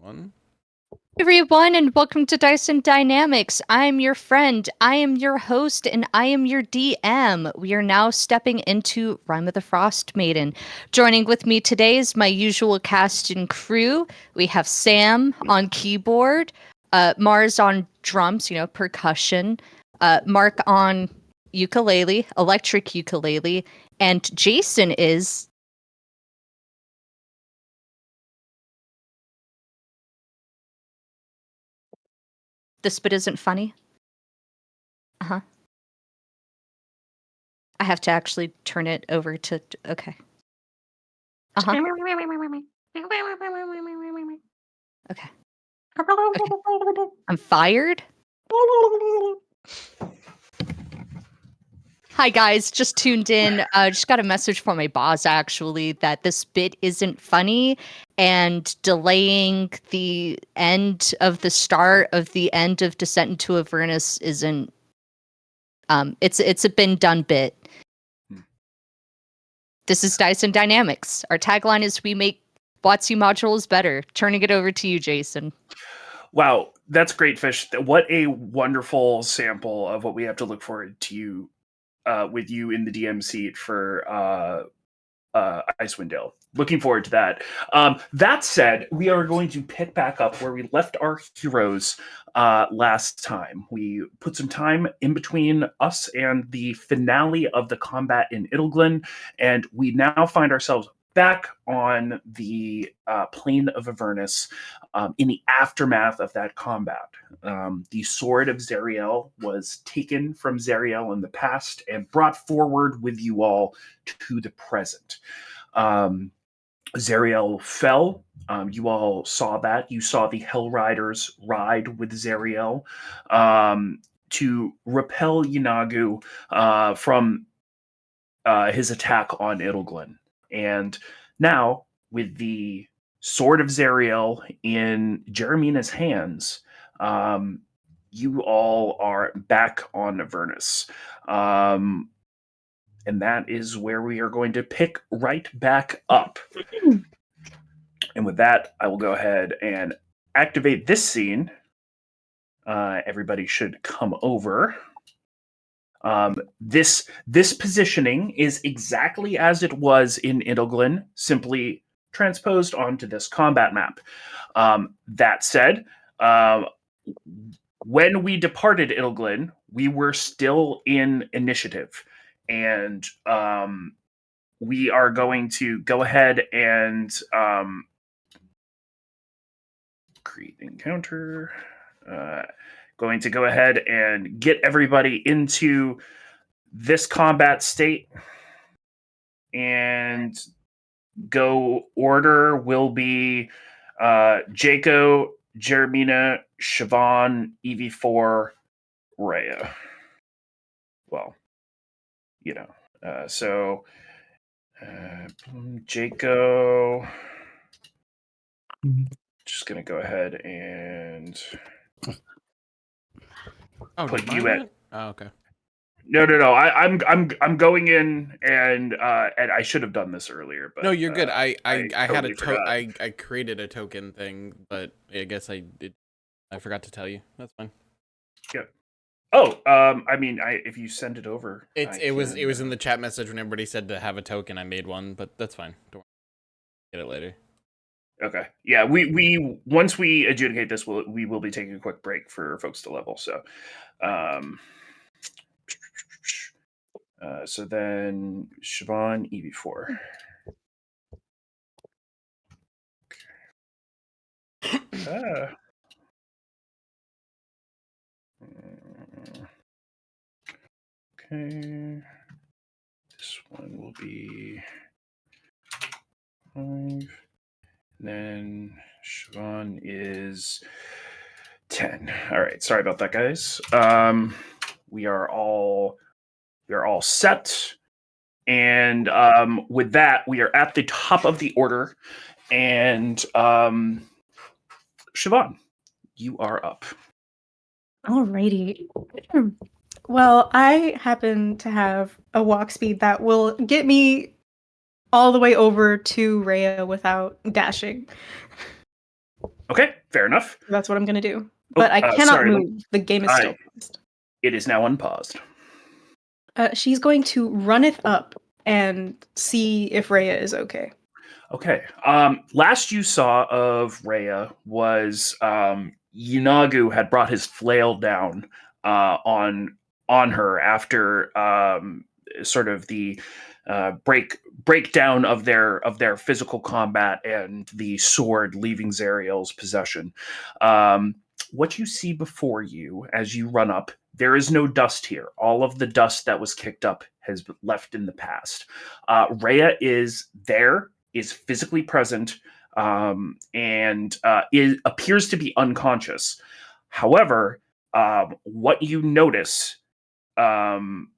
everyone. Everyone, and welcome to Dyson Dynamics. I'm your friend, I am your host, and I am your DM. We are now stepping into Rime of the Frost Maiden. Joining with me today is my usual cast and crew. We have Sam on keyboard, Mars on drums, percussion, Mark on ukulele, electric ukulele, and Jason is... This bit isn't funny? Uh-huh. I have to actually turn it over to... Okay. Uh-huh. Okay. I'm fired? Hi guys, just tuned in. Just got a message from my boss actually that this bit isn't funny and delaying the end of the start of the end of Descent into Avernus isn't it's a been done bit. This is Dyson Dynamics. Our tagline is we make WotC modules better. Turning it over to you, Jason. Wow, that's great, Fish. What a wonderful sample of what we have to look forward to with you in the DM seat for Icewind Dale. Looking forward to that. That said, we are going to pick back up where we left our heroes last time. We put some time in between us and the finale of the combat in Idleglyn, and we now find ourselves back on the plain of Avernus in the aftermath of that combat. The sword of Zariel was taken from Zariel in the past and brought forward with you all to the present. Zariel fell. You all saw that. You saw the Hell Riders ride with Zariel to repel Yanagu from his attack on Idleglyn. And now, with the Sword of Zariel in Jeremina's hands, you all are back on Avernus. And that is where we are going to pick right back up. And with that, I will go ahead and activate this scene. Everybody should come over. This positioning is exactly as it was in Idleglyn, simply transposed onto this combat map. That said, when we departed Idleglyn, we were still in initiative, and we are going to go ahead and create encounter. Going to go ahead and get everybody into this combat state, and go order will be Jaco, Jeremina, Siobhan, EV4, Rhea. Well, so Jaco, just gonna go ahead and put you at. Oh, okay. No. I'm going in, and I should have done this earlier. But no, you're good. I totally had I created a token thing, but I guess I forgot to tell you. That's fine. Yep. Oh, I mean, if you send it over, it was in the chat message when everybody said to have a token. I made one, but that's fine. Don't worry. Get it later. Okay. Yeah, we once we adjudicate this, we will be taking a quick break for folks to level. So, so then Siobhan, EV4. Okay. This one will be 5. Then Siobhan is 10. All right. Sorry about that, guys. We are all set. And with that, we are at the top of the order. And Siobhan, you are up. Alrighty. Well, I happen to have a walk speed that will get me all the way over to Rhea without dashing. Okay, fair enough. That's what I'm gonna do. Oh, But I cannot sorry, move. The game is still paused. It is now unpaused. She's going to runneth up and see if Rhea is okay. Okay. Last you saw of Rhea was Yunagu had brought his flail down on her after sort of the breakdown of their physical combat and the sword leaving Zariel's possession. What you see before you as you run up, there is no dust here. All of the dust that was kicked up has been left in the past. Rhea is there, is physically present, and appears to be unconscious. However, what you notice upon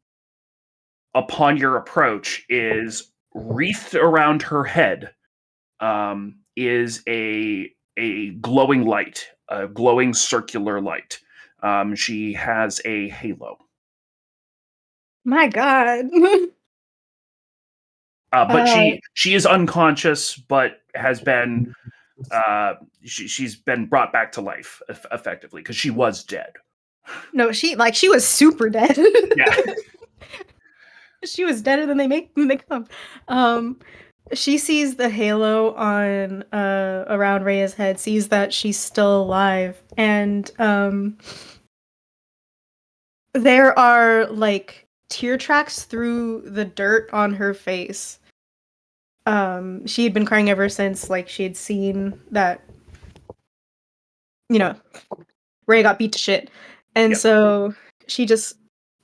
your approach is wreathed around her head is a glowing light, a glowing circular light. She has a halo. My God. But she is unconscious, but has been she's been brought back to life effectively because she was dead. No, she was super dead. Yeah. She was deader than they come. She sees the halo on around Rhea's head, sees that she's still alive, and there are like tear tracks through the dirt on her face. She had been crying ever since like she had seen that, you know, Rhea got beat to shit. And Yep. so she just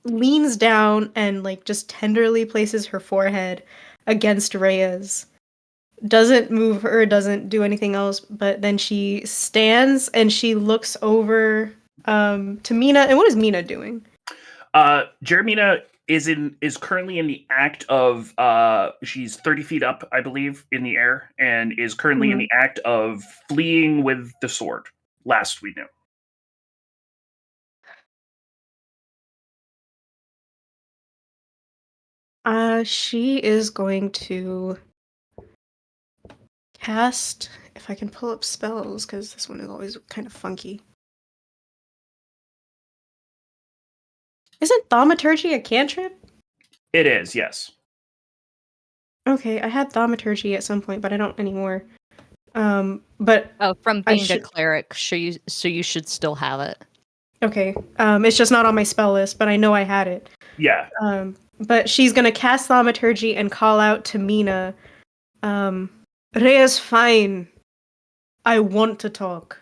leans down and like just tenderly places her forehead against Rhea's. Doesn't move her, doesn't do anything else, but then she stands and she looks over to Mina. And what is Mina doing? Jeremina is currently in the act of she's 30 feet up, I believe, in the air, and is currently in the act of fleeing with the sword. Last we knew. She is going to cast, if I can pull up spells, because this one is always kind of funky. Isn't thaumaturgy a cantrip? It is, yes. Okay, I had thaumaturgy at some point, but I don't anymore. But from being a cleric, so you should still have it. Okay, it's just not on my spell list, but I know I had it. Yeah. But she's gonna cast thaumaturgy and call out to Mina. Rhea's fine. I want to talk.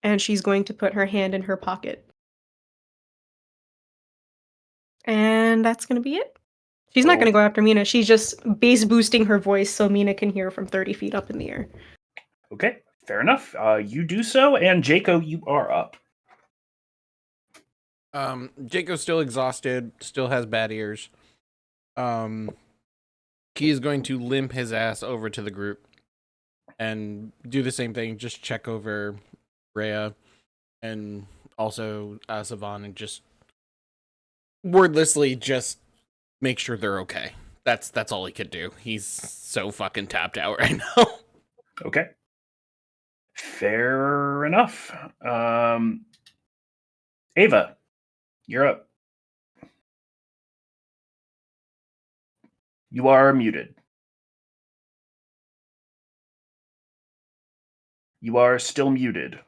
And she's going to put her hand in her pocket. And that's gonna be it. She's not gonna go after Mina. She's just bass boosting her voice so Mina can hear from 30 feet up in the air. Okay, fair enough. You do so, and Jaco, you are up. Jaco's still exhausted, still has bad ears. He is going to limp his ass over to the group and do the same thing, just check over Rhea and also Savan and just wordlessly just make sure they're okay. That's all he could do. He's so fucking tapped out right now. Okay. Fair enough. Ava, you're up. You are muted. You are still muted.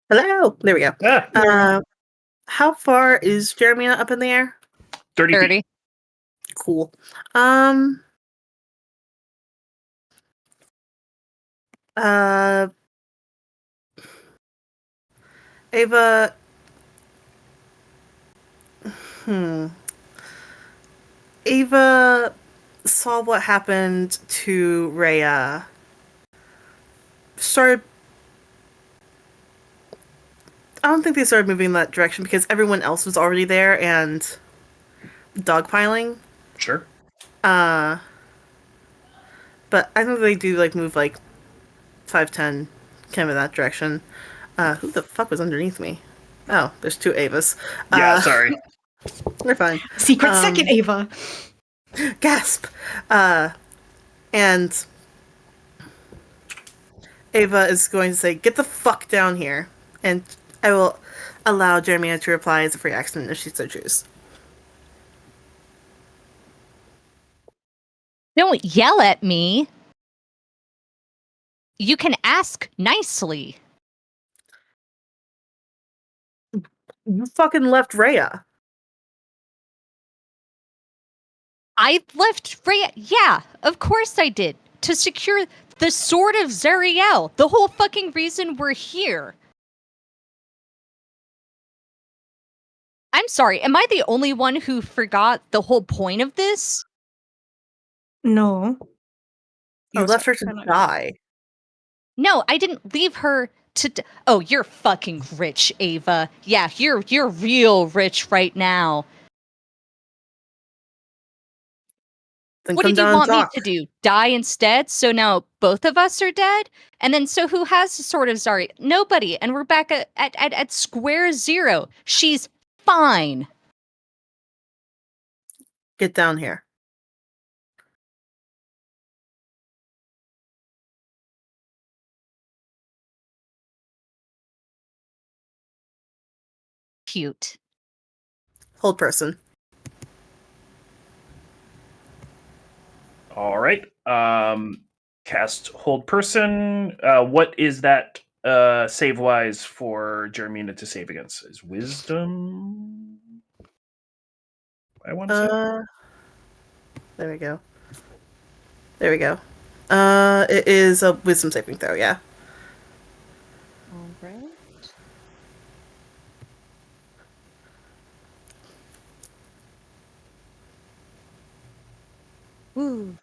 Hello. There we go. Ah, How far is Jeremina up in the air? 30 feet. Cool. Ava. Ava saw what happened to Rhea. I don't think they started moving in that direction because everyone else was already there and dogpiling. Sure. But I think they do move 5, 10, kind of in that direction. Who the fuck was underneath me? Oh, there's two Avas. Yeah, sorry. We're fine. Secret second, Ava. Gasp. And Ava is going to say, "Get the fuck down here," and I will allow Jeremiah to reply as a free action if she so chooses. Don't yell at me. You can ask nicely. You fucking left Rhea. I left Freya. Yeah, of course I did. To secure the sword of Zariel. The whole fucking reason we're here. I'm sorry, am I the only one who forgot the whole point of this? No. You Oh, left sorry. her to I'm not- die. No, I didn't leave her to oh, you're fucking rich, Ava. Yeah, you're real rich right now. Then What come did you down and want me talk. to do? Die instead? So now both of us are dead? And then so who has the sword of Zari? Nobody. And we're back at square zero. She's fine. Get down here. Cute. Hold person. All right. Cast hold person. What is that save wise for Jeremina to save against? Is wisdom? I want to say. There we go. There we go. It is a wisdom saving throw, yeah. All right. Woo.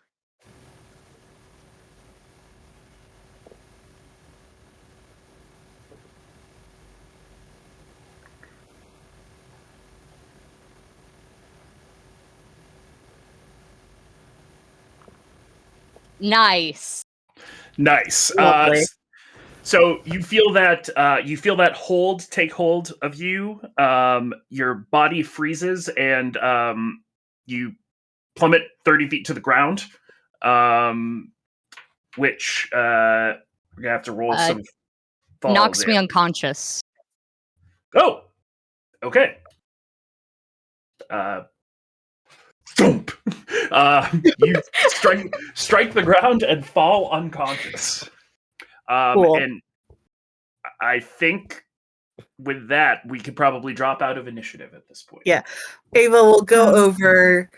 Nice. Nice. Lovely. So you feel that hold take hold of you. Your body freezes and you plummet 30 feet to the ground. Which we're gonna have to roll some fall Knocks me damage. unconscious. Oh, okay. Thump. You strike the ground and fall unconscious. Cool. And I think with that, we could probably drop out of initiative at this point. Yeah. Ava will go Um, over,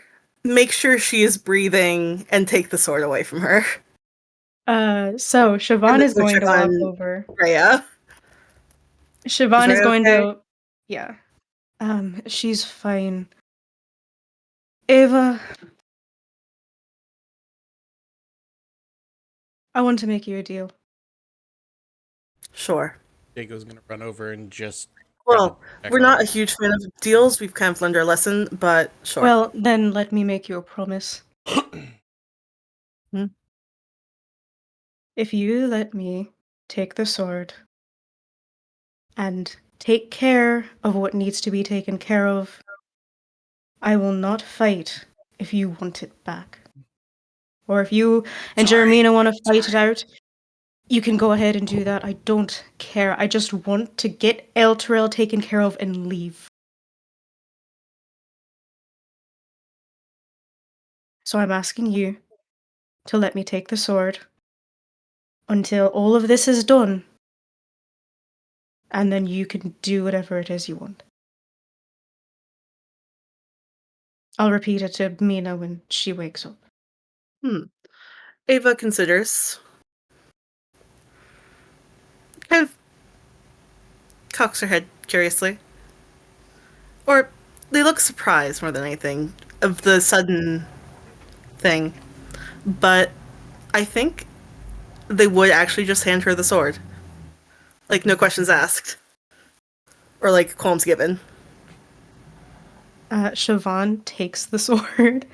make sure she is breathing, and take the sword away from her. So Siobhan And is then going check to walk on over. Rhea. Siobhan is Rhea going okay? to. Yeah. She's fine. Ava, I want to make you a deal. Sure. Jaco's gonna run over and just. Well, check we're on not her. a huge fan of deals. We've kind of learned our lesson, but sure. Well, then let me make you a promise. Hmm? If you let me take the sword and take care of what needs to be taken care of, I will not fight if you want it back. Or if you and Sorry. Jeremina want to fight it out, you can go ahead and do that. I don't care. I just want to get Elturel taken care of and leave. So I'm asking you to let me take the sword until all of this is done, and then you can do whatever it is you want. I'll repeat it to Mina when she wakes up. Ava considers. Kind of cocks her head curiously. Or they look surprised more than anything of the sudden thing. But I think they would actually just hand her the sword. Like, no questions asked. Or, like, qualms given. Siobhan takes the sword.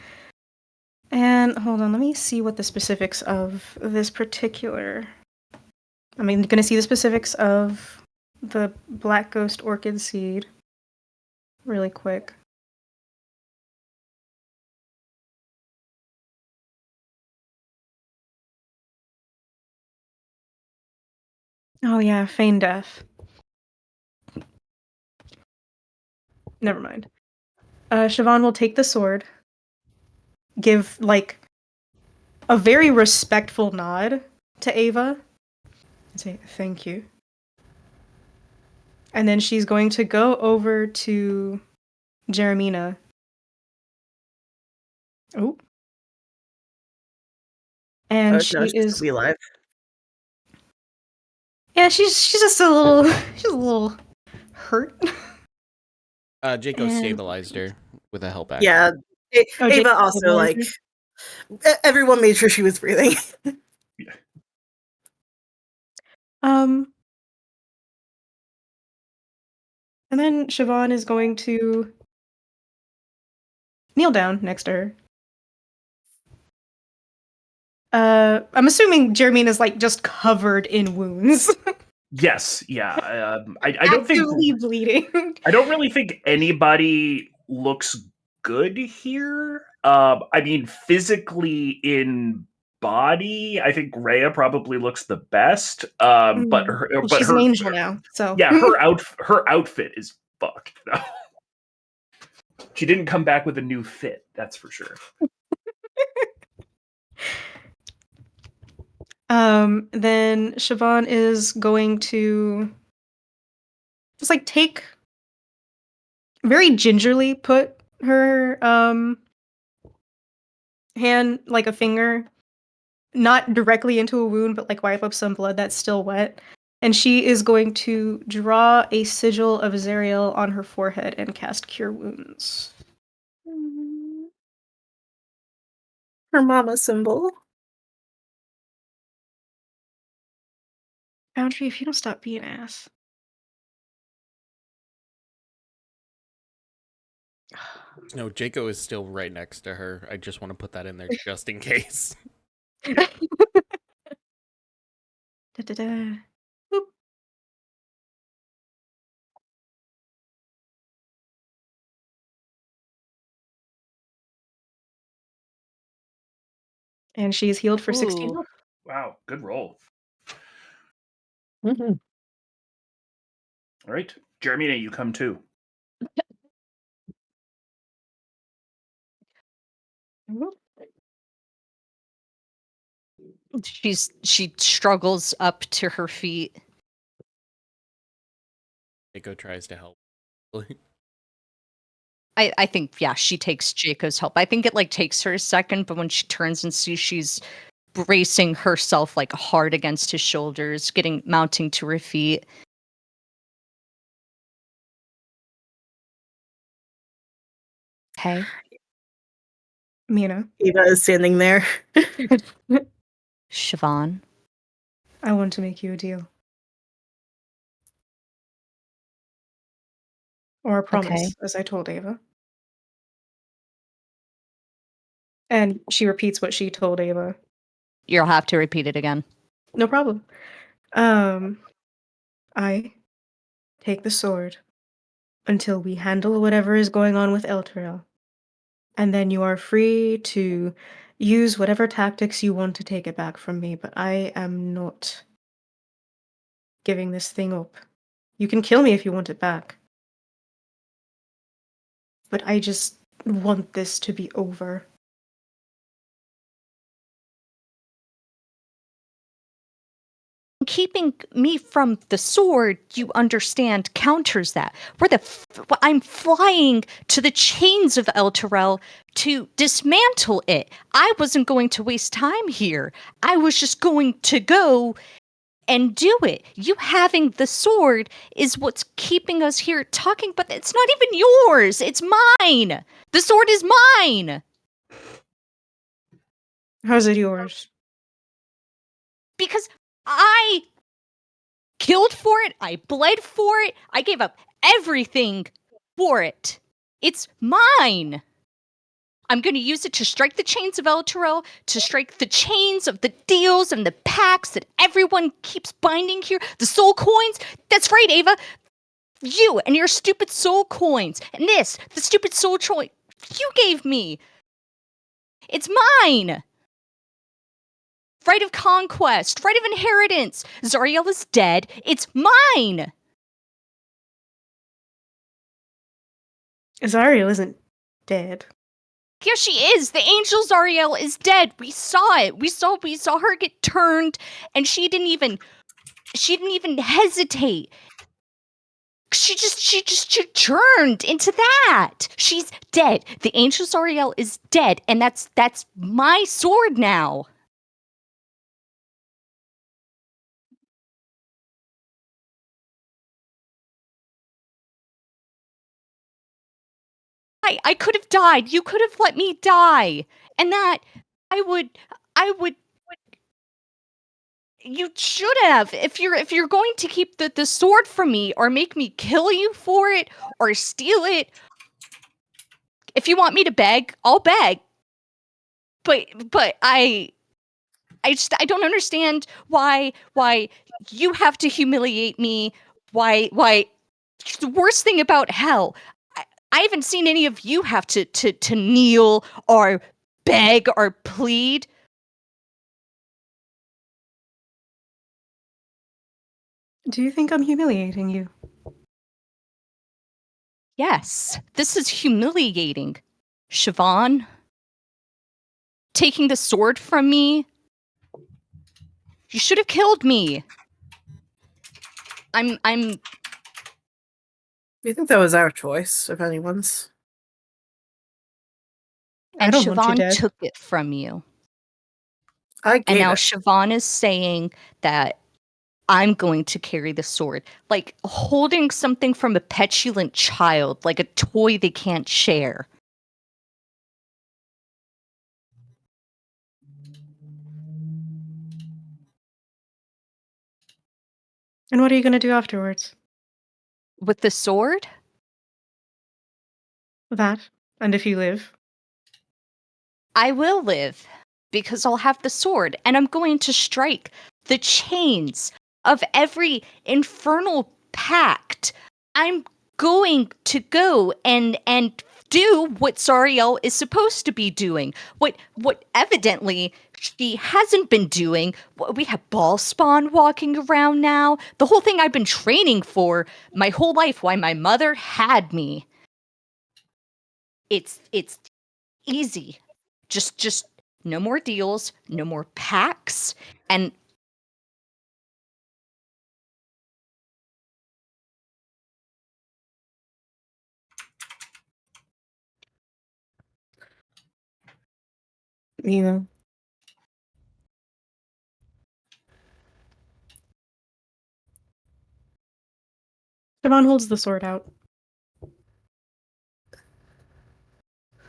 And hold on, let me see what the specifics of this particular. I'm going to see the specifics of the Black Ghost Orchid Seed really quick. Oh yeah, feign death. Never mind. Siobhan will take the sword, give like a very respectful nod to Ava, and say thank you. And then she's going to go over to Jeremina. Oh. And No, she she's is gonna be alive. yeah, she's just a little she's a little hurt. Jaco And stabilized her with a help action. Yeah. oh, Jake Ava also stabilized like her? everyone made sure she was breathing. Um and then Siobhan is going to kneel down next to her. I'm assuming Jeremine is like just covered in wounds. Yes, yeah. I don't think Actively bleeding. I don't really think anybody looks good here. I mean, physically in body, I think Rhea probably looks the best. But her, Well, but she's an her, angel now, so yeah, her outfit is fucked though. She didn't come back with a new fit, that's for sure. Then Siobhan is going to just like take very gingerly put her hand like a finger not directly into a wound but like wipe up some blood that's still wet, and she is going to draw a sigil of Zariel on her forehead and cast Cure Wounds. Her mama symbol. Boundary, if you don't stop being ass. No, Jaco is still right next to her. I just want to put that in there just in case. Da-da-da. Boop. And she's healed for 16 Ooh. health. Wow, good roll. Mm-hmm. All right, Jeremina, you come too. She struggles up to her feet. Jaco tries to help. I think, yeah, she takes Jaco's help. I think it like takes her a second, but when she turns and sees she's bracing herself like hard against his shoulders, mounting to her feet. Hey, Mina, Ava is standing there. Siobhan. I want to make you a deal. Or a promise, Okay. as I told Ava. And she repeats what she told Ava. You'll have to repeat it again. No problem. I take the sword until we handle whatever is going on with Elturel. And then you are free to use whatever tactics you want to take it back from me, but I am not giving this thing up. You can kill me if you want it back. But I just want this to be over. Keeping me from the sword, you understand, counters that. I'm flying to the chains of Elturel to dismantle it. I wasn't going to waste time here. I was just going to go and do it. You having the sword is what's keeping us here talking, but it's not even yours. It's mine. The sword is mine. How's it yours? Because I killed for it. I bled for it. I gave up everything for it. It's mine. I'm going to use it to strike the chains of Elturel, to strike the chains of the deals and the pacts that everyone keeps binding here. The soul coins. That's right, Ava. You and your stupid soul coins. And this, the stupid soul coin you gave me. It's mine. Right of conquest, right of inheritance. Zariel is dead. It's mine. Zariel isn't dead. Yeah, she is. The angel Zariel is dead. We saw it. We saw her get turned, and she didn't even hesitate. She turned into that. She's dead. The angel Zariel is dead, and that's my sword now. I could have died. You could have let me die. And that I would you should have. If you're going to keep the sword from me or make me kill you for it or steal it, if you want me to beg, I'll beg. But I don't understand why you have to humiliate me. Why the worst thing about hell, I haven't seen any of you have to kneel or beg or plead. Do you think I'm humiliating you? Yes, this is humiliating. Siobhan, taking the sword from me. You should have killed me. I'm Do you think that was our choice, if anyone's? I and don't want you Siobhan dead. took it from you. I And gave now it. Siobhan is saying that I'm going to carry the sword. Like holding something from a petulant child, like a toy they can't share. And what are you going to do afterwards? With the sword? That. And if you live. I will live because I'll have the sword and I'm going to strike the chains of every infernal pact. I'm going to go and do what Sariel is supposed to be doing. What evidently she hasn't been doing. We have ball spawn walking around now. The whole thing I've been training for my whole life, why my mother had me. It's easy. Just no more deals, no more packs, and You know, Siobhan holds the sword out.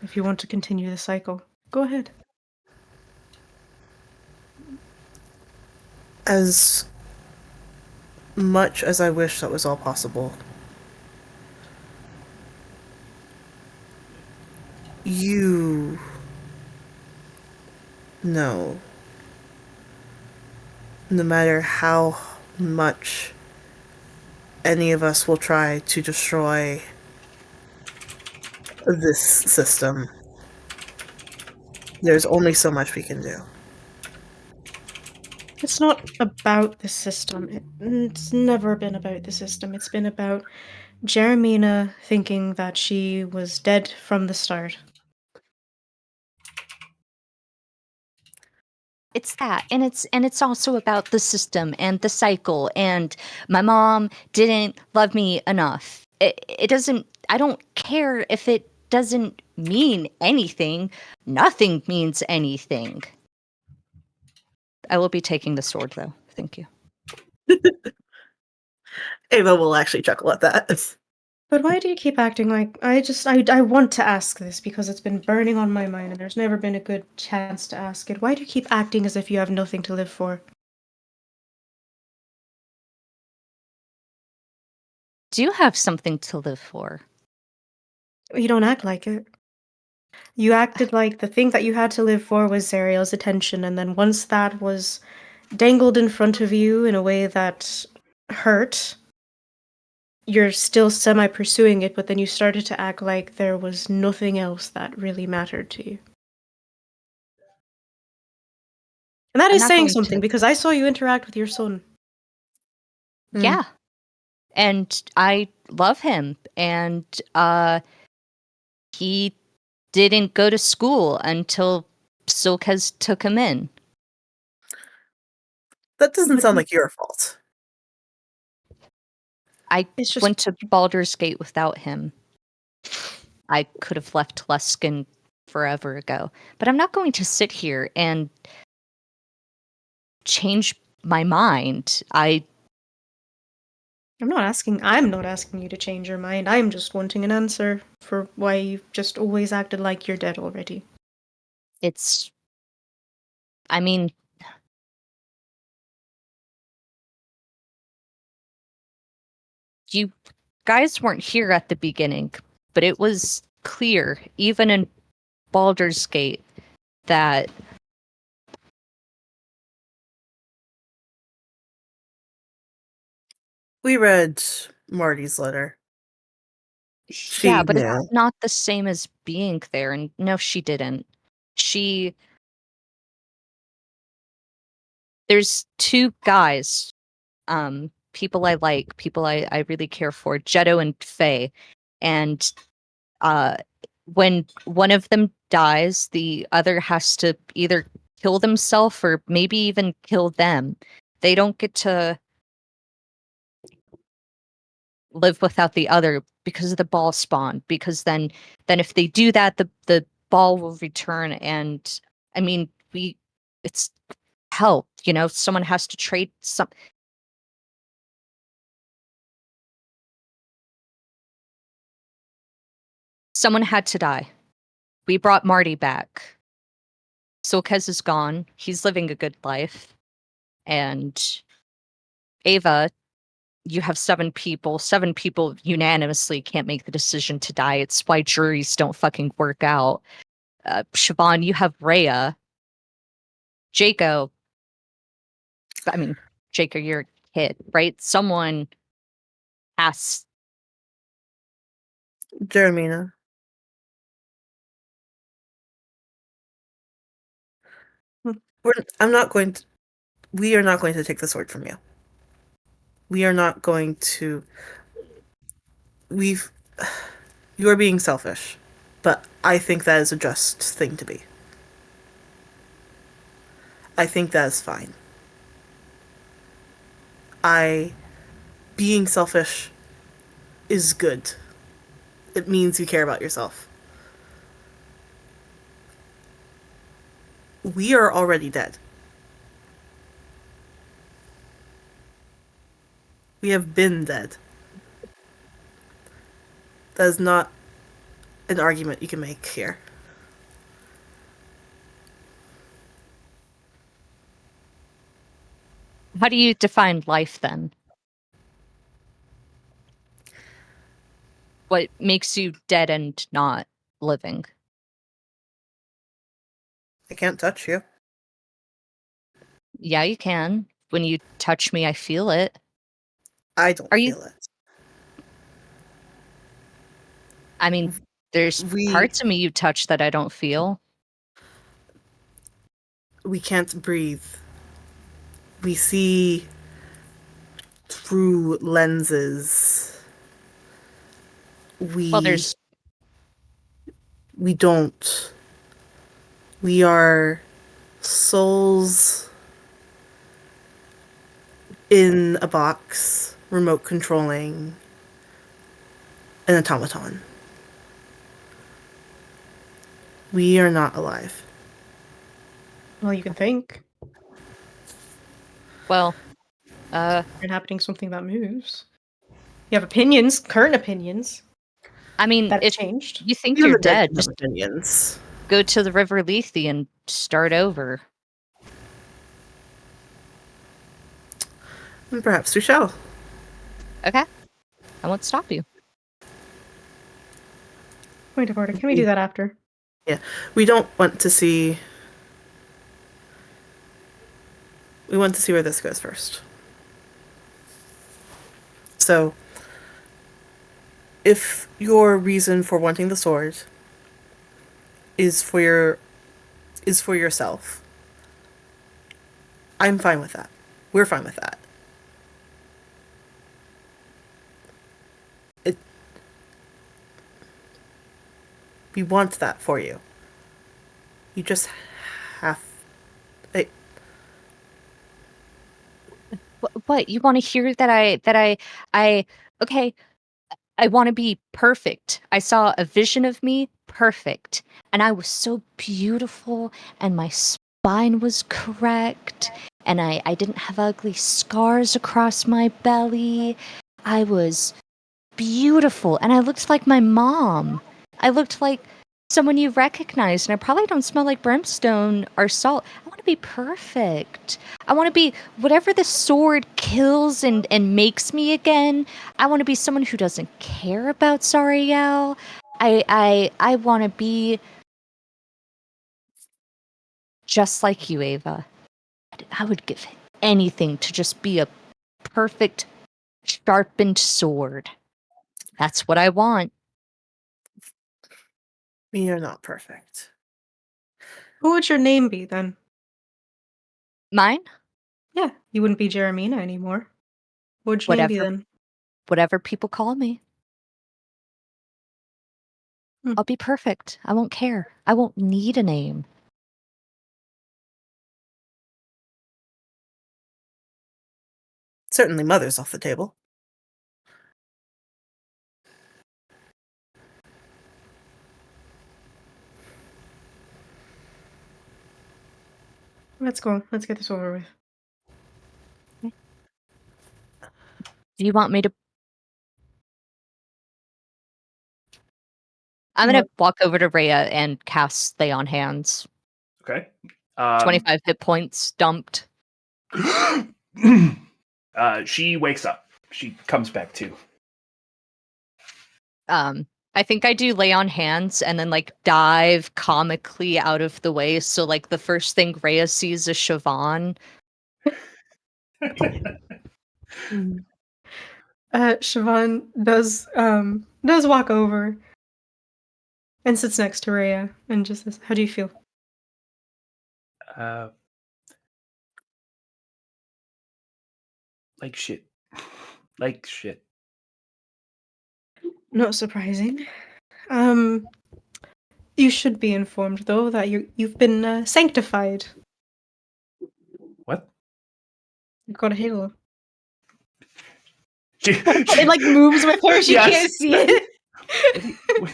If you want to continue the cycle, go ahead. as much as I wish that was all possible, you know, no matter how much any of us will try to destroy this system, there's only so much we can do. It's not about the system. It's never been about the system. It's been about Jeremina thinking that she was dead from the start. it's that, and it's also about the system and the cycle. And my mom didn't love me enough. It doesn't. I don't care if it doesn't mean anything. Nothing means anything. I will be taking the sword, though. Thank you. Ava will actually chuckle at that. But why do you keep acting like I want to ask this because it's been burning on my mind and there's never been a good chance to ask it. Why do you keep acting as if you have nothing to live for? Do you have something to live for? You don't act like it. You acted like the thing that you had to live for was Zariel's attention, and then once that was dangled in front of you in a way that hurt, you're still semi-pursuing it, but then you started to act like there was nothing else that really mattered to you. And that I'm is not saying going something to. because I saw you interact with your son. Yeah. And I love him. And he didn't go to school until Silkes took him in. That doesn't But sound like your fault. I it's just went to Baldur's Gate without him. I could have left Luskin forever ago. But I'm not going to sit here and change my mind. I'm not asking you to change your mind. I'm just wanting an answer for why you've just always acted like you're dead already. I mean, you guys weren't here at the beginning, but it was clear, even in Baldur's Gate, that We read Marty's letter. yeah, She but it's knew. not the same as being there. And no, she didn't. There's two guys, people I like, people I really care for, Jetto and Faye. And uh, when one of them dies, the other has to either kill themselves or maybe even kill them. They don't get to live without the other because of the ball spawn. Because then if they do that, the ball will return. And I mean, it's help. Someone has to trade some. Someone had to die. We brought Marty back. Silkes is gone. He's living a good life. And Ava, you have 7 people. 7 people unanimously can't make the decision to die. It's why juries don't fucking work out. Siobhan, you have Rhea. Jaco, I mean, Jaco, you're a kid, right? Someone has. Jeremina. I'm not going to. We are not going to take the sword from you. We are not going to. We've. You are being selfish, but I think that is a just thing to be. I think that is fine. Being selfish is good. It means you care about yourself. We are already dead. We have been dead. That is not an argument you can make here. How do you define life then? What makes you dead and not living? I can't touch you. Yeah, you can. When you touch me, I feel it. I don't Are you? feel it. I mean, there's We parts of me you touch that I don't feel. we can't breathe. We see through lenses. Well, We don't. We are souls in a box, remote controlling an automaton. We are not alive. Well, you can think. well, Inhabiting something that moves. You have opinions, current opinions, I mean, that have if changed. you think Even you're the dead dead, can have just opinions. go to the River Lethe and start over. And perhaps we shall. Okay, I won't stop you. Point of order. Can we do that after? Yeah. We don't want to see. We want to see where this goes first. So, if your reason for wanting the sword is for yourself, I'm fine with that. We're fine with that. We want that for you. You just have... What you want to hear that I okay, I want to be perfect. I saw a vision of me perfect, and I was so beautiful, and my spine was correct, and I didn't have ugly scars across my belly. I was beautiful, and I looked like my mom. I looked like someone you recognize, and I probably don't smell like brimstone or salt. I want to be perfect. I want to be whatever the sword kills and makes me again. I want to be someone who doesn't care about Sariel. I want to be just like you, Ava. I would give anything to just be a perfect, sharpened sword. That's what I want. You're not perfect. Who would your name be then? Mine? Yeah, you wouldn't be Jeremina anymore. What would your name be Whatever then? whatever people call me. Hmm. I'll be perfect. I won't care. I won't need a name. Certainly mother's off the table. Let's go. Let's get this over with. Do you want me to? I'm gonna What? walk over to Rhea and cast Lay on Hands. Okay. 25 hit points dumped. She wakes up. She comes back too. I think I do Lay on Hands and then like dive comically out of the way. So like the first thing Rhea sees is Siobhan. Siobhan does walk over and sits next to Rhea and just says, "How do you feel?" Like shit. Like shit. Not surprising. You should be informed though that you've been sanctified. What? You've got a halo. She, It like moves with her. She Yes. can't see it. what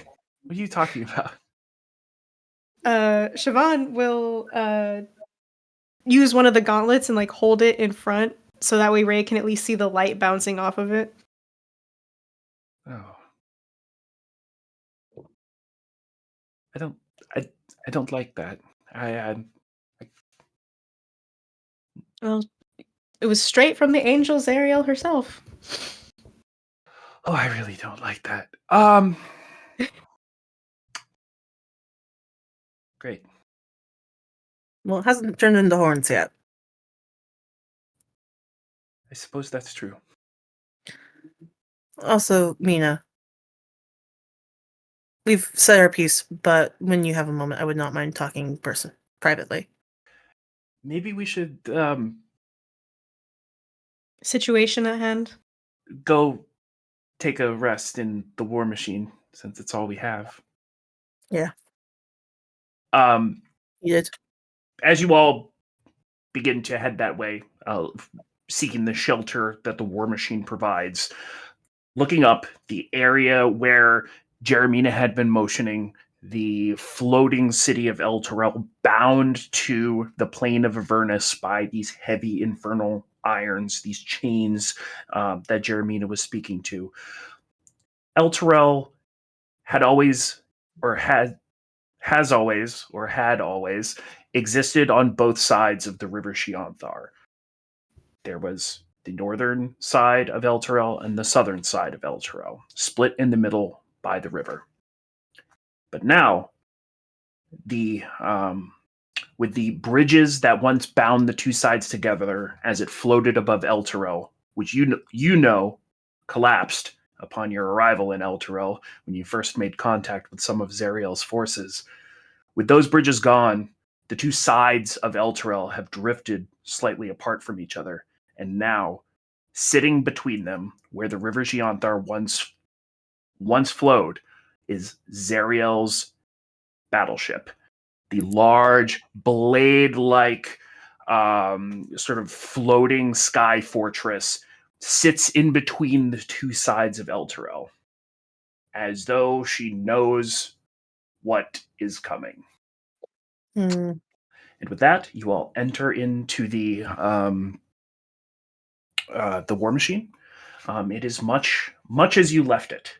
are you talking about? Siobhan will use one of the gauntlets and like hold it in front so that way Ray can at least see the light bouncing off of it. Oh. I don't like that. Well, it was straight from the angel Zariel herself. Oh, I really don't like that. Great. Well, it hasn't turned into horns yet. I suppose that's true. Also, Mina, we've said our piece, but when you have a moment, I would not mind talking in person, privately. Maybe we should Situation at hand. go take a rest in the war machine since it's all we have. Yeah. Um, You did. as you all begin to head that way, seeking the shelter that the war machine provides, looking up the area where Jeremina had been motioning, the floating city of El Terrell, bound to the plain of Avernus by these heavy infernal irons, these chains that Jeremina was speaking to. El Terrell had always, or has always, or had always existed on both sides of the River Shianthar. There was the northern side of El Terrell and the southern side of El Terrell, split in the middle by the river. But now, with the bridges that once bound the two sides together as it floated above El Terrell, which you know collapsed upon your arrival in El Terrell when you first made contact with some of Zariel's forces. With those bridges gone, The two sides of Elturel have drifted slightly apart from each other, and now, sitting between them, where the River Gianthar once flowed, is Zariel's battleship. The large, blade-like, sort of floating sky fortress sits in between the two sides of Elturel, as though she knows what is coming. Hmm. And with that, you all enter into the war machine. It is much as you left it.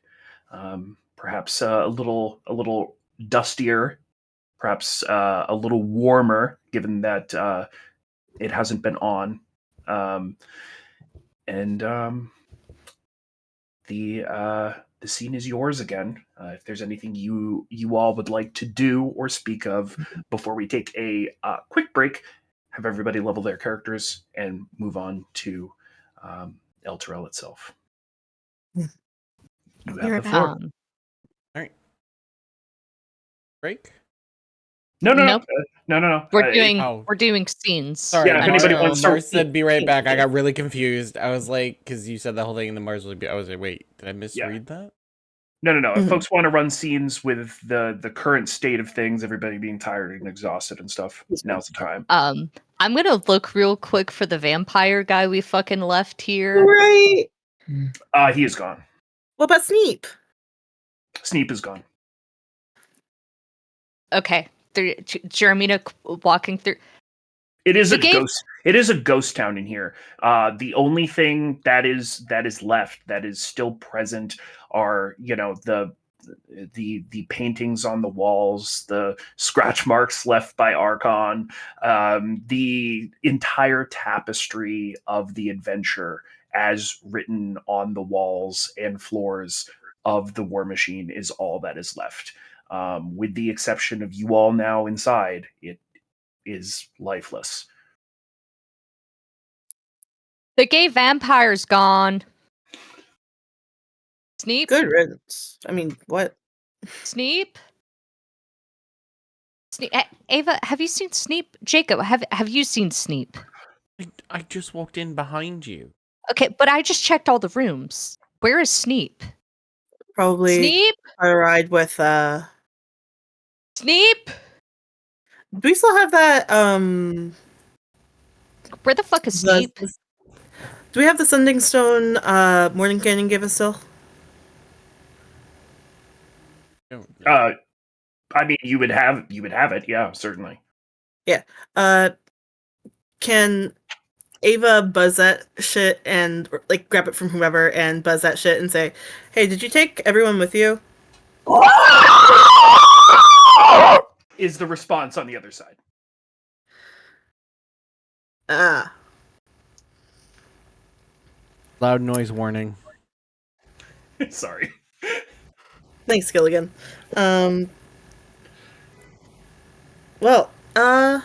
Perhaps a little dustier, perhaps a little warmer, given that it hasn't been on. The scene is yours again. If there's anything you all would like to do or speak of before we take a quick break, have everybody level their characters and move on to Elturel itself. You have the floor. All right. Break. No. Nope. No. We're doing scenes. Sorry. Yeah, if anybody wants to- Mars said be right back. I got really confused. I was like, because you said the whole thing, and then Mars was like, I was like, wait, did I misread that? No. If Mhm. folks want to run scenes with the current state of things, everybody being tired and exhausted and stuff, now's the time. I'm gonna look real quick for the vampire guy we fucking left here. Right. He is gone. What about Sneep? Sneep is gone. Okay, Jeremina walking through. It is The a game- ghost. It is a ghost town in here. The only thing that is left that is still present are the paintings on the walls, the scratch marks left by Archon, the entire tapestry of the adventure as written on the walls and floors of the War Machine is all that is left. With the exception of you all now inside, it is lifeless. The gay vampire's gone. Sneep? Good riddance. I mean, what? Sneep? Ava, have you seen Sneep? Jacob, have you seen Sneep? I just walked in behind you. Okay, but I just checked all the rooms. Where is Sneep? Probably Sneep? a ride with Sneep? Do we still have that Where the fuck is the- Sneep? do we have the Sending Stone Morning Canyon give us still? I mean, you would have it, yeah, certainly. Can Ava buzz that shit and like grab it from whoever and buzz that shit and say, "Hey, did you take everyone with you?" Is the response on the other side? Ah, Loud noise warning. Sorry. thanks, Gilligan. Well, I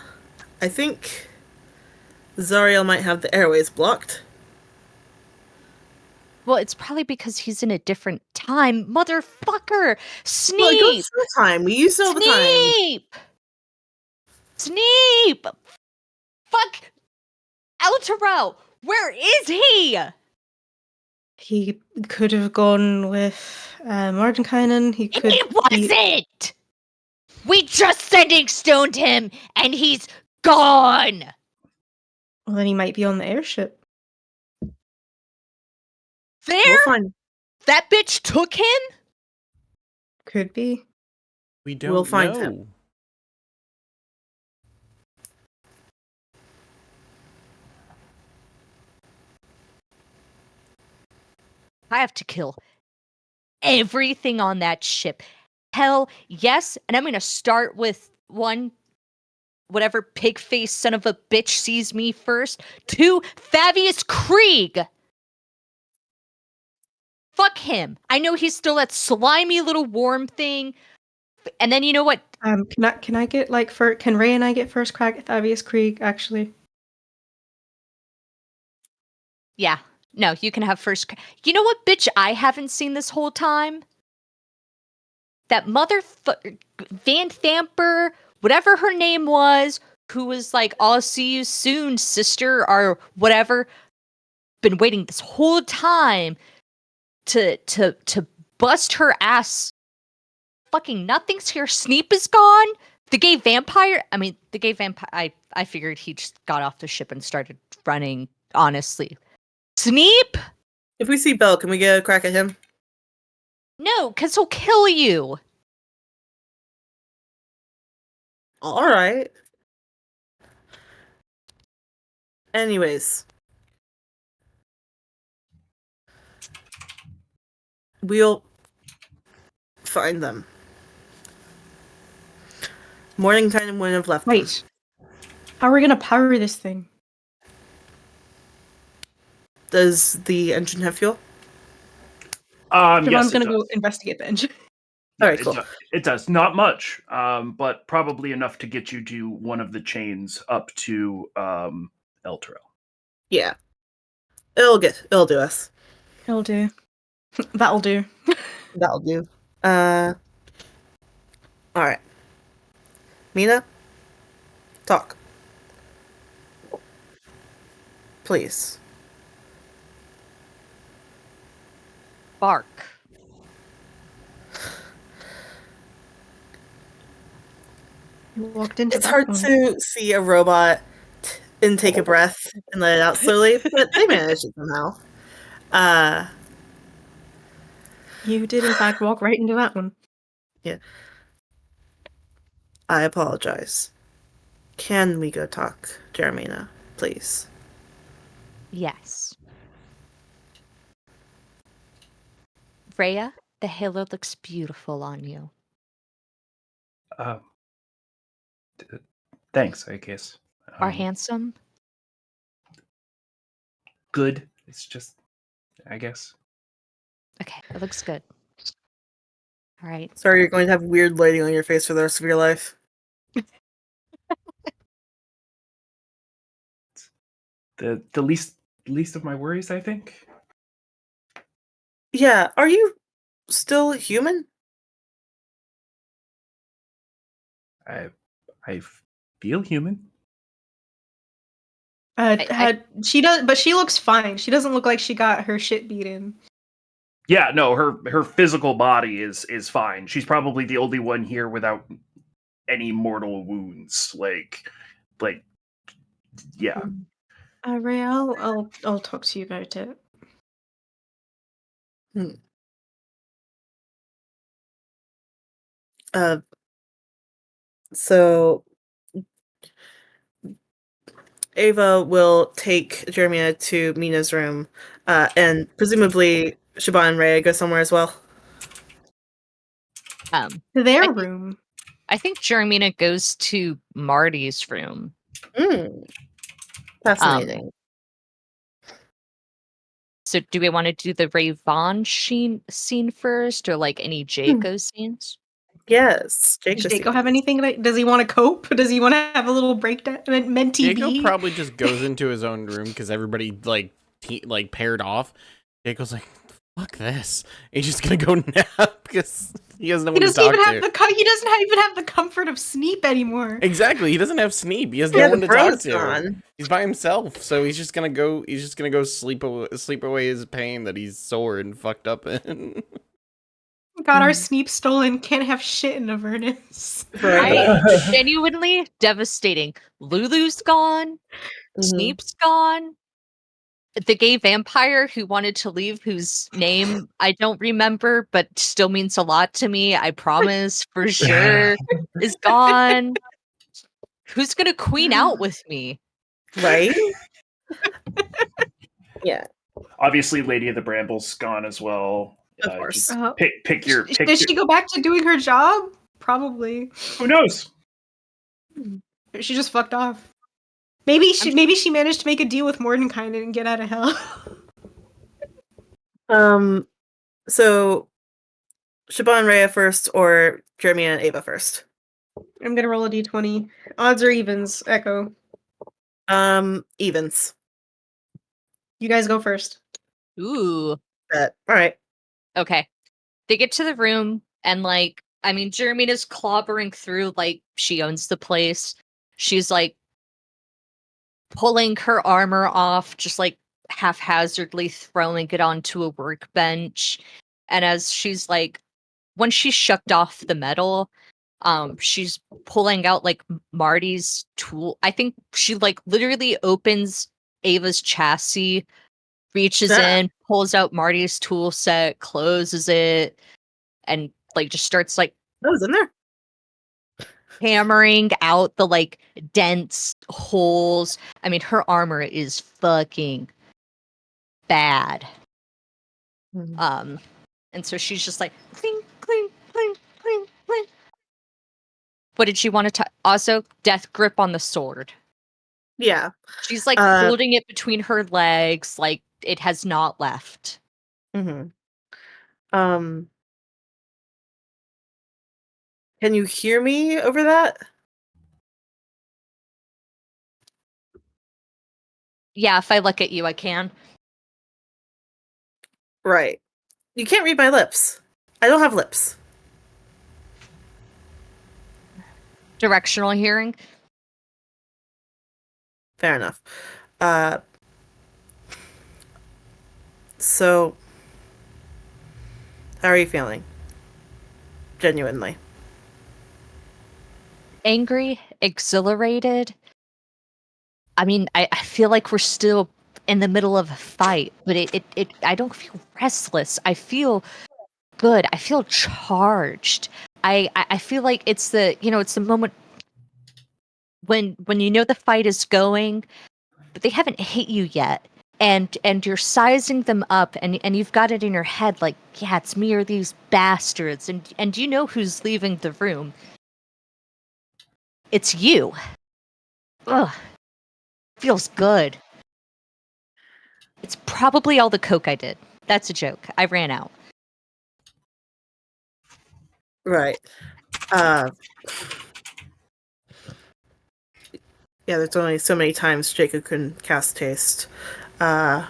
think Zariel might have the airways blocked. Well, it's probably because he's in a different time. Motherfucker! Sneep! Well, it goes through time. We use it all the time. Sneep! Sneep! Fuck! Elturel! Where is he? He could have gone with Mordenkainen. He could. He wasn't! We just sending stoned him, and he's gone! Well, then he might be on the airship. There? We'll find. That bitch took him? Could be. We don't We'll find know. him. I have to kill everything on that ship. Hell yes, and I'm gonna start with one, whatever pig-faced son of a bitch sees me first. 2, Fabius Krieg. Fuck him. I know he's still that slimy little worm thing. And then you know what? Can I get can Ray and I get first crack at Fabius Krieg actually? Yeah. No, you can have first. You know what, bitch? I haven't seen this whole time. That Van Thamper whatever her name was, who was like, I'll see you soon, sister, or whatever, been waiting this whole time to bust her ass. Fucking nothing's here. Sneep is gone. The gay vampire. I figured he just got off the ship and started running, honestly. Sneep? If we see Bell, can we get a crack at him? No, because he'll kill you. All right. Anyways. We'll find them. Mordenkainen wouldn't have left them. Wait. How are we gonna power this thing? Does the engine have fuel? Yes, Siobhan's it gonna go does. investigate the engine. All right, It cool. do- It does. Not much, but probably enough to get you to one of the chains up to El Terrell. Yeah. It'll do us. It'll do. That'll do. That'll do. All right. Mina, talk. Please. Bark. You walked into It's that hard one. to see a robot and take a breath and let it out slowly, but they managed it somehow. You did, in fact, walk right into that one. I apologize. Can we go talk, Jeremina, please? Yes. Rhea, the halo looks beautiful on you. Thanks, I guess. Are handsome? Good. It's just, I guess. Okay, it looks good. All right. Sorry, you're going to have weird lighting on your face for the rest of your life. The least of my worries, I think. Yeah, are you still human? I feel human. She does, but she looks fine. She doesn't look like she got her shit beaten. Yeah, no, her physical body is fine. She's probably the only one here without any mortal wounds. Like, yeah. Ray, I'll talk to you about it. So Ava will take Jeremia to Mina's room, and presumably Shaban and Rhea go somewhere as well. To their I think- room. I think Jeremina goes to Marty's room. Fascinating. So do we want to do the Ray Vaughn scene first, or like any Jaco scenes? Yes. Does Jaco have anything? Does he want to cope? Does he want to have a little breakdown? Mentee Jacob B? probably just goes into his own room because everybody like paired off. Jacob's like, fuck this. He's just gonna go nap because he has no one to talk to. He doesn't even have the comfort of Sneep anymore. Exactly, he doesn't have Sneep. He has no one to talk to. Gone. He's by himself, so he's just gonna go. He's just gonna go sleep away his pain that he's sore and fucked up in. Got our Sneep stolen. Can't have shit in Avernus. Right. Genuinely devastating. Lulu's gone. Sneep's gone. The gay vampire who wanted to leave, whose name I don't remember, but still means a lot to me, I promise, for sure, is gone. Who's gonna queen out with me? Right? Yeah. Obviously, Lady of the Brambles gone as well. Of course. Just pick your. Did she go back to doing her job? Probably. Who knows? She just fucked off. Maybe she managed to make a deal with Mordenkainen and get out of hell. So Shaban, Rhea first, or Jeremy and Ava first? I'm gonna roll a d20. Odds or evens, Echo. Evens. You guys go first. Ooh. Bet. All right. Okay. They get to the room and like I mean, Jermina's clobbering through like she owns the place. She's like pulling her armor off, just like haphazardly throwing it onto a workbench. And as she's like, when she's shucked off the metal, she's pulling out like Marty's tool. I think she like literally opens Ava's chassis, reaches Ah, in, pulls out Marty's tool set, closes it, and like just starts like that was in there. hammering out the like dents, holes. I mean, her armor is fucking bad. Mhm. And so she's just like cling, cling, cling, cling, cling. What did she want to also death grip on the sword? Yeah. She's like Uh, holding it between her legs, like it has not left. mhm. Um, can you hear me over that? Yeah, if I look at you, I can. Right. You can't read my lips. I don't have lips. Directional hearing. Fair enough. Uh, so how are you feeling? Genuinely. Angry, exhilarated. I mean, I feel like we're still in the middle of a fight, but I don't feel restless. I feel good. I feel charged. I feel like it's it's the moment when you know the fight is going, but they haven't hit you yet. And you're sizing them up and you've got it in your head like, yeah, it's me or these bastards. And you know who's leaving the room. It's you. Ugh. Feels good. It's probably all the coke I did. That's a joke. I ran out. Right. Uh, yeah, there's only so many times Jacob can cast taste. Uh,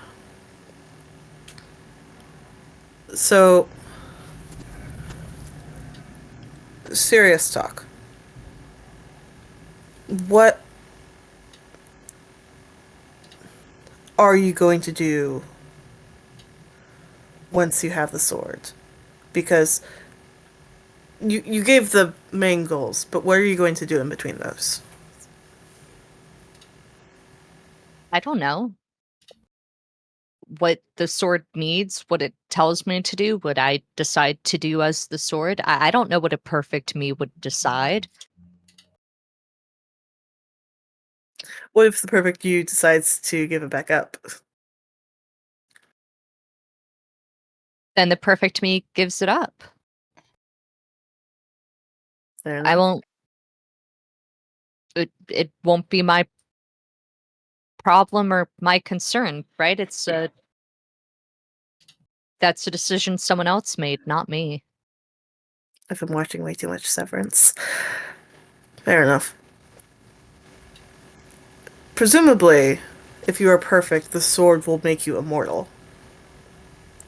so, serious talk. What are you going to do once you have the sword? Because you gave the main goals, but what are you going to do in between those? I don't know what the sword needs, what it tells me to do, what I decide to do as the sword. I don't know what a perfect me would decide. What if the perfect you decides to give it back up? Then the perfect me gives it up. Fair I enough. won't. It won't be my problem or my concern, right? That's a decision someone else made, not me. I've been watching way too much Severance. Fair enough. Presumably, if you are perfect, the sword will make you immortal.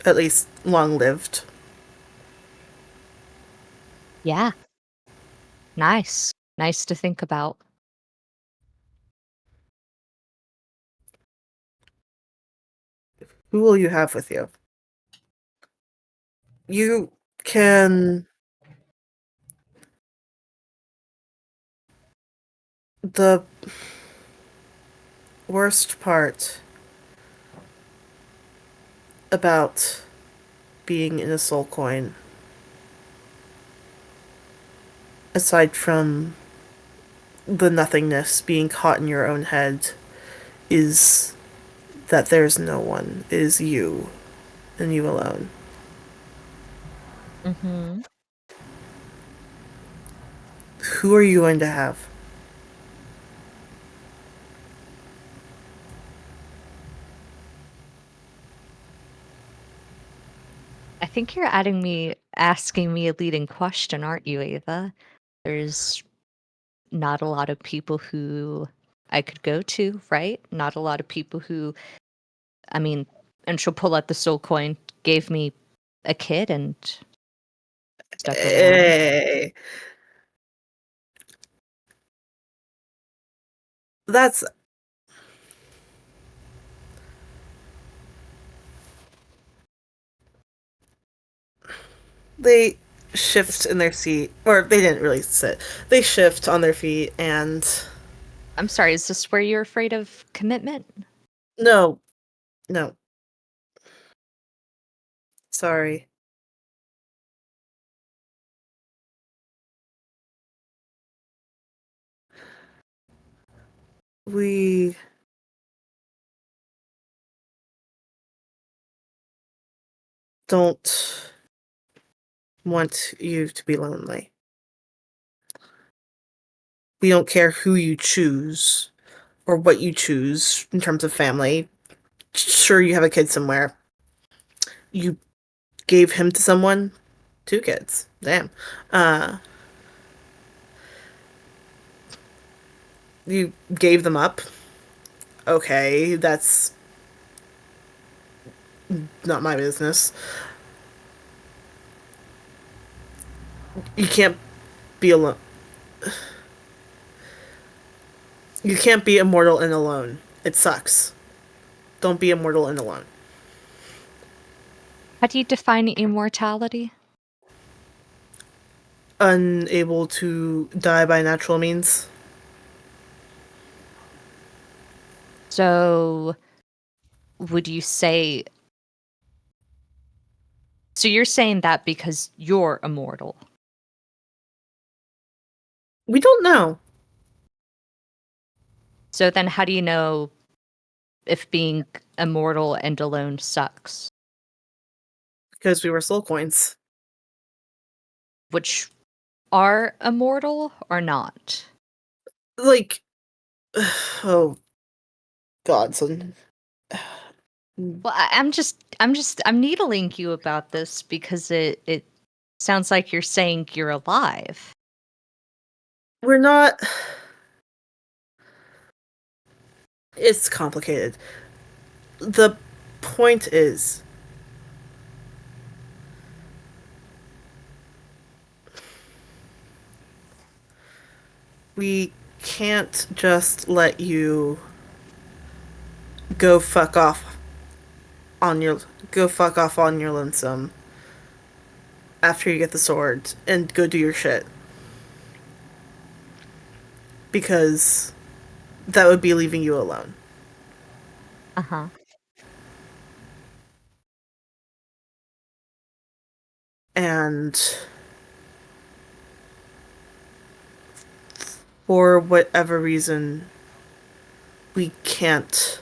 At least long lived. Yeah. Nice. Nice to think about. Who will you have with you? You can. The worst part about being in a soul coin, aside from the nothingness being caught in your own head, is that there's no one. It is you, and you alone. Mm-hmm. Who are you going to have? I think you're asking me a leading question, aren't you, Ava? There's not a lot of people who I could go to, right? Not a lot of people who, I mean, and she'll pull out the soul coin, gave me a kid, and Stuck around. Hey. That's they shift in their seat, or they didn't really sit. They shift on their feet, and I'm sorry, is this where you're afraid of commitment? no, no, sorry. We don't want you to be lonely. We don't care who you choose or what you choose in terms of family. Sure, you have a kid somewhere. You gave him to someone. 2 kids. Damn. Uh, you gave them up. Okay, that's not my business. You can't be alone. You can't be immortal and alone. It sucks. Don't be immortal and alone. How do you define immortality? Unable to die by natural means. So, would you say. So, you're saying that because you're immortal? We don't know. So, then how do you know if being immortal and alone sucks? Because we were soul coins. Which are immortal or not? Like, oh, Godson. Well, I'm needling you about this because it sounds like you're saying you're alive. We're not. It's complicated. The point is, we can't just let you go fuck off on your lonesome after you get the sword and go do your shit. Because that would be leaving you alone. Uh-huh. And for whatever reason, we can't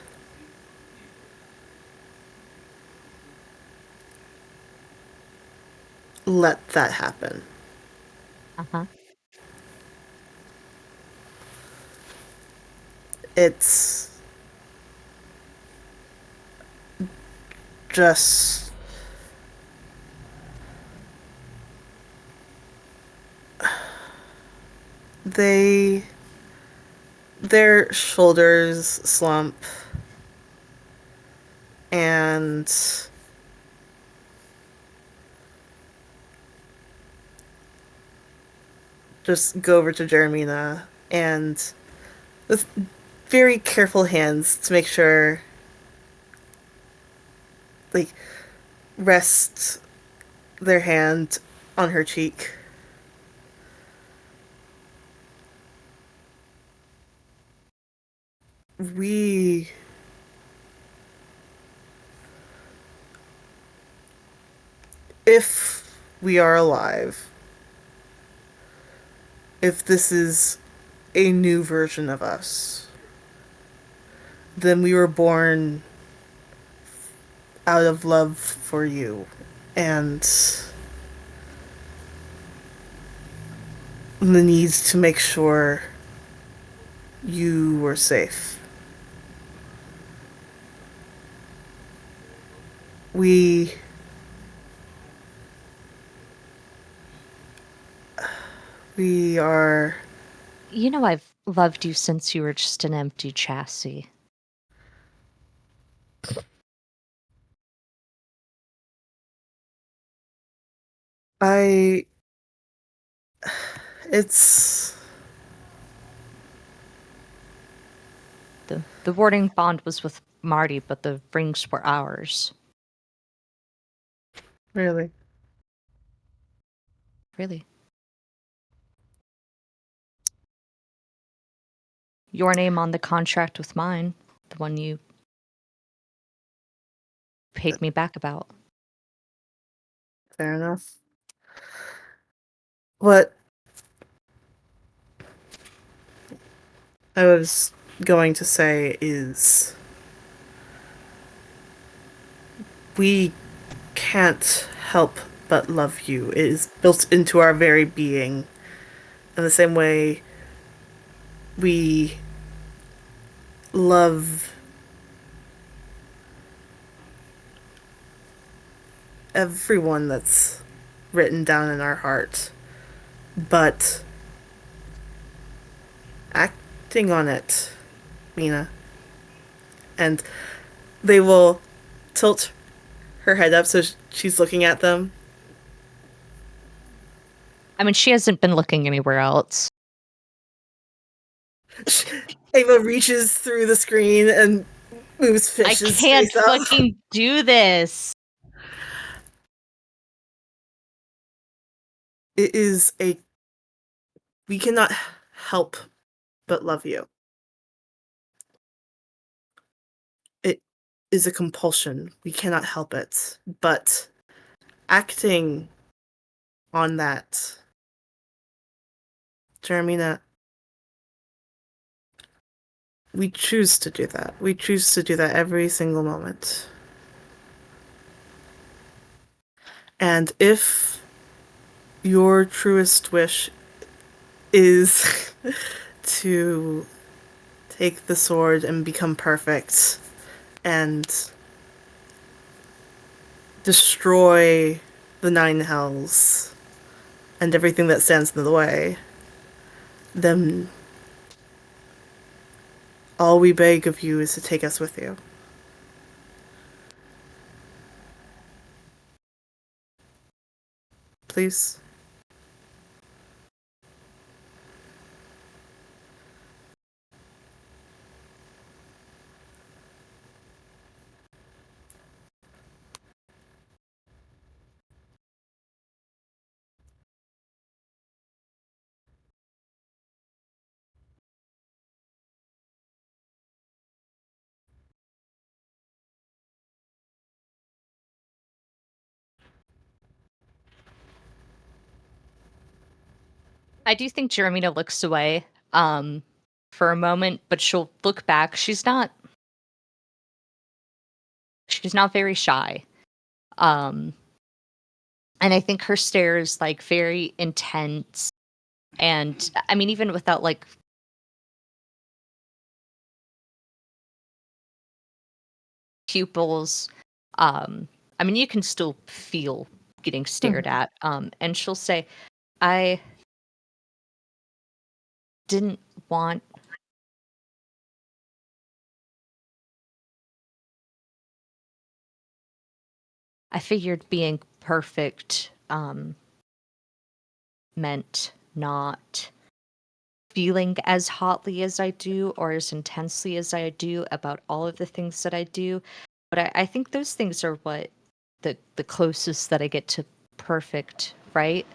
let that happen. Uh-huh. It's just their shoulders slump and just go over to Jeremina and with very careful hands to make sure like rest their hand on her cheek. We if we are alive, if this is a new version of us, then we were born out of love for you and the need to make sure you were safe. We are. You know I've loved you since you were just an empty chassis. I It's The warding bond was with Marty, but the rings were ours. really. Really. Your name on the contract with mine, the one you paid me back about. Fair enough. What I was going to say is we can't help but love you. It is built into our very being. In the same way we love everyone that's written down in our heart. But acting on it, Mina. And they will tilt her head up so she's looking at them. I mean, she hasn't been looking anywhere else. Ava reaches through the screen and moves I Fish's can't face up. fucking do this. It is a... We cannot help but love you. It is a compulsion. We cannot help it. But acting on that, Jeremina, we choose to do that. We choose to do that every single moment. And if your truest wish is to take the sword and become perfect and destroy the nine hells and everything that stands in the way, then all we beg of you is to take us with you. Please. I do think Jeremina looks away for a moment, but she'll look back. She's not very shy. And I think her stare is like very intense. And I mean, even without like pupils, I mean, you can still feel getting stared at. And she'll say, I didn't want I figured being perfect meant not feeling as hotly as I do or as intensely as I do about all of the things that I do. But I think those things are what the closest that I get to perfect, right?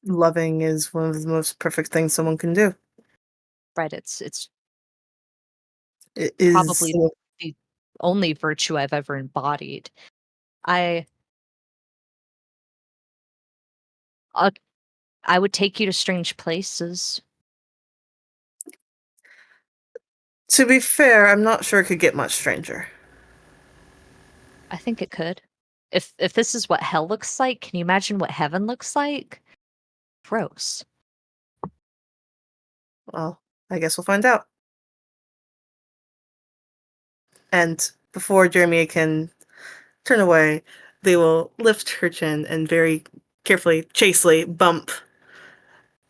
Loving is one of the most perfect things someone can do. Right. It's It is... probably the only virtue I've ever embodied. I uh, I would take you to strange places. To be fair, I'm not sure it could get much stranger. I think it could. If this is what hell looks like, can you imagine what heaven looks like? Gross. Well, I guess we'll find out. And before Jeremy can turn away, they will lift her chin and very carefully, chastely bump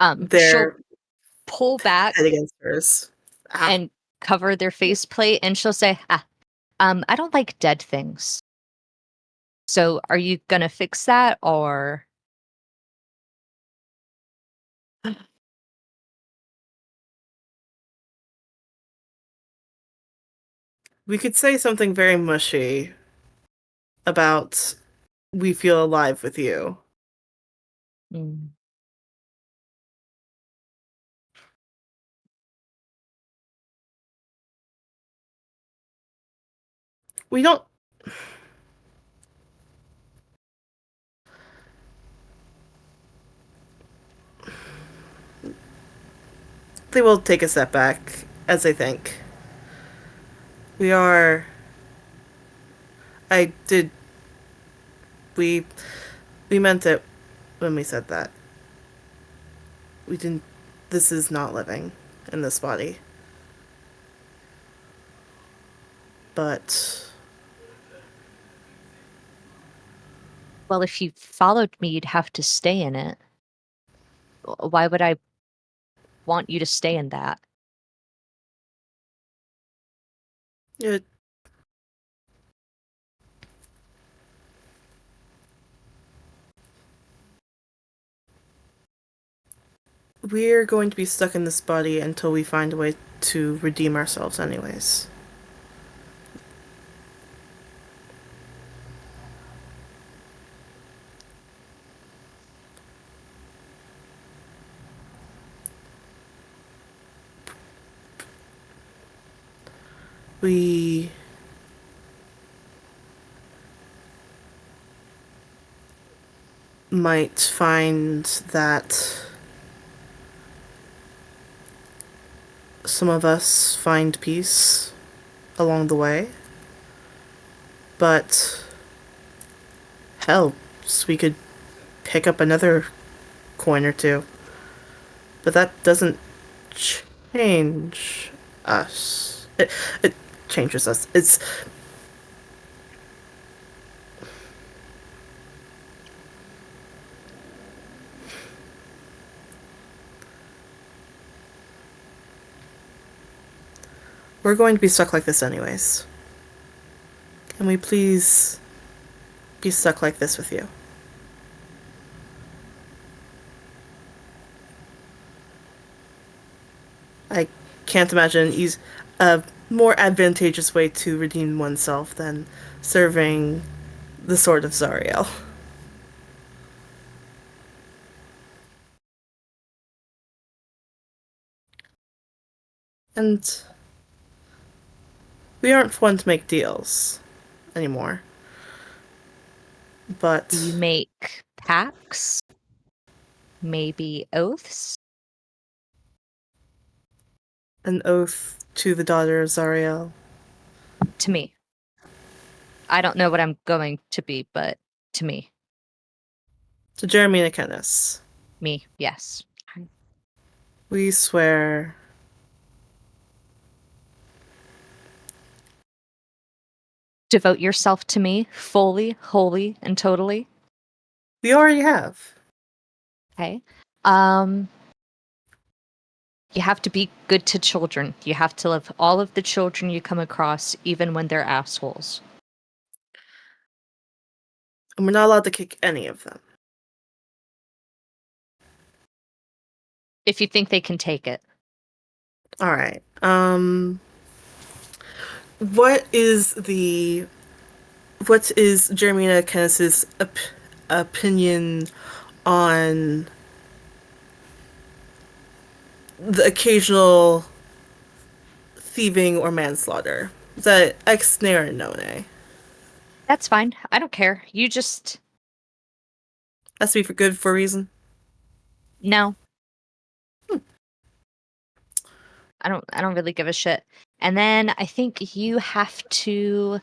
She'll their pull back head against hers. Ah. and cover their faceplate, and she'll say, I don't like dead things. So are you gonna fix that, or We could say something very mushy about we feel alive with you. Mm. We don't. They will take a step back as they think. We are. I did. We. We meant it when we said that. We didn't. This is not living in this body. But. Well, if you followed me, you'd have to stay in it. Why would I want you to stay in that? It, we're going to be stuck in this body until we find a way to redeem ourselves, anyways. We might find that some of us find peace along the way, but hell, we could pick up another coin or two. But that doesn't change us. It changes us. It's we're going to be stuck like this anyways. Can we please be stuck like this with you? I can't imagine a more advantageous way to redeem oneself than serving the Sword of Zariel. And we aren't one to make deals anymore. But Do you make pacts? Maybe oaths? an oath to the daughter of Zariel. To me. I don't know what I'm going to be, but to me. To Jeremy and Kenneth. Me, yes. We swear Devote yourself to me fully, wholly, and totally. we already have. Okay. You have to be good to children. You have to love all of the children you come across, even when they're assholes. And we're not allowed to kick any of them. If you think they can take it. Alright. What is Jeremina Kenneth's opinion on the occasional thieving or manslaughter? Is that ex nare none? That's fine. I don't care. You just Has to be for good for a reason. no. I don't really give a shit. And then I think you have to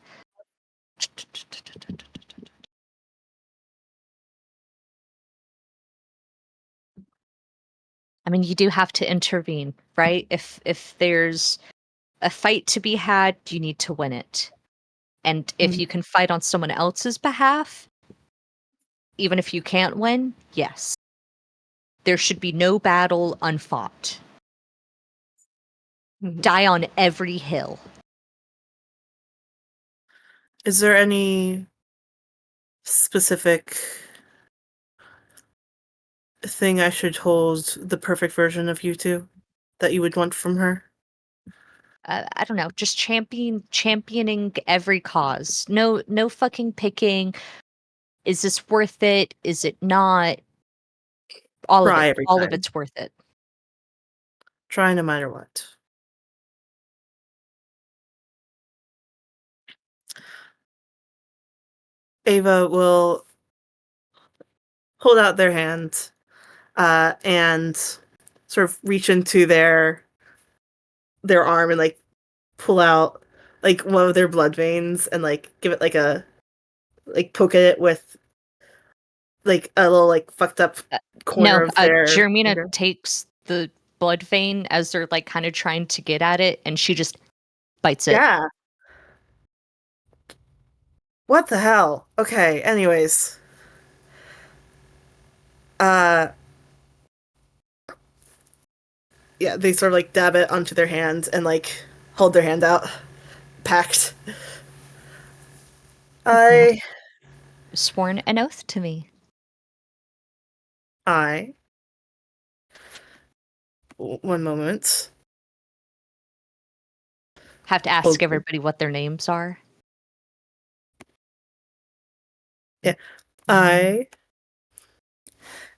I mean, you do have to intervene, right? If there's a fight to be had, you need to win it. And if you can fight on someone else's behalf, even if you can't win, yes. There should be no battle unfought. Die on every hill. Is there any specific thing I should hold the perfect version of you to that you would want from her? I don't know, just championing every cause. No fucking picking. Is this worth it? Is it not? All of Try it. every All of time. it's worth it. Try no matter what. Ava will hold out their hand and sort of reach into their arm and like pull out like one of their blood veins and like give it like a like poke at it with like a little like fucked up corner No, of their Jermina finger. takes the blood vein as they're like kind of trying to get at it, and she just bites it. Yeah. What the hell? Okay, anyways. Uh yeah, they sort of like dab it onto their hand and like hold their hand out. Packed. I Sworn an oath to me. I one moment. Have to ask Okay. everybody what their names are. I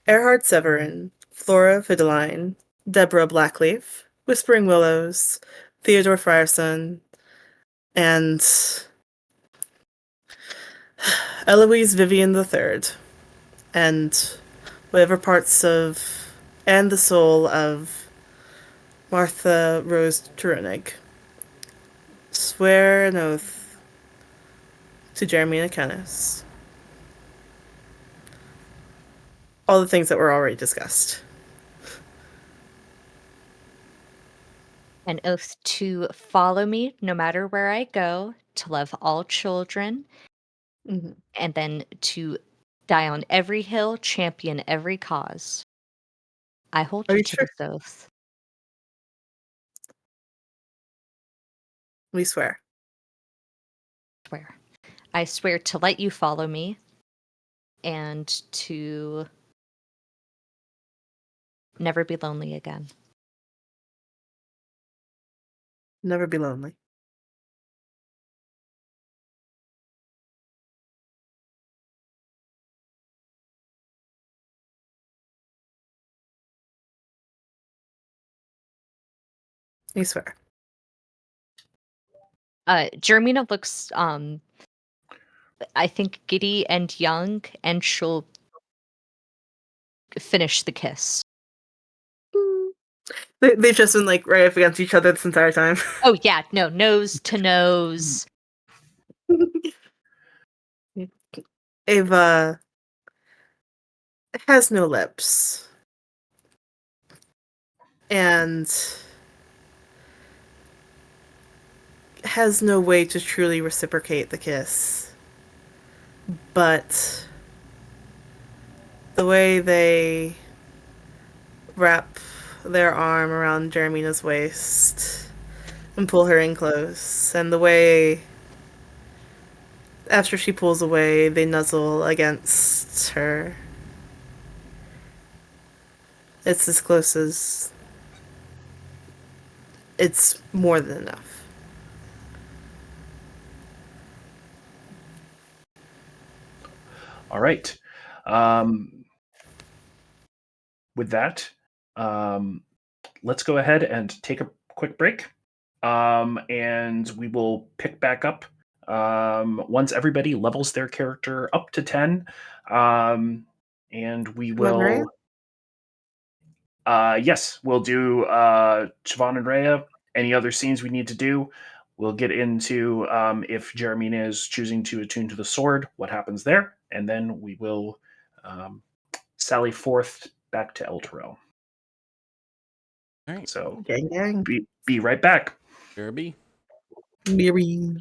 Erhard Severin, Flora Fideline, Deborah Blackleaf, Whispering Willows, Theodore Frierson, and Eloise Vivian III, and whatever parts of, and the soul of Martha Rose Turunig. Swear an oath to Jeremy Kennis. All the things that were already discussed. An oath to follow me no matter where I go, to love all children, Mhm. and then to die on every hill, champion every cause. I hold Are you you to sure? this oath. We swear. Swear. I swear to let you follow me and to never be lonely again. Never be lonely. We swear. Jermina looks I think giddy and young, and she'll finish the kiss. They've just been like right up against each other this entire time. Oh yeah, no, nose to nose. Ava has no lips and has no way to truly reciprocate the kiss. But the way they wrap their arm around Jermina's waist and pull her in close, and the way after she pulls away, they nuzzle against her. It's as close as it's more than enough. All right. Um, with that, let's go ahead and take a quick break. And we will pick back up once everybody levels their character up to 10. And we Come on, Maria. will, yes, we'll do Siobhan and Rhea. Any other scenes we need to do, we'll get into if Jeremina is choosing to attune to the sword, what happens there. And then we will sally forth back to El Toro. All right, So Gang, gang. be right back. Derby. Miri.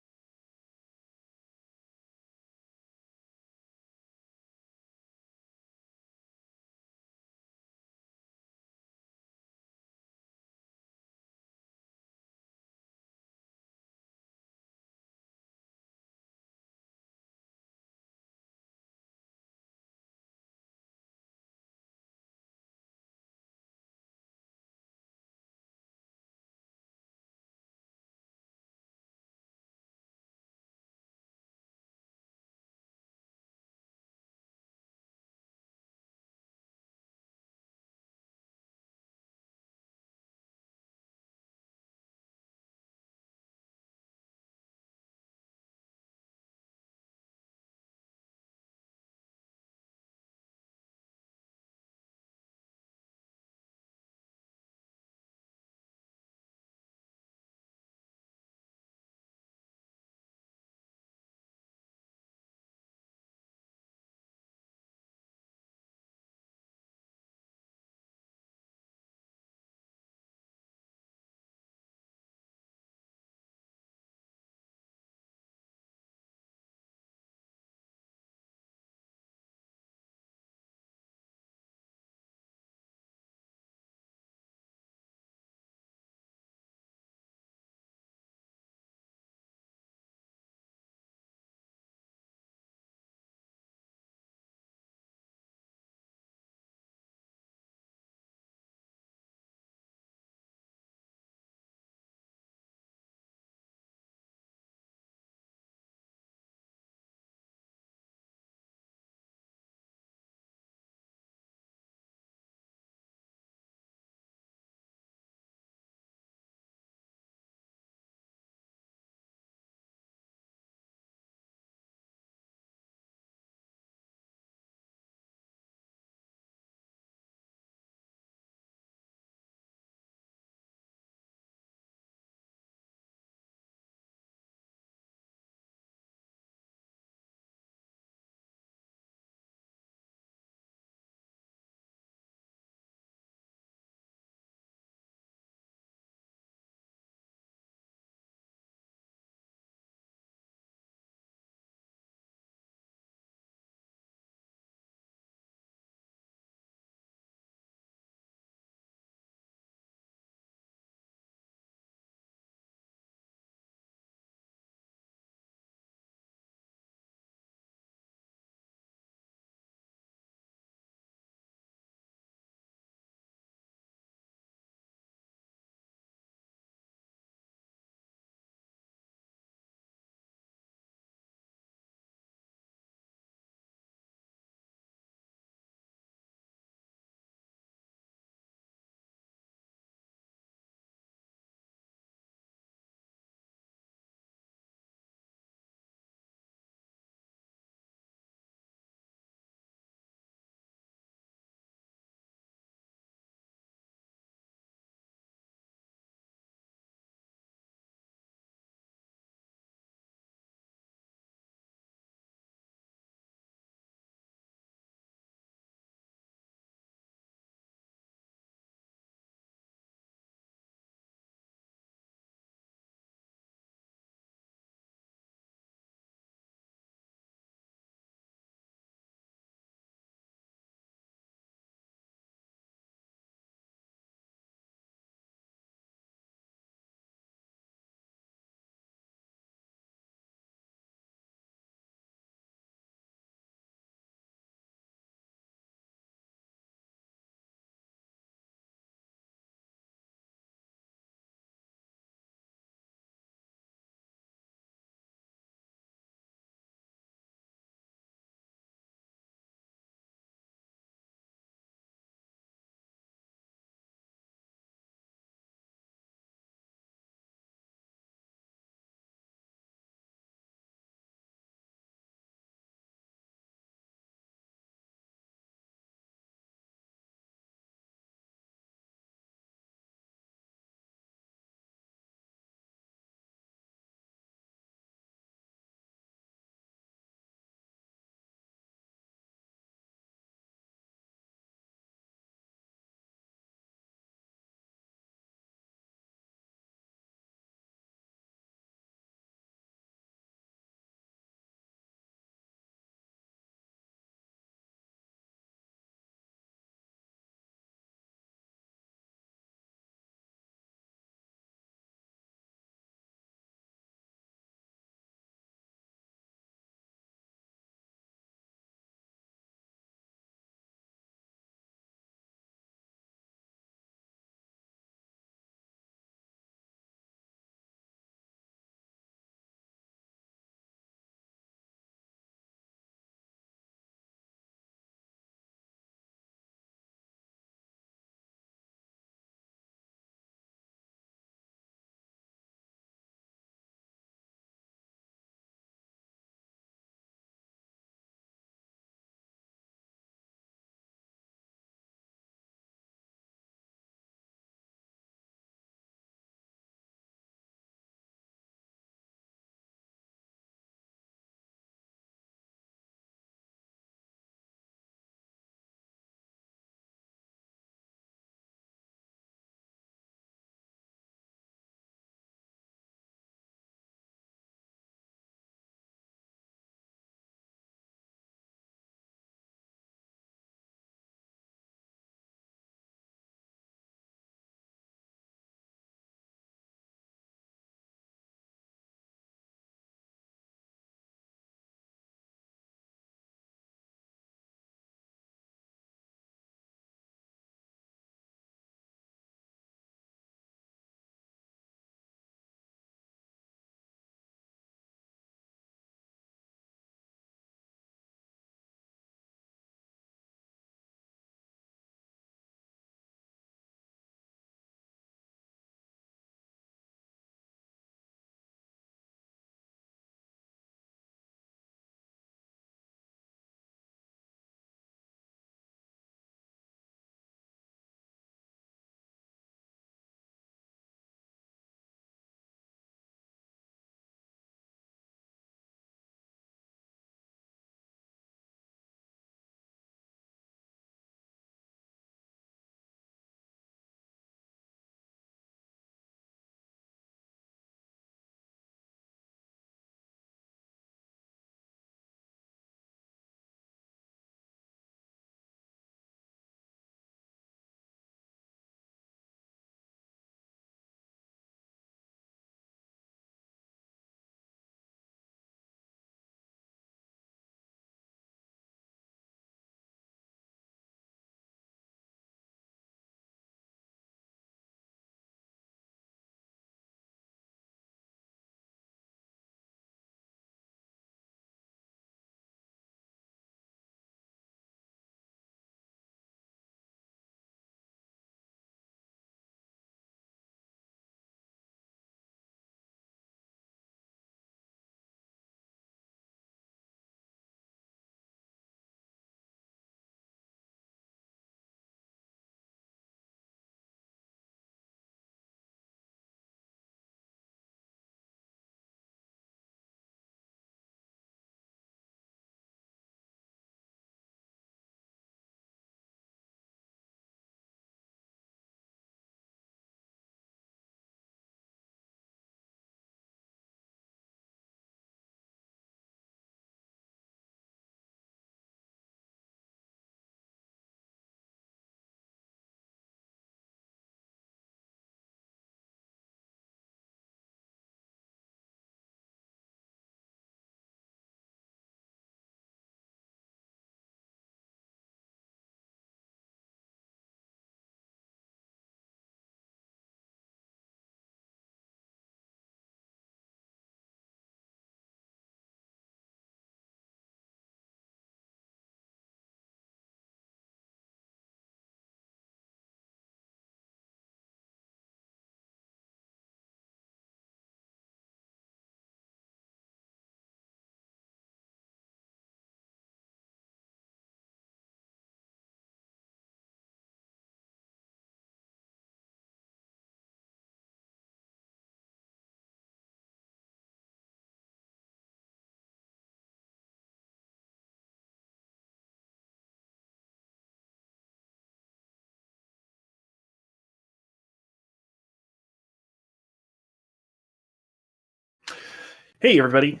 Hey everybody.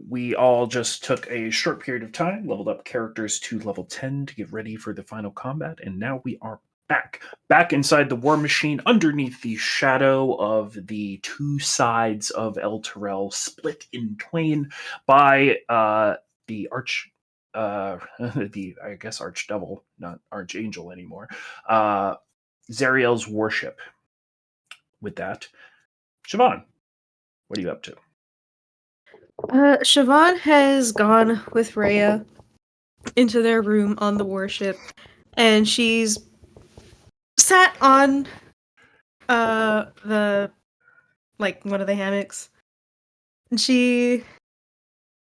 We all just took a short period of time, leveled up characters to level 10 to get ready for the final combat, and now we are back inside the war machine underneath the shadow of the two sides of El Terrell, split in twain by the the I guess archdevil, not archangel anymore, Zariel's worship. With that, Siobhan, what are you up to? Siobhan has gone with Rhea into their room on the warship, and she's sat on the one of the hammocks, and she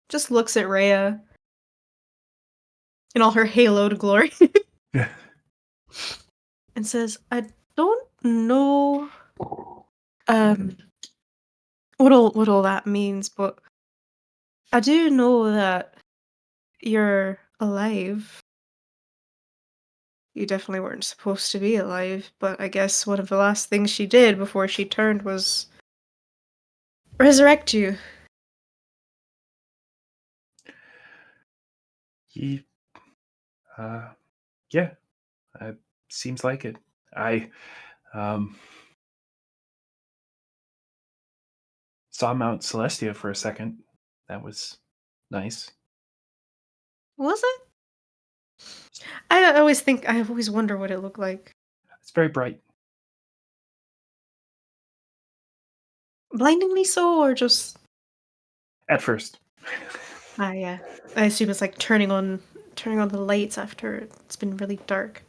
just looks at Rhea in all her haloed glory Yeah. and says, "I don't know um what all that means, but I do know that you're alive. You definitely weren't supposed to be alive, but I guess one of the last things she did before she turned was resurrect you." He, yeah, seems like it. I um, saw Mount Celestia for a second. That was nice. Was it? I always wonder what it looked like. It's very bright. Blindingly so, or just At first. yeah. I assume it's like turning on the lights after it's been really dark.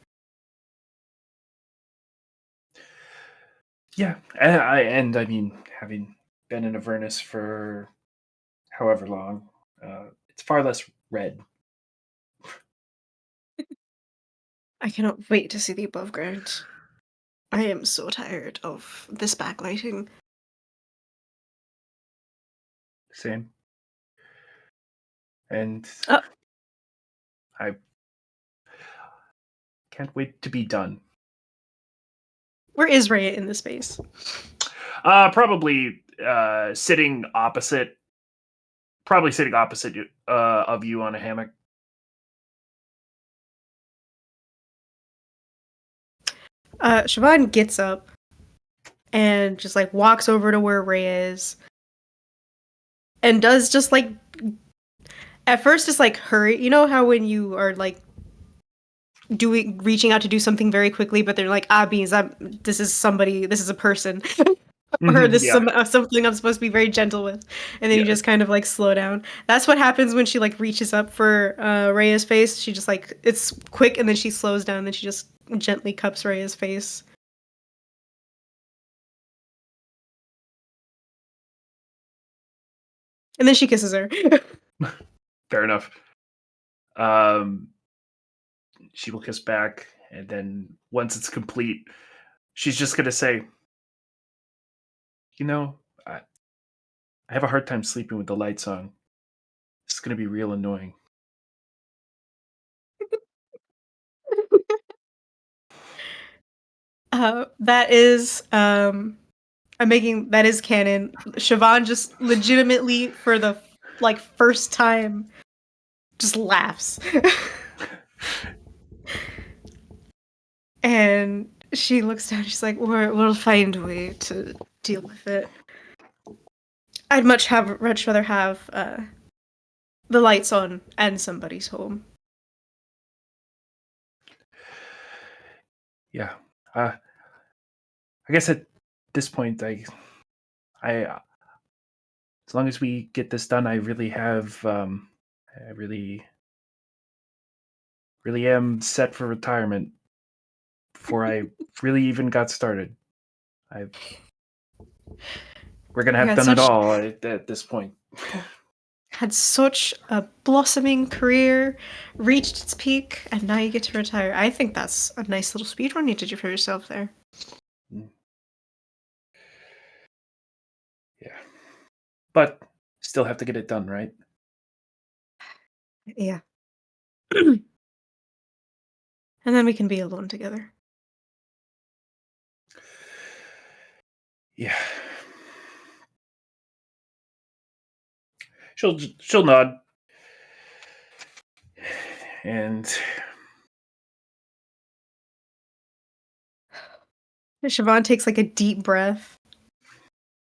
Yeah, and I mean, having been in Avernus for however long, it's far less red. I cannot wait to see the above ground. I am so tired of this backlighting. Same. And Oh. I can't wait to be done. Where is Rhea in this space? Probably sitting opposite. Probably sitting opposite of you on a hammock. Siobhan gets up and just like walks over to where Rhea is and does just like at first just like hurry. You know how when you are like reaching out to do something very quickly, but they're like, beans, this is somebody, this is a person. Or this is Yeah. something I'm supposed to be very gentle with, and then you Yeah. just kind of like slow down. That's what happens when she like reaches up for Rhea's face. She just like it's quick, and then she slows down, and then she just gently cups Rhea's face. And then she kisses her. Fair enough. She will kiss back, and then once it's complete, she's just gonna say, "You know, I have a hard time sleeping with the lights on. It's gonna be real annoying." That is that is canon. Siobhan just legitimately for the like first time just laughs. And she looks down, she's like, we'll find a way to deal with it. I'd much rather have the lights on and somebody's home. Yeah. I guess at this point, as long as we get this done, I really have, I really am set for retirement before I really even got started. We're gonna You have had done it such all at this point. had such a blossoming career, reached its peak, and now you get to retire. I think that's a nice little speed run you did for yourself there. Mm. Yeah. But still have to get it done, right? Yeah. And then we can be alone together. Yeah. She'll nod. And Siobhan takes like a deep breath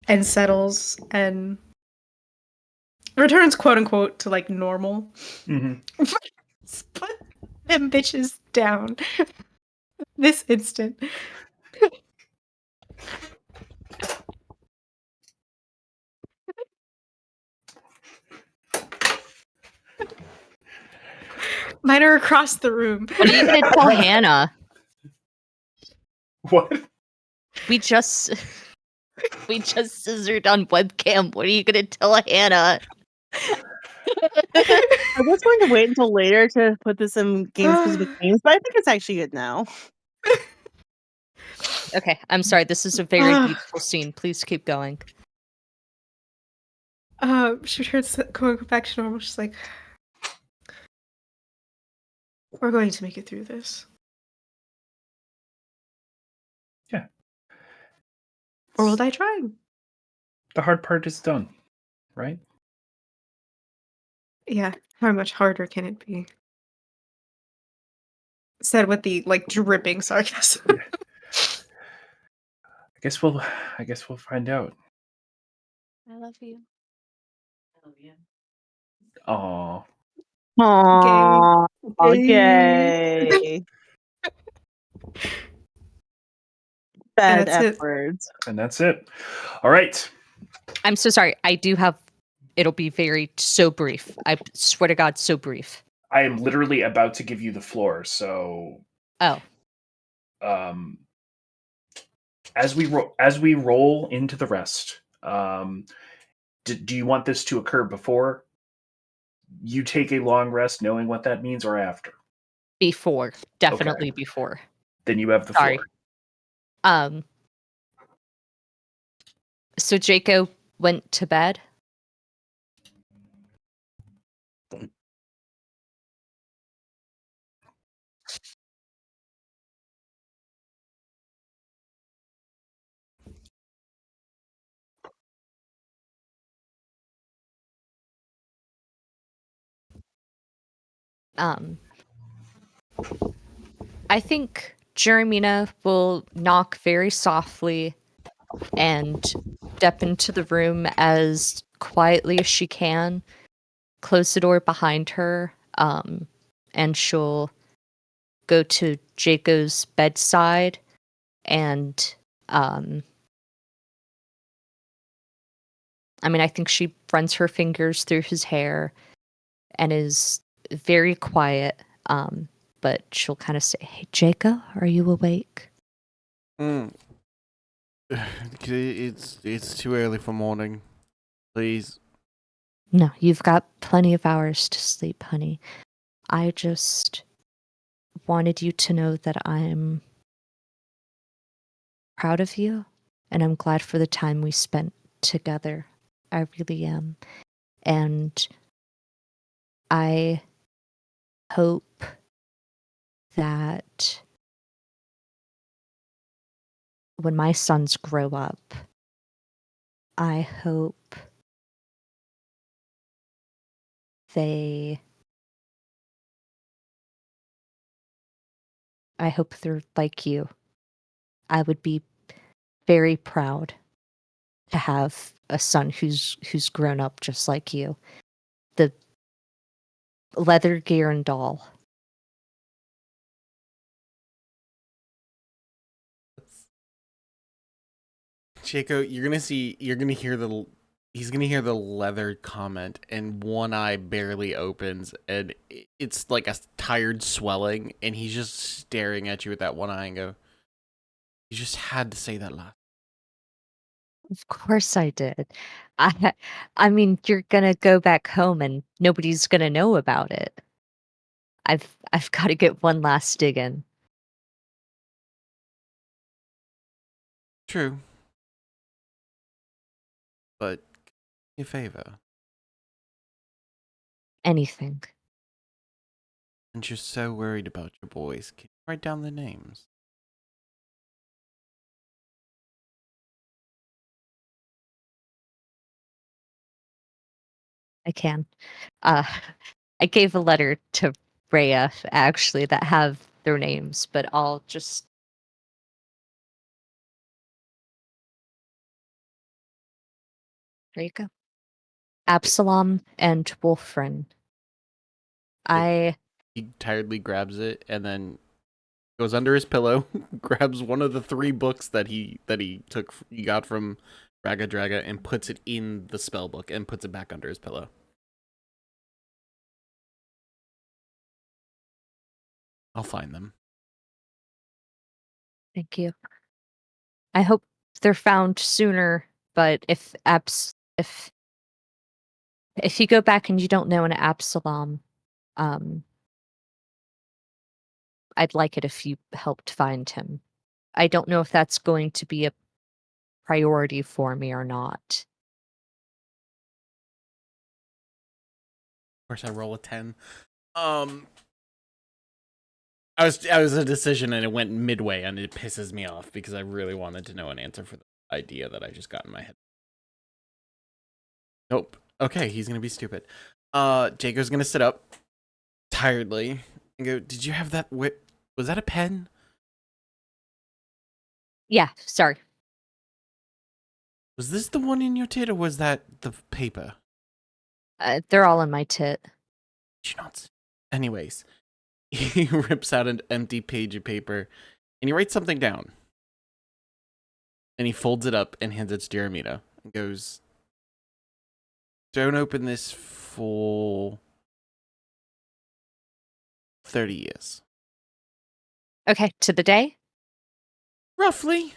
and settles and returns quote unquote to like normal. mhm. Put them bitches down this instant. Mine are across the room. What are you gonna tell Hannah? What? We just scissored on webcam. What are you gonna tell Hannah? I was going to wait until later to put this in game-specific names, but I think it's actually good now. Okay, I'm sorry. This is a very beautiful scene. Please keep going. She returns going back to normal. She's like, we're going to make it through this. Yeah. Or will I try? The hard part is done, right? Yeah. How much harder can it be? Said with the like dripping sarcasm. Yeah. I guess we'll find out. I love you. I love you. Aw. Aww, Gay. gay. Bad That's it. F words. And that's it. All right. I'm so sorry. I do have. It'll be so brief. I swear to God, so brief. I am literally about to give you the floor, so Oh, as we roll into the rest, do you want this to occur before you take a long rest, knowing what that means, or after? before, definitely before. Then you have the Sorry. floor. So Jaco went to bed. I think Jeremina will knock very softly and step into the room as quietly as she can, close the door behind her, and she'll go to Jaco's bedside and I think she runs her fingers through his hair and is very quiet, but she'll kind of say, "Hey, Jacob, are you awake?" It's too early for morning. Please. No, you've got plenty of hours to sleep, honey. I just wanted you to know that I'm proud of you, and I'm glad for the time we spent together. I really am. And I hope that when my sons grow up, I hope they're like you. I would be very proud to have a son who's grown up just like you. The leather gear and doll. Chico, you're gonna hear he's gonna hear the leather comment, and one eye barely opens, and it's like a tired swelling, and he's just staring at you with that one eye and go, "You just had to say that last." Of course I did. I mean, you're gonna go back home and nobody's gonna know about it. I've got to get one last dig in. True, but do me a favor. Anything. Since you're so worried about your boys, can you write down their names? I can. Uh, I gave a letter to Rhea, actually, that have their names, but I'll just... There you go. Absalom and Wolfrin. He tiredly grabs it and then goes under his pillow, grabs one of the 3 books that he got from Raga Draga and puts it in the spell book and puts it back under his pillow. I'll find them. Thank you. I hope they're found sooner, but if you go back and you don't know an Absalom, I'd like it if you helped find him. I don't know if that's going to be a priority for me or not. Of course, I roll a 10. I was a decision and it went midway and it pisses me off because I really wanted to know an answer for the idea that I just got in my head. Nope. Okay, he's gonna be stupid. Jaco's gonna sit up tiredly and go, "Did you have that whip? Was that a pen?" Yeah, sorry. Was this the one in your tit or was that the paper? They're all in my tit. Did you not? Anyways, he rips out an empty page of paper and he writes something down. And he folds it up and hands it to Jeremina and goes, "Don't open this for 30 years. Okay, to the day? Roughly.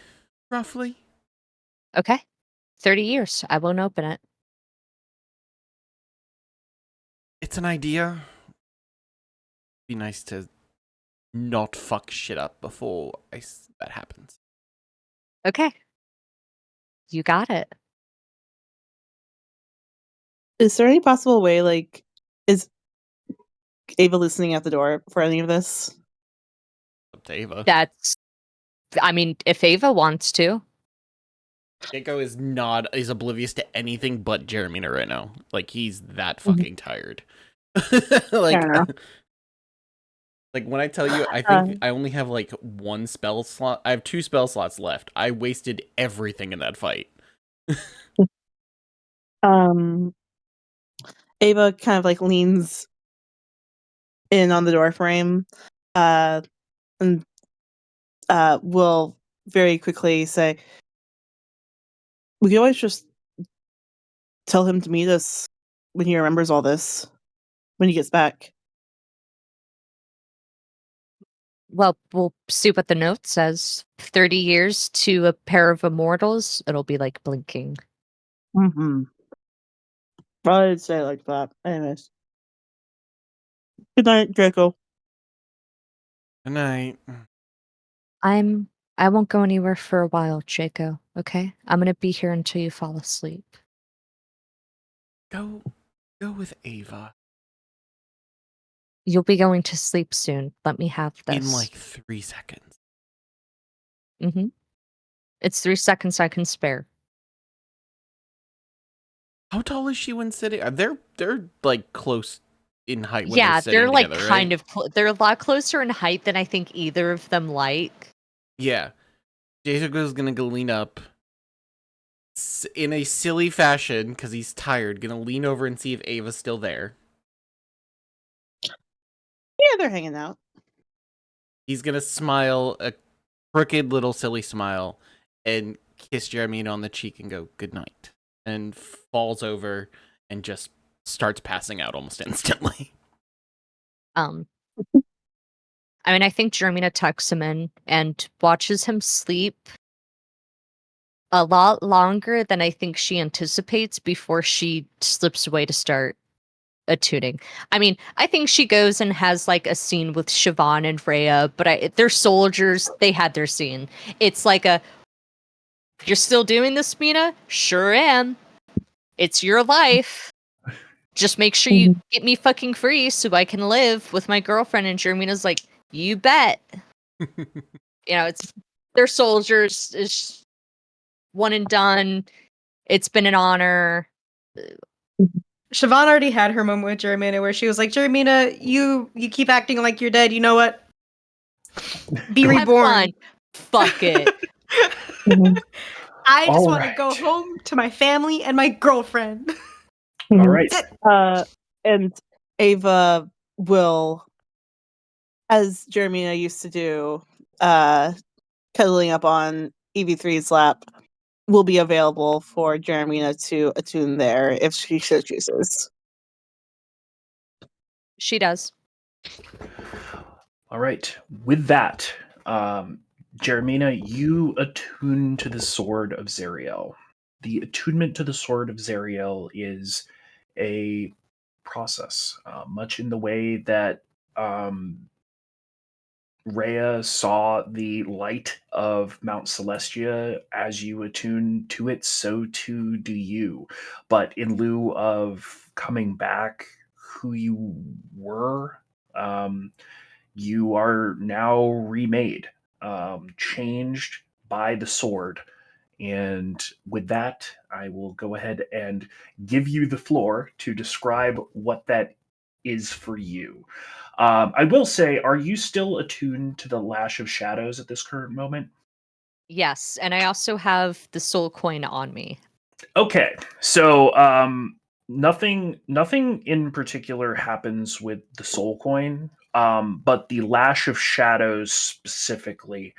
Okay. 30 years. I won't open it. It's an idea. Be nice to not fuck shit up before that happens." Okay. You got it. Is there any possible way, like, is Ava listening at the door for any of this? Up to Ava. I mean, if Ava wants to. Jaco is oblivious to anything but Jeremina right now. Like, he's that Mhm. fucking tired. Like, Fair enough. like when I tell you, I think I only have like 1 spell slot. I have 2 spell slots left. I wasted everything in that fight. Ava kind of like leans in on the door frame, and will very quickly say, "We can always just tell him to meet us when he remembers all this, when he gets back." Well, we'll see what the note says. 30 years to a pair of immortals. It'll be like blinking. Mm-hmm. I'd say it like that. Anyways. Good night, Draco. Good night. I won't go anywhere for a while, Jaco, okay? I'm gonna be here until you fall asleep. Go with Ava. You'll be going to sleep soon. Let me have this. In like 3 seconds. Mm-hmm. It's 3 seconds I can spare. How tall is she when sitting? They're like close in height when Yeah, they're sitting they're like together, kind right? of they're a lot closer in height than I think either of them like. Yeah. Jaco's gonna go lean up in a silly fashion because he's tired. Gonna lean over and see if Ava's still there. Yeah, they're hanging out. He's gonna smile, a crooked little silly smile, and kiss Jeremina on the cheek and go good night. And falls over and just starts passing out almost instantly. I mean, I think Jeremina tucks him in and watches him sleep a lot longer than I think she anticipates before she slips away to start attuning. I mean, I think she goes and has like a scene with Siobhan and Freya, but they're soldiers. They had their scene. It's like you're still doing this, Mina? Sure am. It's your life. Just make sure you get me fucking free so I can live with my girlfriend. And Jermina's like, you bet. They're soldiers. It's one and done. It's been an honor. Siobhan already had her moment with Jeremina where she was like, Jeremina, you keep acting like you're dead. You know what? Be Have reborn. fun. Fuck it. I just All want to go right. home to my family and my girlfriend. All right. And Ava will, as Jeremina used to do, cuddling up on EV3's lap, will be available for Jeremina to attune there if she so chooses. She does. All right. With that, Jeremina, you attune to the Sword of Zariel. The attunement to the Sword of Zariel is a process, much in the way that Rhea saw the light of Mount Celestia. As you attune to it, so too do you. But in lieu of coming back who you were, um, you are now remade, changed by the sword. And with that, I will go ahead and give you the floor to describe what that is for you. I will say, are you still attuned to the Lash of Shadows at this current moment? Yes, and I also have the soul coin on me. Okay, so nothing in particular happens with the Soul Coin, but the Lash of Shadows specifically,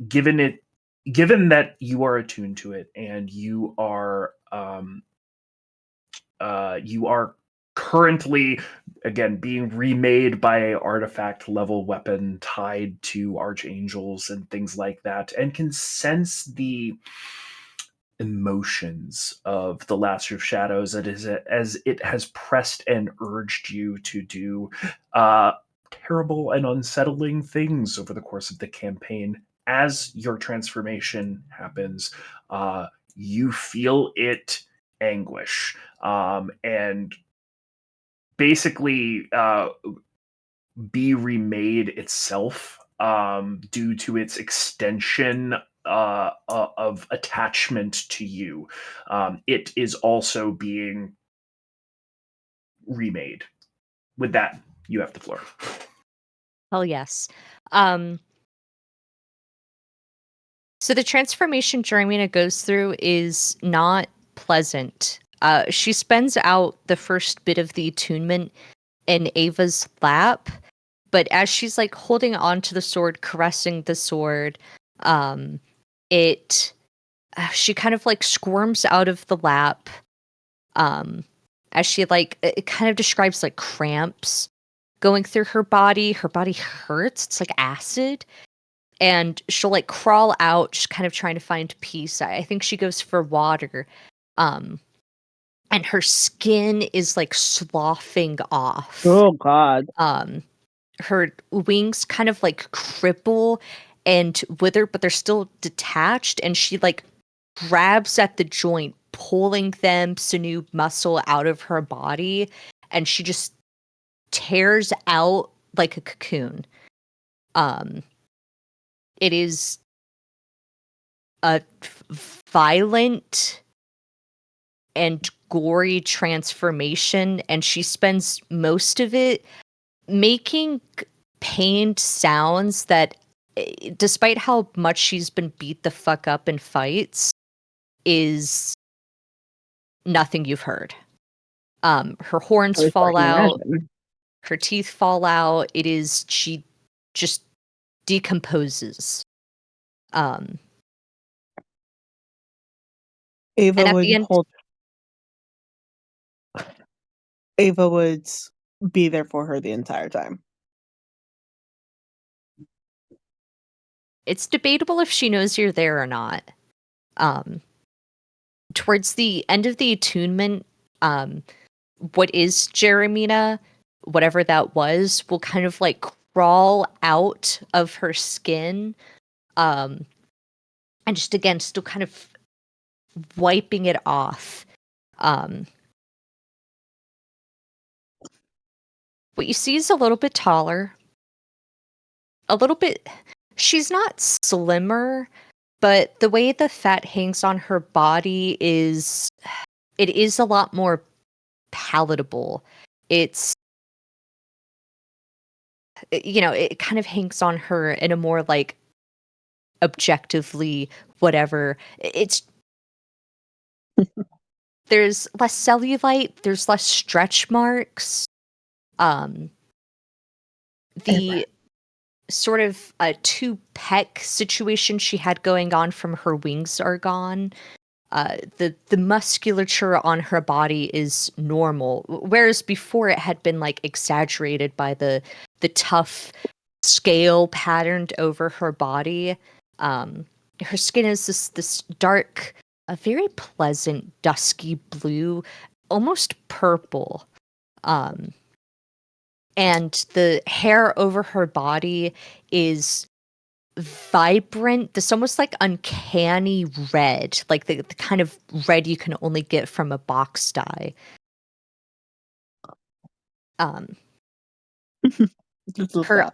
given that you are attuned to it and you are currently again being remade by a artifact level weapon tied to archangels and things like that, and can sense the emotions of the Last of Shadows as it has pressed and urged you to do terrible and unsettling things over the course of the campaign. As your transformation happens, you feel it anguish, and basically be remade itself, due to its extension of attachment to you. It is also being remade. With that, you have the floor. Hell yes. Um, so the transformation Jeremina goes through is not pleasant. She spends out the first bit of the attunement in Ava's lap, but as she's like holding on to the sword, caressing the sword, um, it she kind of like squirms out of the lap. As she like it kind of describes like cramps going through her body. Her body hurts. It's like acid. And she'll like crawl out, just kind of trying to find peace. I think she goes for water. Um, and her skin is like sloughing off. Oh God. Her wings kind of like cripple and wither, but they're still detached. And she like grabs at the joint, pulling them sinew muscle out of her body. And she just tears out like a cocoon. It is a violent and gory transformation, and she spends most of it making pained sounds that, despite how much she's been beat the fuck up in fights, is nothing you've heard. Her horns At least I fall can out, imagine. her teeth fall out. She just decomposes. Um, Ava and at would the end, hold. Ava would be there for her the entire time. it's debatable if she knows you're there or not. Towards the end of the attunement, what is Jeremina, whatever that was, will kind of like crawl out of her skin, and just again, still kind of wiping it off. What you see is a little bit taller, a little bit. She's not slimmer, but the way the fat hangs on her body is, it is a lot more palatable. It's, it kind of hangs on her in a more like objectively whatever. It's there's less cellulite, there's less stretch marks. The sort of two peck situation she had going on from her wings are gone. The musculature on her body is normal, whereas before it had been like exaggerated by the tough scale patterned over her body. Her skin is this dark, a very pleasant dusky blue, almost purple. And the hair over her body is vibrant, this almost like uncanny red, like the kind of red you can only get from a box dye. Her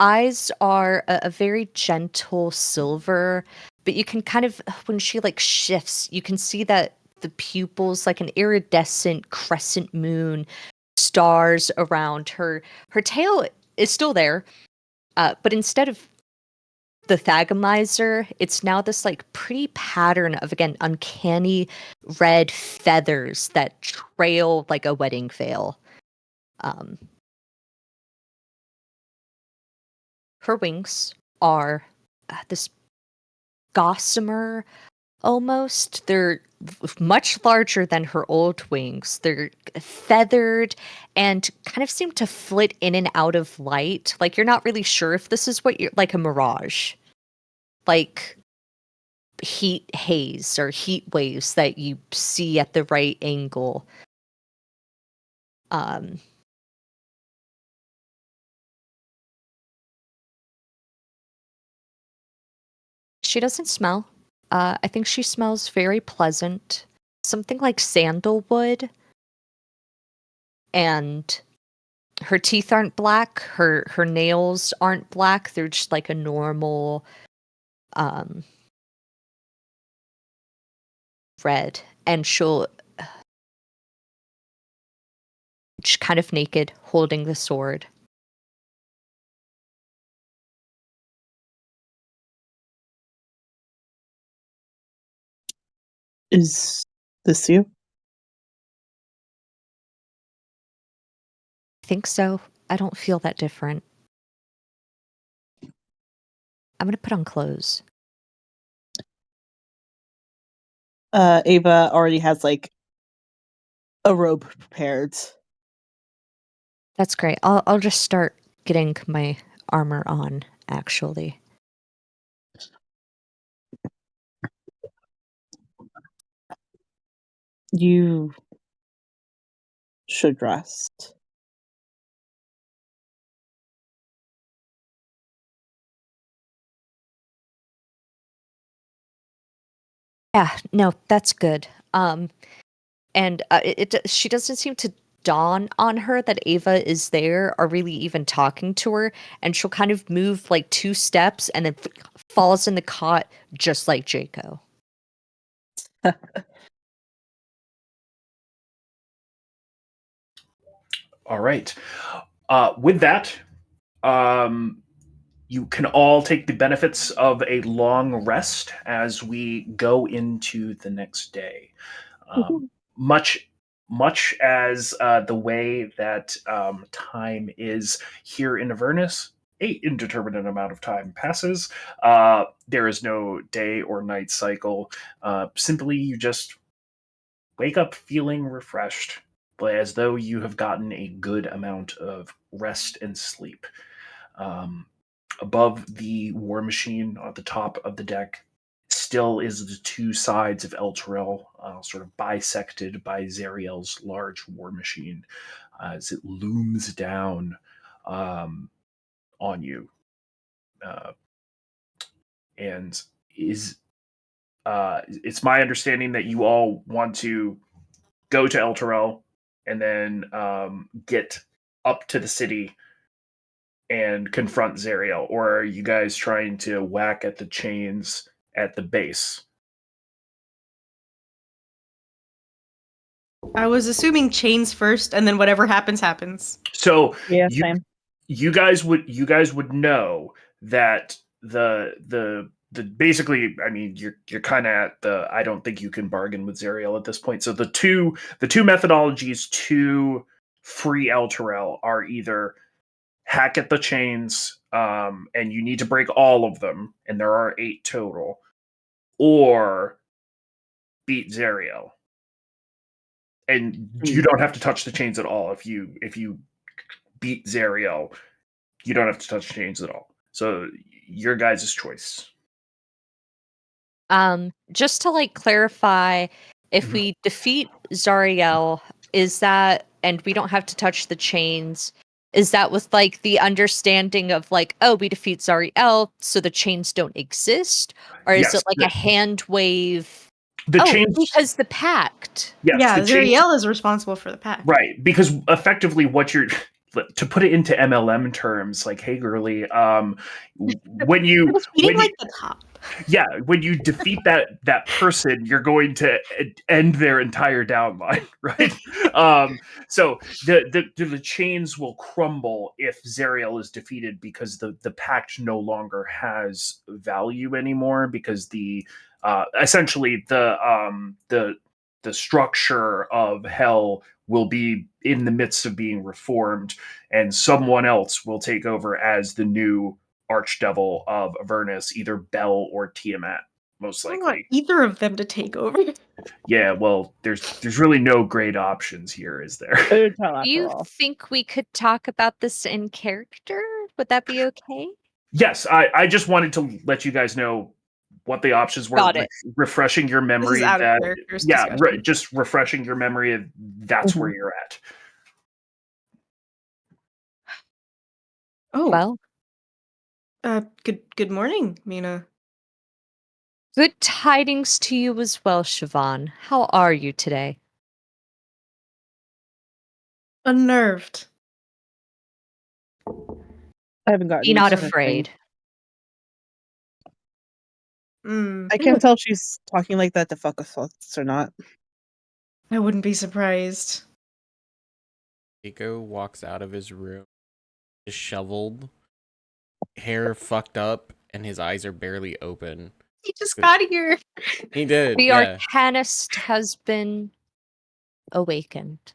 eyes are a very gentle silver, but you can kind of, when she like shifts, you can see that the pupils, like an iridescent crescent moon, stars around her. Her tail is still there, but instead of the thagomizer, it's now this like pretty pattern of, again, uncanny red feathers that trail like a wedding veil. Her wings are this gossamer almost. They're much larger than her old wings. They're feathered and kind of seem to flit in and out of light. Like you're not really sure if this is what you're like a mirage. Like heat haze or heat waves that you see at the right angle. She doesn't smell. I think she smells very pleasant. Something like sandalwood. And her teeth aren't black. Her nails aren't black. They're just like a normal red. And she's kind of naked, holding the sword. Is this you? I think so. I don't feel that different. I'm gonna put on clothes. Ava already has like a robe prepared. That's great. I'll just start getting my armor on, actually. You should rest. Yeah, no, that's good. And she doesn't seem to dawn on her that Ava is there or really even talking to her, and she'll kind of move like 2 steps and then falls in the cot just like Jaco. All right. With that, you can all take the benefits of a long rest as we go into the next day. Much, much as the way that time is here in Avernus, a indeterminate amount of time passes. There is no day or night cycle. Simply, you just wake up feeling refreshed, but as though you have gotten a good amount of rest and sleep. Above the war machine at the top of the deck still is the two sides of El Terrell, sort of bisected by Zariel's large war machine as it looms down on you. And is it's my understanding that you all want to go to El Terrell and then get up to the city and confront Zariel, or are you guys trying to whack at the chains at the base? I was assuming chains first, and then whatever happens, happens. So Yeah, you same. you guys would know that the basically, I mean, you're kind of at the, I don't think you can bargain with Zariel at this point. So the two methodologies to free Elturel are either hack at the chains, and you need to break all of them, and there are 8 total, or beat Zariel. And you don't have to touch the chains at all. If you beat Zariel, you don't have to touch chains at all. So your guys' choice. Just to like clarify, if Mhm. we defeat Zariel, is that, and we don't have to touch the chains, is that with like the understanding of like, oh, we defeat Zariel, so the chains don't exist? Or is it Yes, like a hand wave? the Oh, chains. because the pact. Yes, Yeah, the chains. Zariel is responsible for the pack. Right, because effectively, what you're, to put it into MLM terms, like, hey, girly, when you We're just eating like the top. yeah, when you defeat that person, you're going to end their entire downline, right? So the chains will crumble if Zariel is defeated, because the pact no longer has value anymore, because the essentially the structure of hell will be in the midst of being reformed, and someone else will take over as the new archdevil of Avernus, either Bel or Tiamat, most I don't want likely. either of them to take over. Yeah, well, there's really no great options here, is there? Food time Do after you all. think we could talk about this in character? Would that be okay? Yes, I just wanted to let you guys know what the options were, Got like it. refreshing your This is memory out of that, characters yeah, discussion. just refreshing your memory of that's where you're at. Oh, Well, good morning, Mina. good tidings to you as well, Siobhan. How are you today? Unnerved. I haven't gotten Be used not to anything. afraid. I can't tell if she's talking like that to fuck with us or not. I wouldn't be surprised. Keiko walks out of his room, disheveled, hair fucked up, and his eyes are barely open. He just got here. He did, The yeah. Arcanist has been awakened.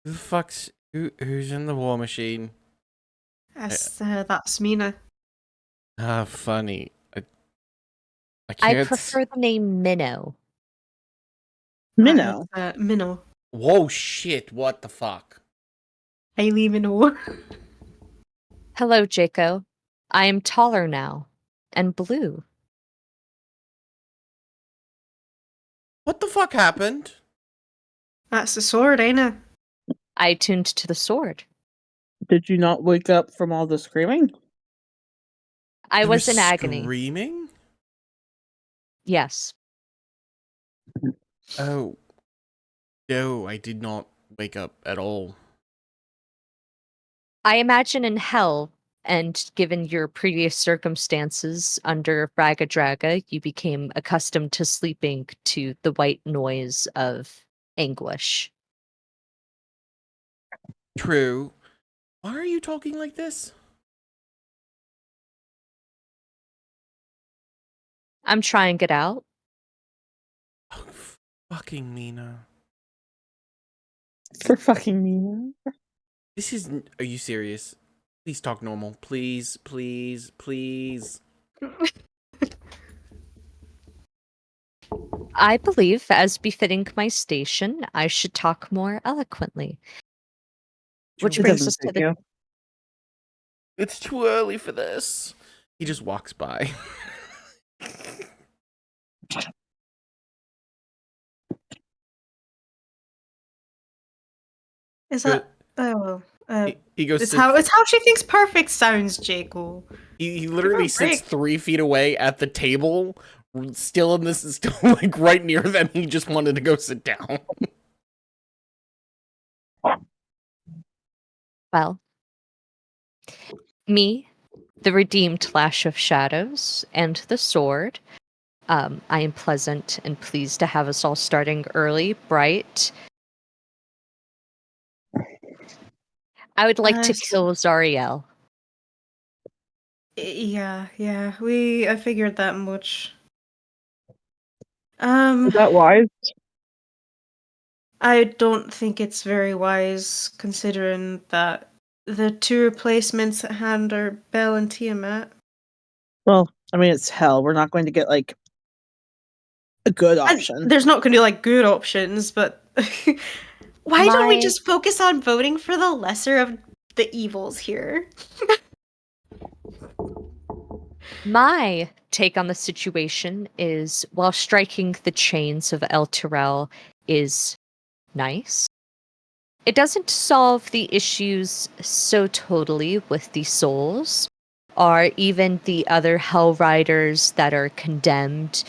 Who the fuck's who's in the war machine? That's Mina. Ah, funny. I I can't. prefer the name Minnow. Minnow. Minnow. Whoa, shit! What the fuck? Hailey Minnow. Hello, Jaco. I am taller now, and blue. What the fuck happened? That's the sword, ain't it? I tuned to the sword. Did you not wake up from all the screaming? I You was were in agony. Screaming? Yes. Oh. No, I did not wake up at all. I imagine in hell, and given your previous circumstances under Raga Draga, you became accustomed to sleeping to the white noise of anguish. True. Why are you talking like this? I'm trying it out. Oh, fucking Mina. For fucking me. This is. Are you serious? Please talk normal. Please, please, please. I believe, as befitting my station, I should talk more eloquently. Which It brings doesn't us to suit the you. It's too early for this. He just walks by. Is that? Oh, He goes. it's how she thinks perfect sounds, Jaco. He literally Give her a sits break. 3 feet away at the table, still in this, still like right near them. He just wanted to go sit down. well, me, the redeemed Lash of Shadows, and the sword. I am pleasant and pleased to have us all starting early, bright, I would like to s- kill Zariel. Yeah, I figured that much. Is that wise? I don't think it's very wise considering that the two replacements at hand are Belle and Tiamat. Well, I mean, it's hell. We're not going to get like a good And option. there's not going to be like good options, but why don't we My- just focus on voting for the lesser of the evils here? My take on the situation is while striking the chains of El Terrell is nice, it doesn't solve the issues so totally with the souls or even the other Hell Riders that are condemned,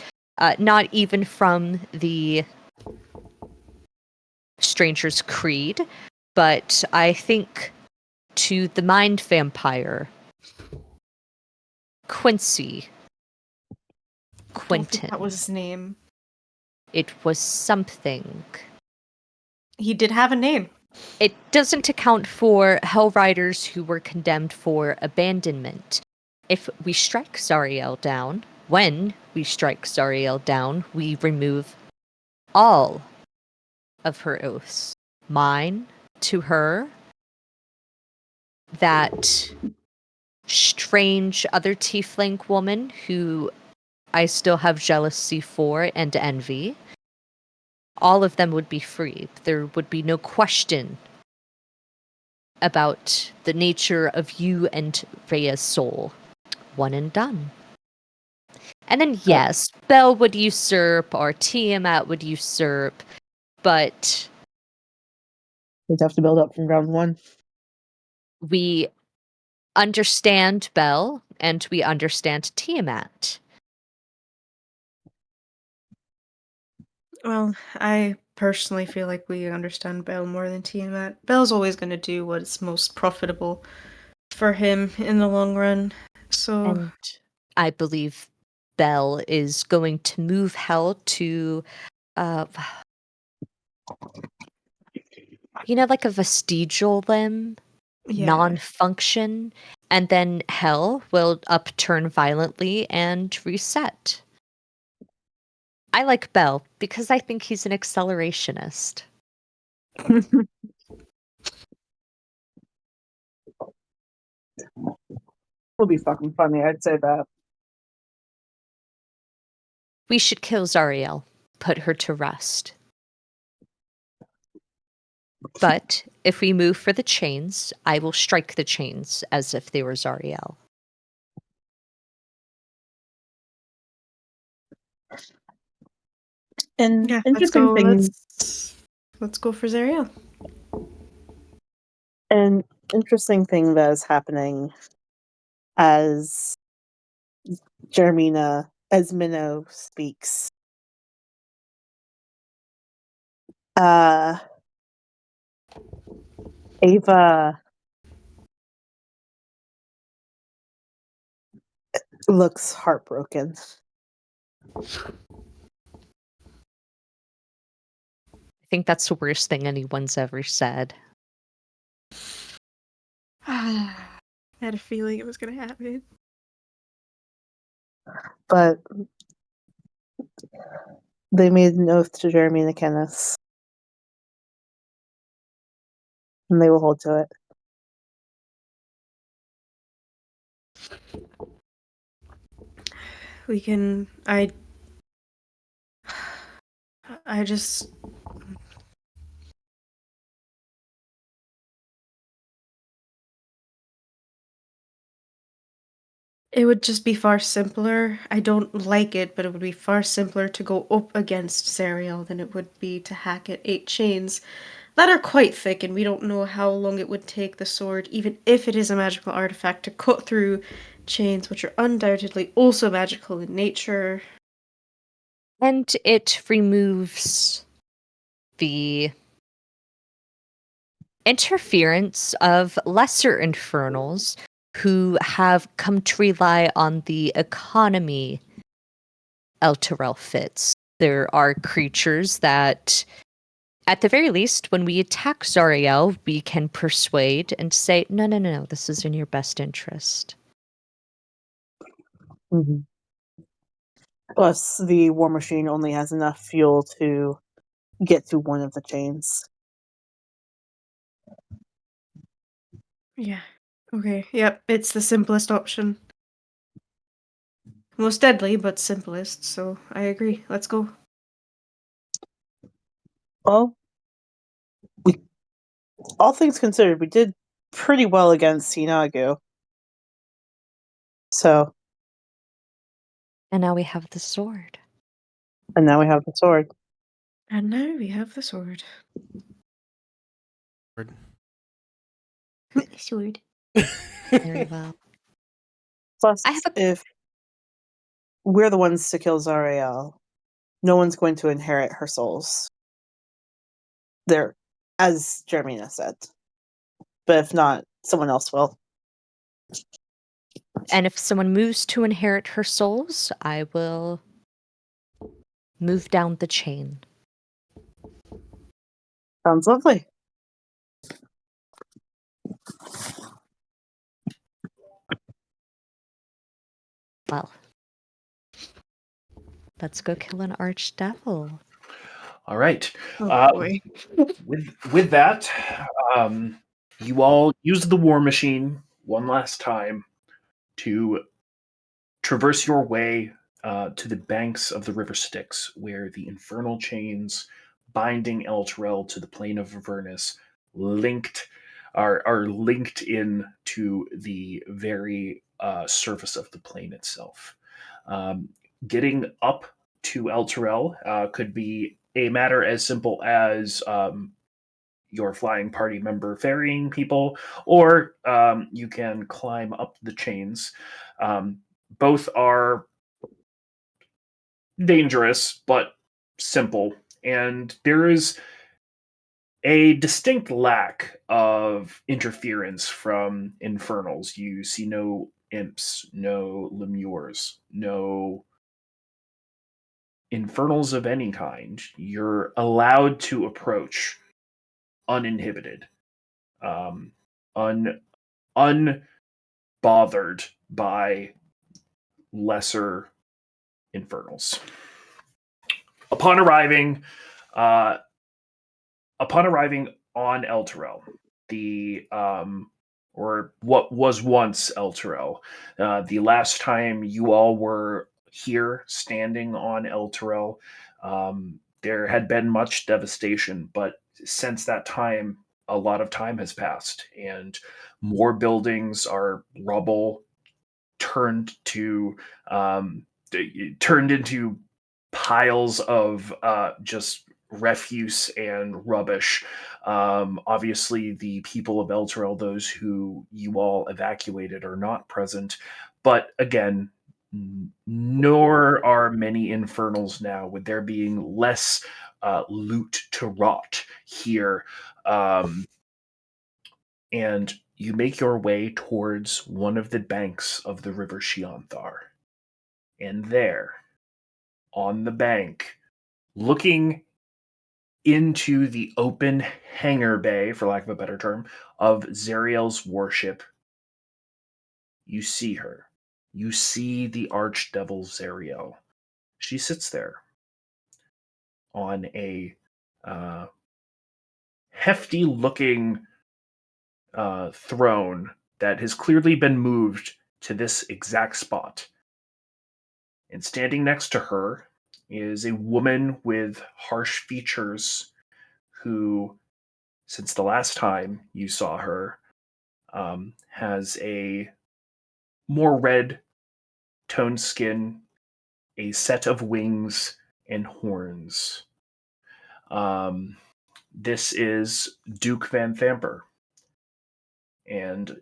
not even from the Stranger's Creed, but I think to the Mind Vampire, Quincy, I don't think Quentin. that was his name. It was something. He did have a name. It doesn't account for Hell Riders who were condemned for abandonment. If we strike Zariel down, when we strike Zariel down, we remove all of her oaths. Mine to her, that strange other tiefling woman who I still have jealousy for and envy. All of them would be free. There would be no question about the nature of you and Rhea's soul. One and done. And then, yes, Belle would usurp or Tiamat would usurp, but We'd have to build up from ground one. we understand Belle and we understand Tiamat. Well, I personally feel like we understand Belle more than Tiamat. Belle's always going to do what's most profitable for him in the long run. So, And I believe Belle is going to move Hell to, like a vestigial limb, yeah. non-function, and then Hell will upturn violently and reset. I like Belle because I think he's an accelerationist. Will be fucking funny, I'd say that. We should kill Zariel, put her to rest. But if we move for the chains, I will strike the chains as if they were Zariel. An Yeah, interesting thing. Let's go for Zariel. An interesting thing that is happening as as Minnow speaks. Ava looks heartbroken. I think that's the worst thing anyone's ever said. I had a feeling it was going to happen. But they made an oath to Jeremy and Kenneth. And they will hold to it. We can. I just. It would just be far simpler. I don't like it, but it would be far simpler to go up against Zariel than it would be to hack at 8 chains that are quite thick, and we don't know how long it would take the sword, even if it is a magical artifact, to cut through chains which are undoubtedly also magical in nature. And it removes the interference of lesser infernals who have come to rely on the economy El Terrell fits. There are creatures that At the very least, when we attack Zariel, we can persuade and say, no, this is in your best interest. Mm-hmm. Plus, the war machine only has enough fuel to get to one of the chains. Yeah. Okay. Yep. It's the simplest option. Most deadly, but simplest. So I agree. Let's go. Well, all things considered, we did pretty well against Sinagu. So, And now we have the sword. and now we have the sword. And now we have the sword. Sword. Very well. Plus, I have a if we're the ones to kill Zariel, no one's going to inherit her souls. There, as Jermina said. But if not, someone else will. And if someone moves to inherit her souls, I will move down the chain. Sounds lovely. Well, let's go kill an archdevil. All right. Oh boy. With that, you all use the war machine one last time to traverse your way to the banks of the River Styx, where the infernal chains binding Elturel to the plane of Avernus are linked in to the very surface of the plane itself. Getting up to Elturel could be a matter as simple as your flying party member ferrying people, or you can climb up the chains. Both are dangerous, but simple. And there is a distinct lack of interference from infernals. You see no imps, no lemures, no infernals of any kind. You're allowed to approach uninhibited, um, unbothered by lesser infernals. Upon arriving, uh, on Elturel, the or what was once Elturel, the last time you all were here standing on Elturel, there had been much devastation, but since that time, a lot of time has passed, and more buildings are rubble turned to turned into piles of just refuse and rubbish. Obviously, the people of Elturel, those who you all evacuated, are not present. But again, nor are many infernals now, with there being less loot to rot here. And you make your way towards one of the banks of the river Shionthar. And there, on the bank, looking into the open hangar bay, for lack of a better term, of Zariel's warship, you see her. You see the archdevil Zariel. She sits there on a hefty looking throne that has clearly been moved to this exact spot. And standing next to her is a woman with harsh features who, since the last time you saw her, has a more red toned skin, a set of wings, and horns. This is Duke Van Thamper, and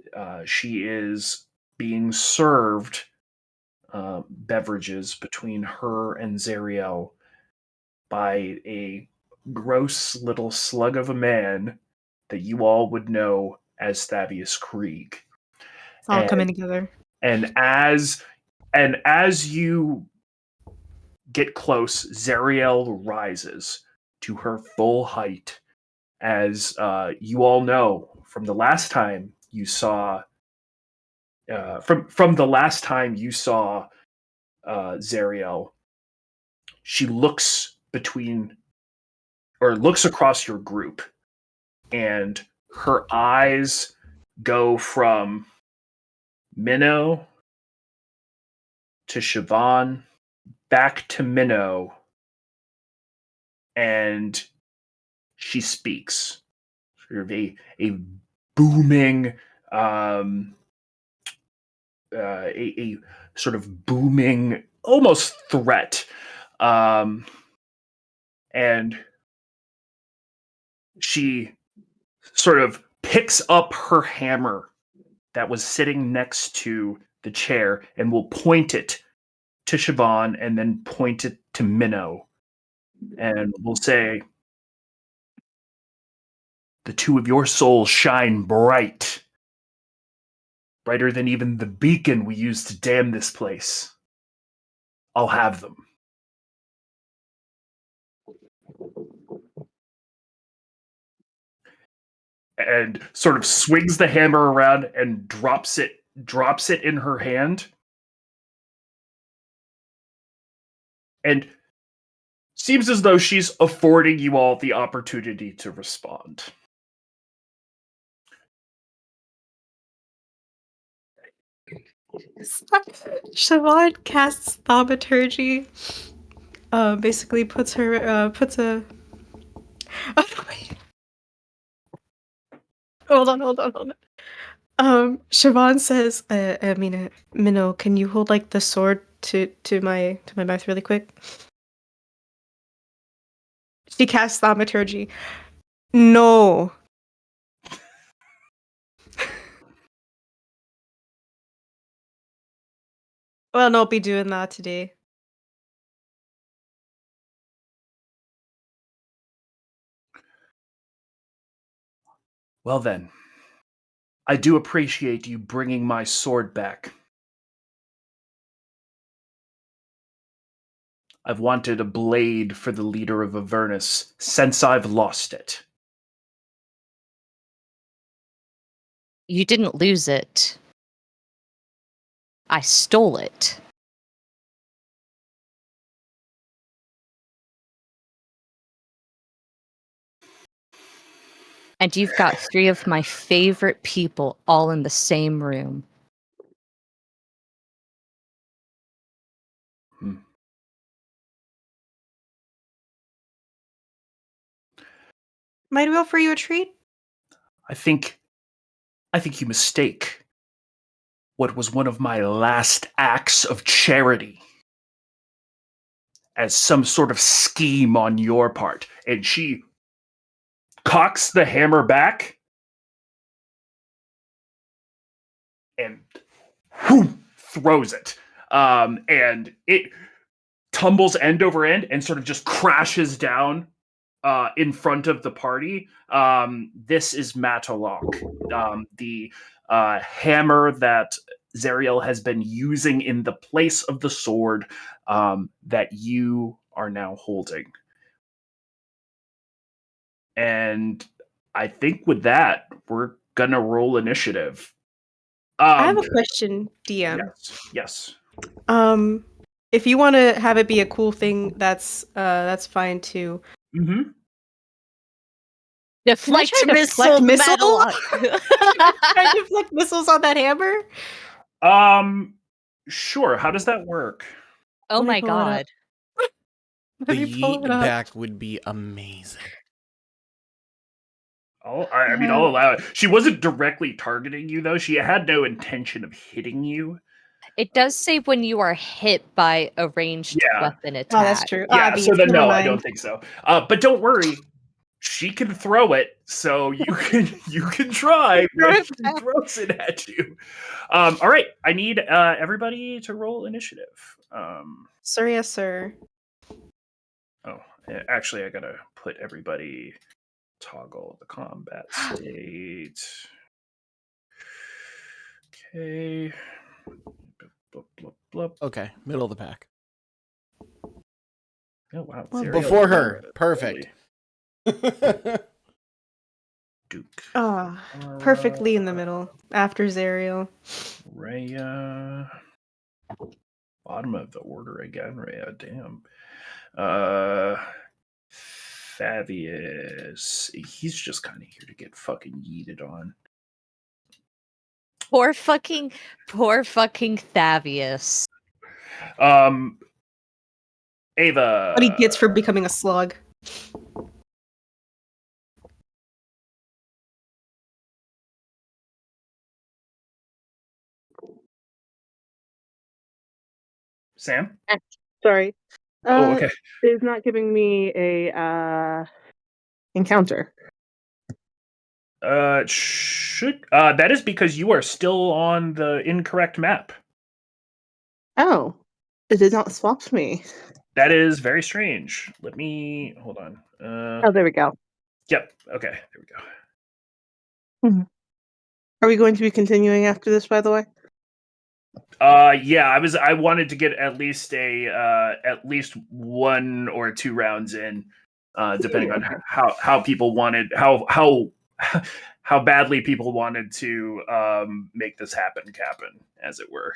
she is being served beverages between her and Zariel by a gross little slug of a man that you all would know as Thavius Krieg. It's all And, coming together. and as you get close, Zariel rises, to her full height. As you all know from the last time you saw, from the last time you saw Zariel, she looks looks across your group, and her eyes go from Minnow to Siobhan, back to Minnow, and she speaks. Sort of a booming, a sort of booming, almost threat. And she sort of picks up her hammer that was sitting next to the chair and will point it to Siobhan and then point it to Minnow. And will say, the two of your souls shine bright, brighter than even the beacon we used to damn this place. I'll have them. And sort of swings the hammer around and drops it in her hand. And seems as though she's affording you all the opportunity to respond. Siobhan casts thaumaturgy. Basically puts a. Oh, wait. Hold on. Siobhan says, Minnow, can you hold like the sword to my mouth really quick? She casts thaumaturgy. No. Well, not be doing that today. Well then, I do appreciate you bringing my sword back. I've wanted a blade for the leader of Avernus since I've lost it. You didn't lose it. I stole it. And you've got 3 of my favorite people all in the same room. Might we offer you a treat? I think you mistake what was one of my last acts of charity as some sort of scheme on your part. And she cocks the hammer back and throws it. And it tumbles end over end and sort of just crashes down in front of the party. This is Matalock, the hammer that Zariel has been using in the place of the sword that you are now holding. And I think with that, we're gonna roll initiative. I have a question, DM. Yes. If you want to have it be a cool thing, that's fine too. Mm-hmm. Deflect Can I try to missile, deflect missile? Matalock. Can I deflect missiles on that hammer? Sure. How does that work? Oh Let me my pull it up. god. Let The me pull yeet it up. back would be amazing. I'll allow it. She wasn't directly targeting you, though. She had no intention of hitting you. It does say when you are hit by a ranged weapon attack. Oh, that's true. Yeah, so then never no, I mind. don't think so. But don't worry, she can throw it, so you can try when she throws it at you. All right, I need everybody to roll initiative. Sir, yes, sir. Oh, actually, I gotta put everybody. Toggle the combat state. Okay. Blup, blup, blup. Okay, middle of the pack. Oh wow. Well, Zariel, Before her. Perfect. really. Duke. Ah, perfect Duke. perfectly in the middle after Zariel. Rhea. Bottom of the order again, Rhea. Damn. Fabius. He's just kind of here to get fucking yeeted on. Poor fucking Thavius. Ava. What he gets for becoming a slug. Sam? Sorry. Oh, okay. It's not giving me a encounter. Should that is because you are still on the incorrect map. Oh, it did not swap me. That is very strange. Let me hold on. Oh, there we go. Yep. Okay. There we go. Are we going to be continuing after this, by the way? Yeah, I wanted to get at least one or two rounds in, depending on how people wanted how badly people wanted to make this happen, as it were.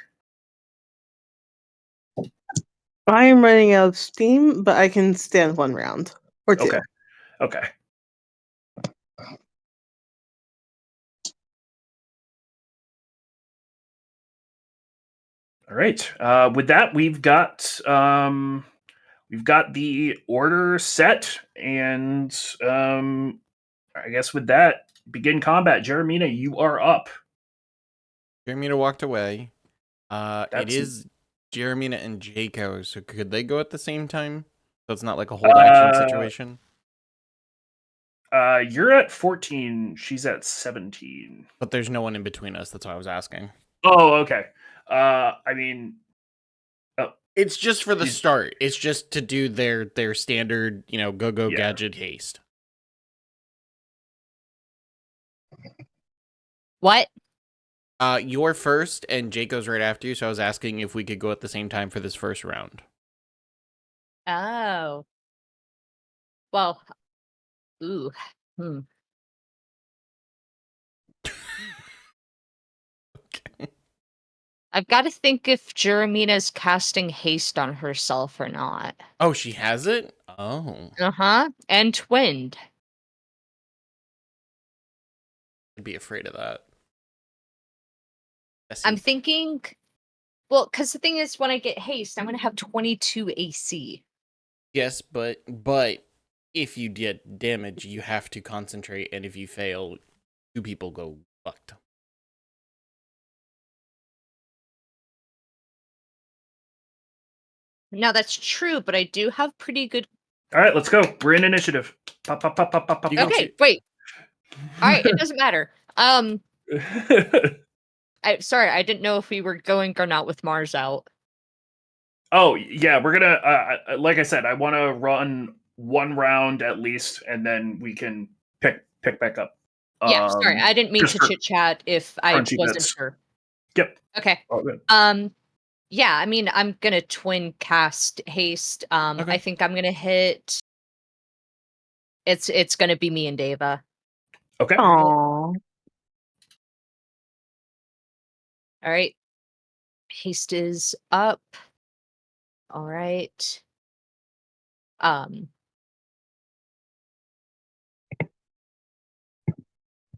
I am running out of steam, but I can stand one round or two. Okay. All right. With that, we've got the order set, and I guess with that, begin combat. Jeremina, you are up. Jeremina walked away. It That's is Jeremina and Jaco, so could they go at the same time? So it's not like a hold action situation? You're at 14. She's at 17. But there's no one in between us. That's why I was asking. Oh, okay. I mean, It's just for the She's- start. It's just to do their standard, go Yeah. gadget haste. What? You're first, and Jaco's right after you. So I was asking if we could go at the same time for this first round. Oh. Well. Ooh. Okay. I've got to think if Jeremina's casting haste on herself or not. Oh, she has it? Oh, And twinned. I'd be afraid of that. I'm thinking. Well, because the thing is, when I get haste, I'm going to have 22 AC. Yes, but if you get damage, you have to concentrate, and if you fail, two people go fucked. Now that's true, but I do have pretty good. all right, let's go. We're in initiative. Pop, pop, pop, pop, pop, pop. You can Okay, see- wait. All right, it doesn't matter. Sorry, I didn't know if we were going or not with Mars out. Oh yeah, we're gonna. Like I said, I want to run one round at least, and then we can pick back up. Yeah, sorry, I didn't mean just to for chit chat if I crunchy wasn't bits. sure. Yep. Okay. All good. Yeah, I mean, I'm gonna twin cast haste. I Okay. think I'm gonna hit. It's gonna be me and Deva. Okay. Aww. All right. Haste is up. All right.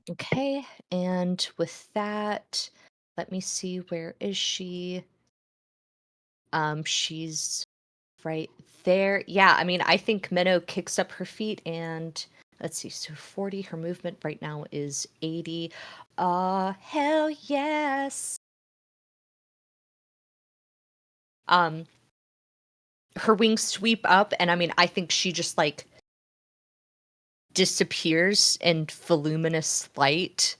Okay, and with that, let me see, where is she? She's right there. Yeah, I mean, I think Minnow kicks up her feet and let's see, so 40, her movement right now is 80. Hell yes. Her wings sweep up, and I mean, I think she just like disappears in voluminous light.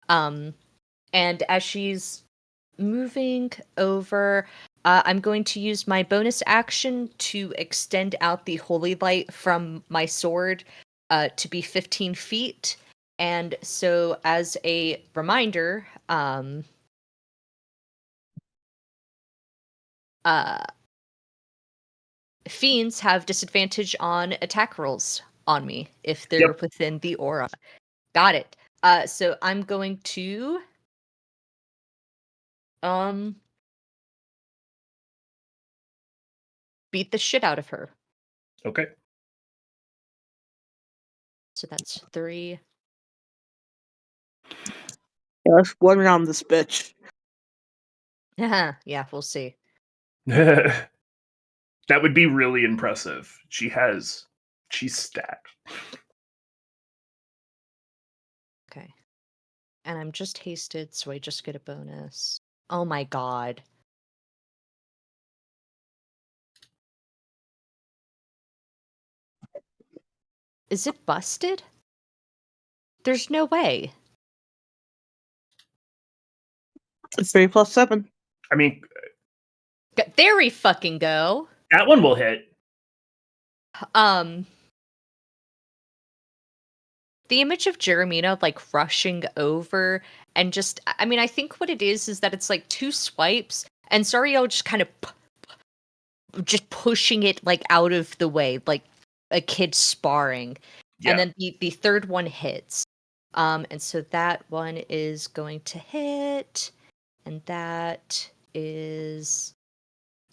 And as she's moving over, I'm going to use my bonus action to extend out the holy light from my sword to be 15 feet. And so, as a reminder, fiends have disadvantage on attack rolls on me if they're within the aura. Got it. So I'm going to beat the shit out of her. Okay. So that's 3. Yeah, let's one round this bitch. Yeah, we'll see. That would be really impressive. She's stacked. Okay. And I'm just hasted, so I just get a bonus. Oh my god. Is it busted? There's no way. It's 3 plus 7. I mean, There we fucking go. that one will hit. The image of Jeremina like rushing over and just, I mean, I think what it is that it's like 2 swipes and Zariel just kind of just pushing it like out of the way, like a kid sparring. Yeah. And then the third one hits. And so that one is going to hit, and that is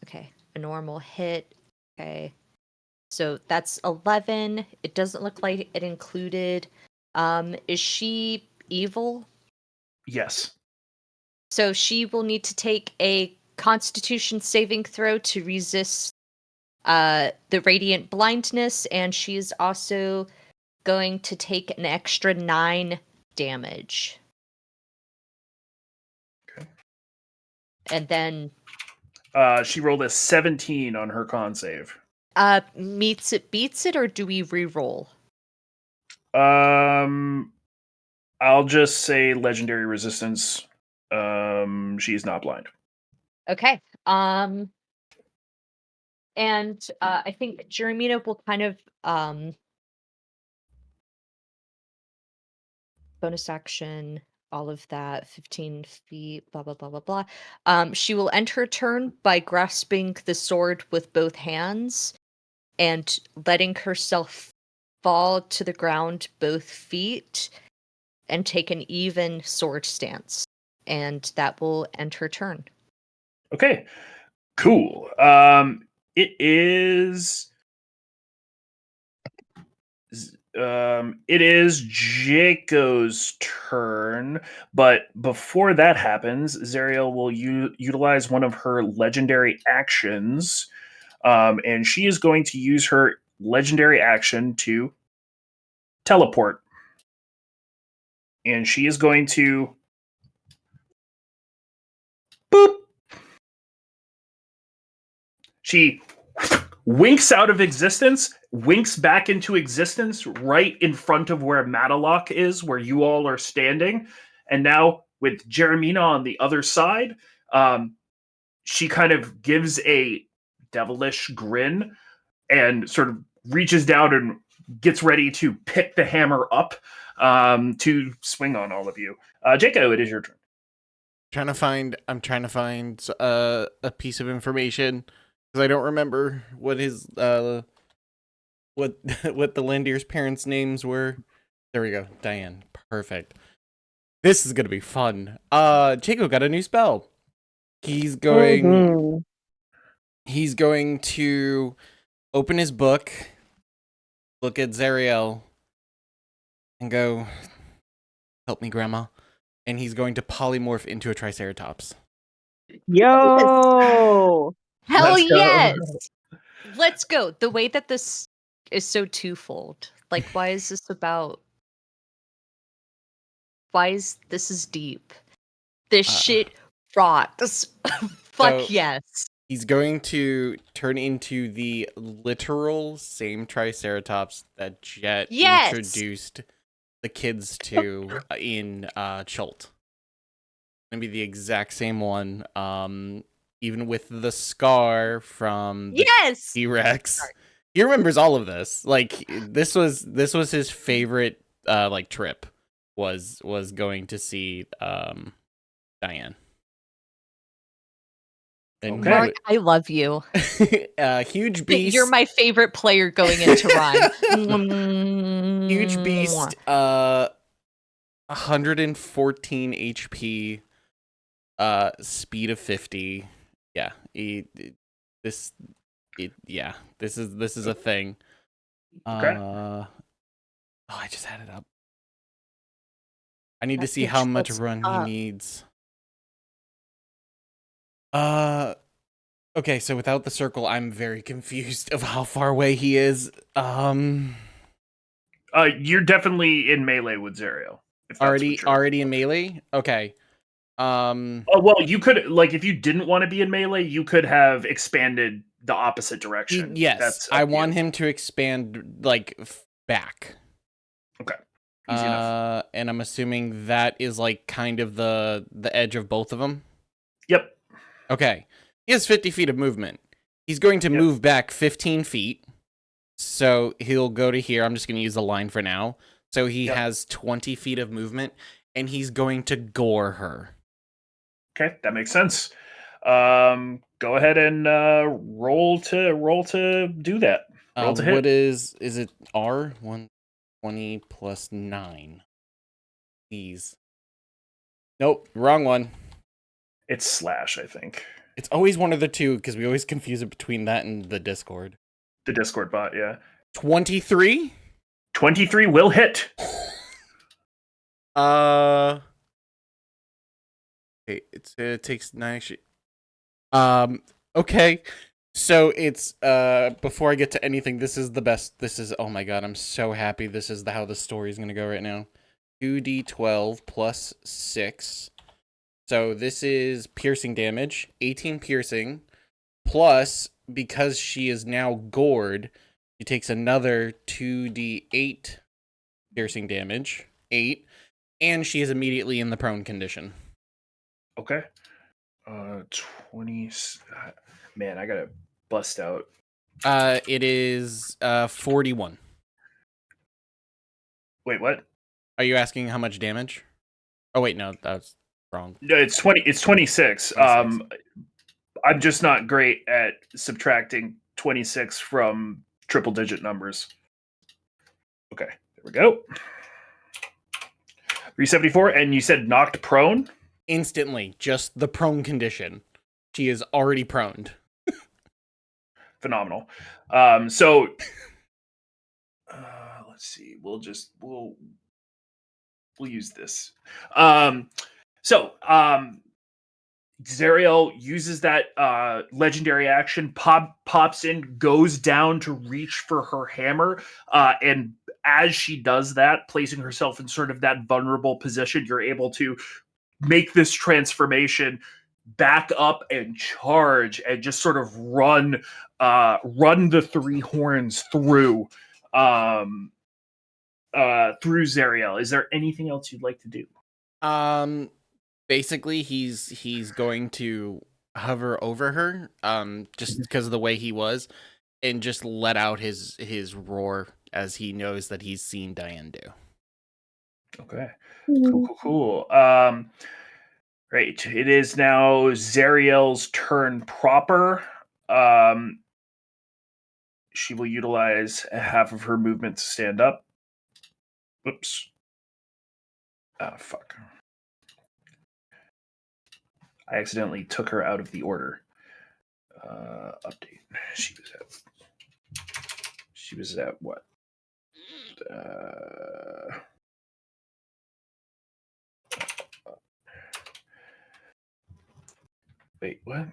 okay, a normal hit. Okay. So that's 11. It doesn't look like it included. Is she evil? Yes. So she will need to take a Constitution saving throw to resist the radiant blindness, and she's also going to take an extra 9 damage. Okay. And then She rolled a 17 on her con save. meets it, beats it, or do we re-roll? I'll just say legendary resistance. She's not blind. Okay. And I think Jeremina will kind of bonus action, all of that, 15 feet, blah, blah, blah, blah, blah. She will end her turn by grasping the sword with both hands and letting herself fall to the ground both feet and take an even sword stance. And that will end her turn. Okay. Cool. It is Jaco's turn, but before that happens, Zariel will utilize one of her legendary actions, and she is going to use her legendary action to teleport, and she is going to boop. She winks out of existence, winks back into existence right in front of where Matalock is, where you all are standing. And now with Jeremina on the other side, she kind of gives a devilish grin and sort of reaches down and gets ready to pick the hammer up to swing on all of you. Jaco, it is your turn. I'm trying to find a piece of information because I don't remember what his what what the Landier's parents' names were. There we go, Diane. Perfect. This is gonna be fun. Jaco got a new spell. He's going to open his book, look at Zariel, and go, "Help me, Grandma." And he's going to polymorph into a Triceratops. Yo! Hell Let's go. yes! Let's go. The way that this is so twofold. Like, why is this about... This is deep. This shit rocks. Fuck So- yes. He's going to turn into the literal same Triceratops that Jet Yes! introduced the kids to in Chult. Gonna be the exact same one. Even with the scar from the Yes! T-Rex. He remembers all of this. Like this was his favorite like trip was going to see Diane. And Okay. Mark, I love you. huge beast. You're my favorite player going into Rhyme. Huge beast. 114 HP. Speed of 50. Yeah. This is a thing. Okay. I just had it up. I need to That see how bitch much looks run he up. needs. Okay, so without the circle, I'm very confused of how far away he is. You're definitely in melee with Zariel. If that's what you're already in melee? Okay. Oh well, you could if you didn't want to be in melee, you could have expanded the opposite direction. Yes, That's I up to want you. him to expand back. Okay. Easy enough. And I'm assuming that is kind of the edge of both of them. Yep. Okay. He has 50 feet of movement. He's going to move back 15 feet. So he'll go to here. I'm just going to use the line for now. So he has 20 feet of movement, and he's going to gore her. Okay, that makes sense. Go ahead and roll to do that. Roll to hit. What is it? R 120 plus 9. Please. Nope, wrong one. It's slash, I think. It's always one of the two because we always confuse it between that and the Discord. The Discord bot, yeah. 23? 23 will hit. Okay, it takes 9 actually. Okay. So it's before I get to anything, this is the best. This is, oh my god, I'm so happy this is how the story is going to go right now. 2d12 plus 6. So this is piercing damage, 18 piercing, plus, because she is now gored, she takes another 2d8 piercing damage, 8, and she is immediately in the prone condition. Okay. 20. Man, I gotta bust out. It is 41. Wait, what? Are you asking how much damage? Oh wait, no, that's wrong. No, it's 20. It's 26. 26. I'm just not great at subtracting 26 from triple digit numbers. Okay, there we go. 374, and you said knocked prone? Instantly, just the prone condition. She is already proned. Phenomenal. Let's see. We'll use this. Zariel uses that legendary action, pops in, goes down to reach for her hammer, and as she does that, placing herself in sort of that vulnerable position, you're able to make this transformation, back up and charge, and just sort of run the three horns through Zariel. Is there anything else you'd like to do? Basically he's going to hover over her, just because of the way he was, and just let out his roar as he knows that he's seen Diane do. Okay. Cool. Right. It is now Zariel's turn proper. She will utilize half of her movement to stand up. Whoops. Ah, fuck. I accidentally took her out of the order. Update. She was at what? Wait, what?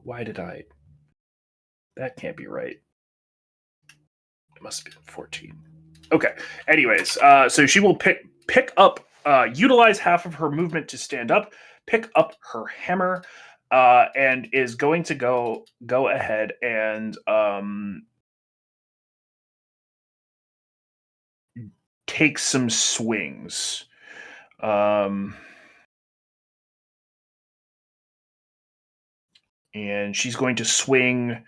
Why did I? That can't be right. It must have been 14. Okay. Anyways, so she will pick up, utilize half of her movement to stand up, pick up her hammer, and is going to go ahead and take some swings. And she's going to swing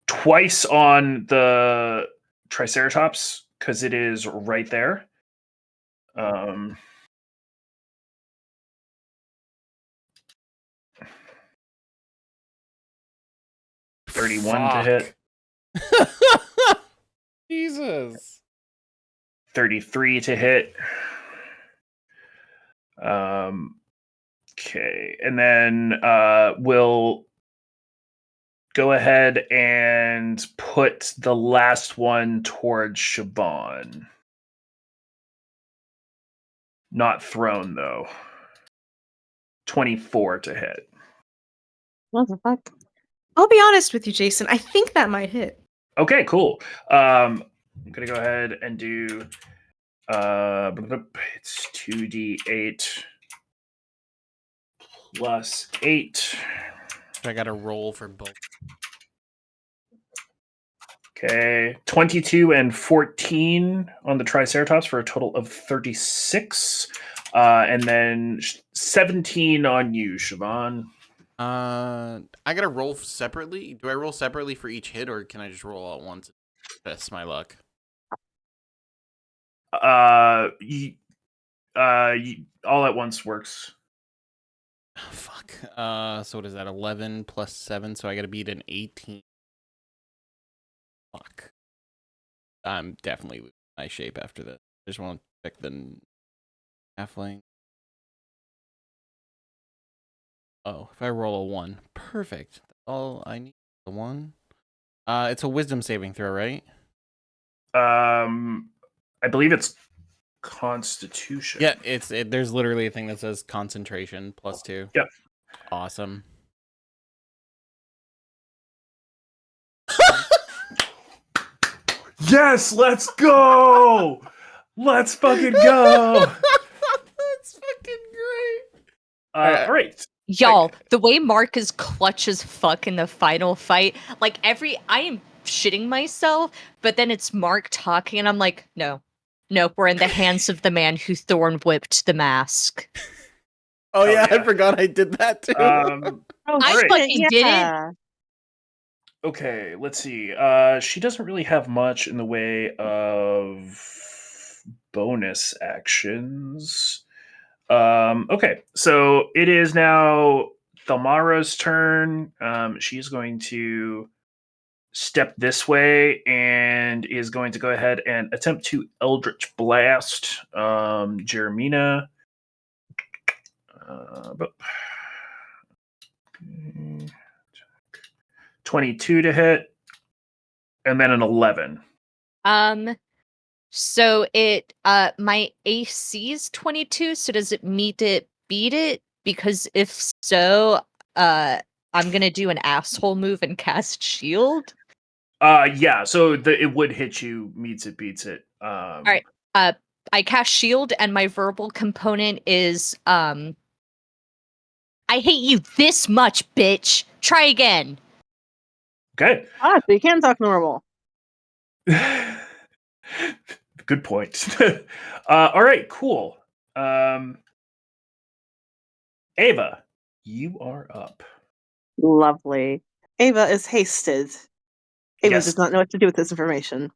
twice on the Triceratops because it is right there. 31 to hit. Jesus. 33 to hit. Okay, and then we'll go ahead and put the last one towards Shaban. Not thrown, though. 24 to hit. What the fuck? I'll be honest with you, Jason. I think that might hit. Okay, cool. I'm going to go ahead and do... it's 2d8 plus 8. I got to roll for both. Okay, 22 and 14 on the Triceratops for a total of 36. And then 17 on you, Siobhan. I got to roll separately. Do I roll separately for each hit, or can I just roll all at once? Best my luck. All at once works. Oh, fuck. So what is that? 11 plus 7, so I got to beat an 18. Fuck. I'm definitely losing my shape after this. I just want to check the halfling. Oh, if I roll a 1. Perfect. That's all I need. The 1. It's a wisdom saving throw, right? I believe it's Constitution. Yeah, there's literally a thing that says concentration plus 2. Yep. Awesome. Yes, let's go! Let's fucking go! That's fucking great. All right. Y'all, the way Mark is clutch as fuck in the final fight, like I am shitting myself, but then it's Mark talking and I'm like, no, we're in the hands of the man who thorn whipped the mask. Oh yeah, yeah. I forgot I did that too. Oh, I shit, fucking did it. yeah. Okay, let's see. She doesn't really have much in the way of bonus actions. Okay, so it is now Thalmara's turn. She's going to step this way and is going to go ahead and attempt to Eldritch Blast Jeremina. 22 to hit, and then an 11. So it my AC is 22, so does it beat it? Because if so, I'm gonna do an asshole move and cast shield. Yeah, so it would hit you, meets it, beats it. All right. I cast shield and my verbal component is I hate you this much, bitch. Try again. Okay. So you can talk normal. Good point. All right, cool. Ava, you are up. Lovely. Ava is hasted. Ava Yes. does not know what to do with this information.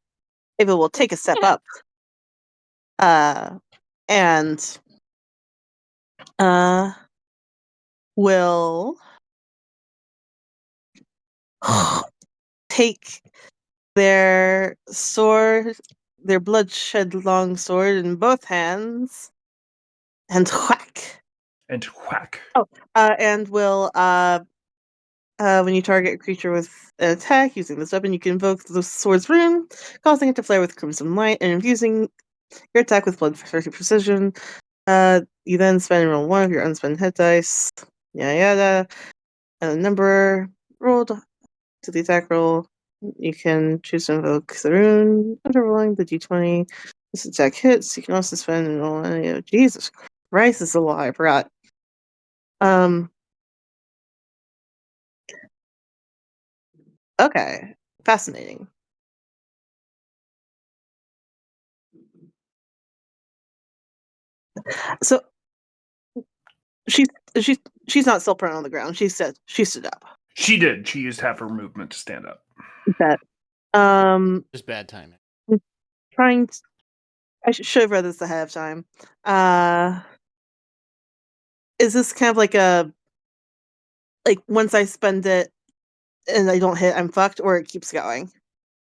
Ava will take a step up. And will take their sword, their bloodshed long sword in both hands, and whack. And whack. And will when you target a creature with an attack using this weapon, you can invoke the sword's rune, causing it to flare with crimson light, and infusing your attack with blood-thirsty precision. You then spend and roll 1 of your unspent hit dice. Yada yada. And the number rolled to the attack roll. You can choose to invoke the rune after rolling the d20. This attack hits. You can also spend and roll any of Jesus Christ, this is a lie, I forgot. Okay. Fascinating. So she's not still prone on the ground. She stood up. She did. She used half her movement to stand up. That Just bad timing. trying to, I should have read this ahead of time. Is this kind of like once I spend it, and I don't hit, I'm fucked, or it keeps going.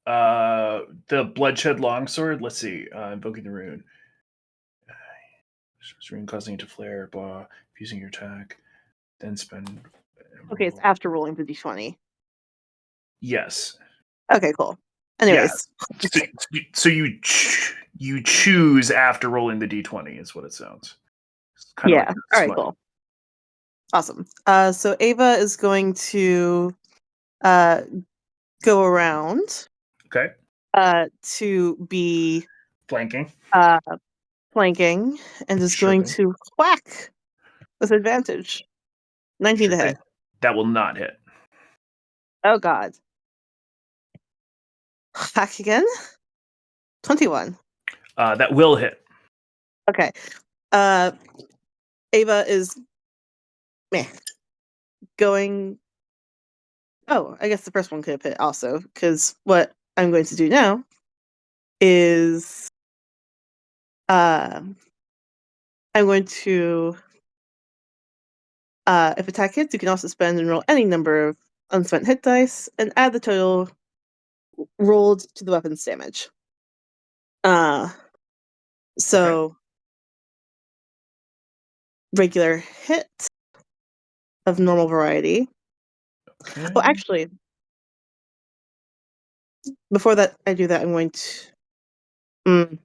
The bloodshed longsword. Let's see. Invoking the rune. Rune causing it to flare. Blah. Using your attack. Then spend. Okay, it's after rolling the d20. Yes. Okay, cool. Anyways, So you choose after rolling the d20 is what it sounds. It's kind of yeah. like All right, smut. cool. Awesome. So Ava is going to go around Okay. to be Flanking. flanking and is going Stripping. to whack with advantage. 19 to hit. Stripping. That will not hit. Oh god. Whack again. 21. That will hit. Okay. Ava is going. Oh, I guess the first one could have hit also, because what I'm going to do now is I'm going to if attack hits, you can also spend and roll any number of unspent hit dice and add the total rolled to the weapon's damage. So regular hit of normal variety. Okay. Well, actually, before that, I do that. I'm going to.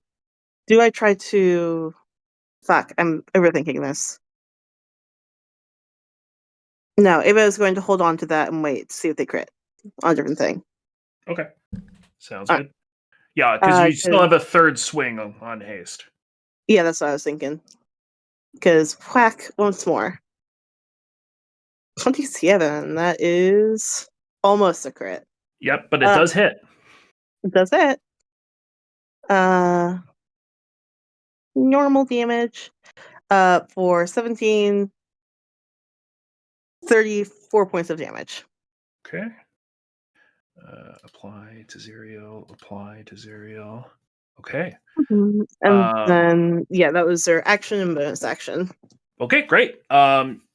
Do I try to? Fuck! I'm overthinking this. No, Ava is going to hold on to that and wait to see if they crit on a different thing. Okay. Sounds All good. Yeah, because you still 'cause- have a third swing on haste. Yeah, that's what I was thinking. Because whack once more. 27. That is almost a crit. Yep, but it does hit. Does it? Normal damage. For 17, 34 points of damage. Okay. Apply to Zerial. Apply to Zerial. Okay. And then, yeah, that was their action and bonus action. Okay, great.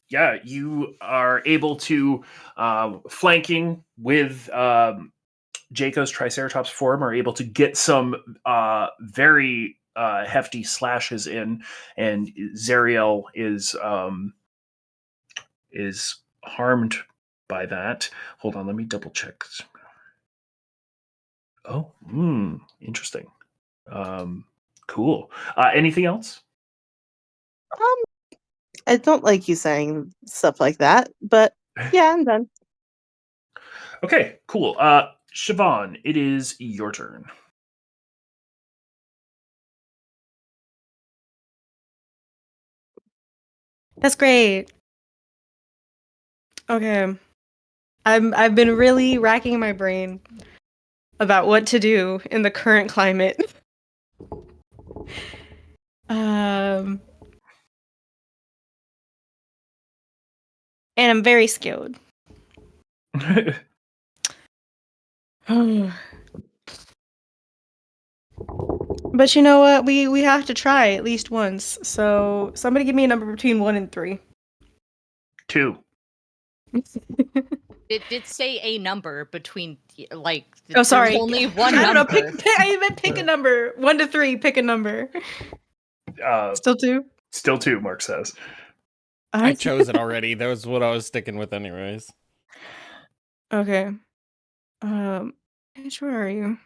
Yeah, you are able to flanking with Jaco's Triceratops form are able to get some very hefty slashes in, and Zeriel is harmed by that. Hold on, let me double check. Oh, interesting. Cool. Anything else? I don't like you saying stuff like that, but yeah, I'm done. Okay, cool. Siobhan, it is your turn. That's great. Okay. I've been really racking my brain about what to do in the current climate. And I'm very skilled. But you know what? We have to try at least once. So somebody give me a number between 1 and 3. 2. It did say a number between, like, Oh, sorry. there's only one I don't know. number. I meant pick a number. 1 to 3. Pick a number. Still 2. Still 2. Mark says. I chose it already. That was what I was sticking with, anyways. Okay. Where are you?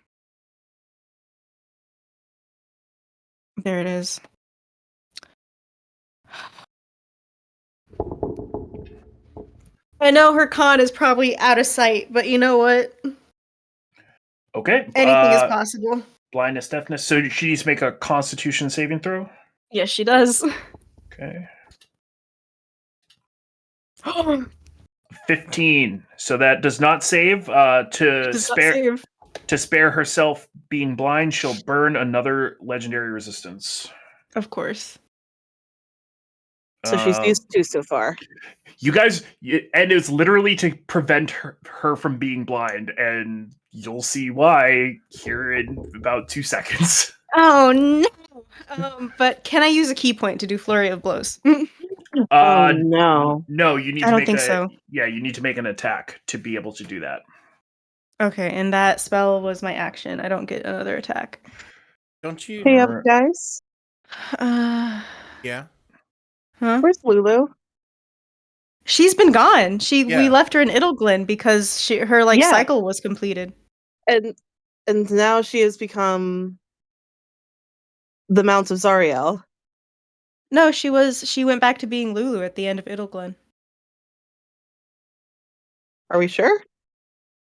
There it is. I know her con is probably out of sight, but you know what? Okay. Anything is possible. Blindness, deafness. So she needs to make a Constitution saving throw. Yes, she does. Okay. 15. So that does not save. To spare herself being blind, she'll burn another legendary resistance. Of course. So she's used 2 so far. You guys, and it's literally to prevent her from being blind, and you'll see why here in about 2 seconds. Oh no! But can I use a key point to do flurry of blows? Oh no. No, you need I to don't make think a so. yeah, you need to make an attack to be able to do that. Okay, and that spell was my action. I don't get another attack. Don't you? Hey up, Alright. guys. Uh, Yeah. huh? Where's Lulu? She's been gone. We Yeah. left her in Idelglin because her Yeah. cycle was completed. And now she has become the Mount of Zariel. No, she went back to being Lulu at the end of Idelglin. Are we sure?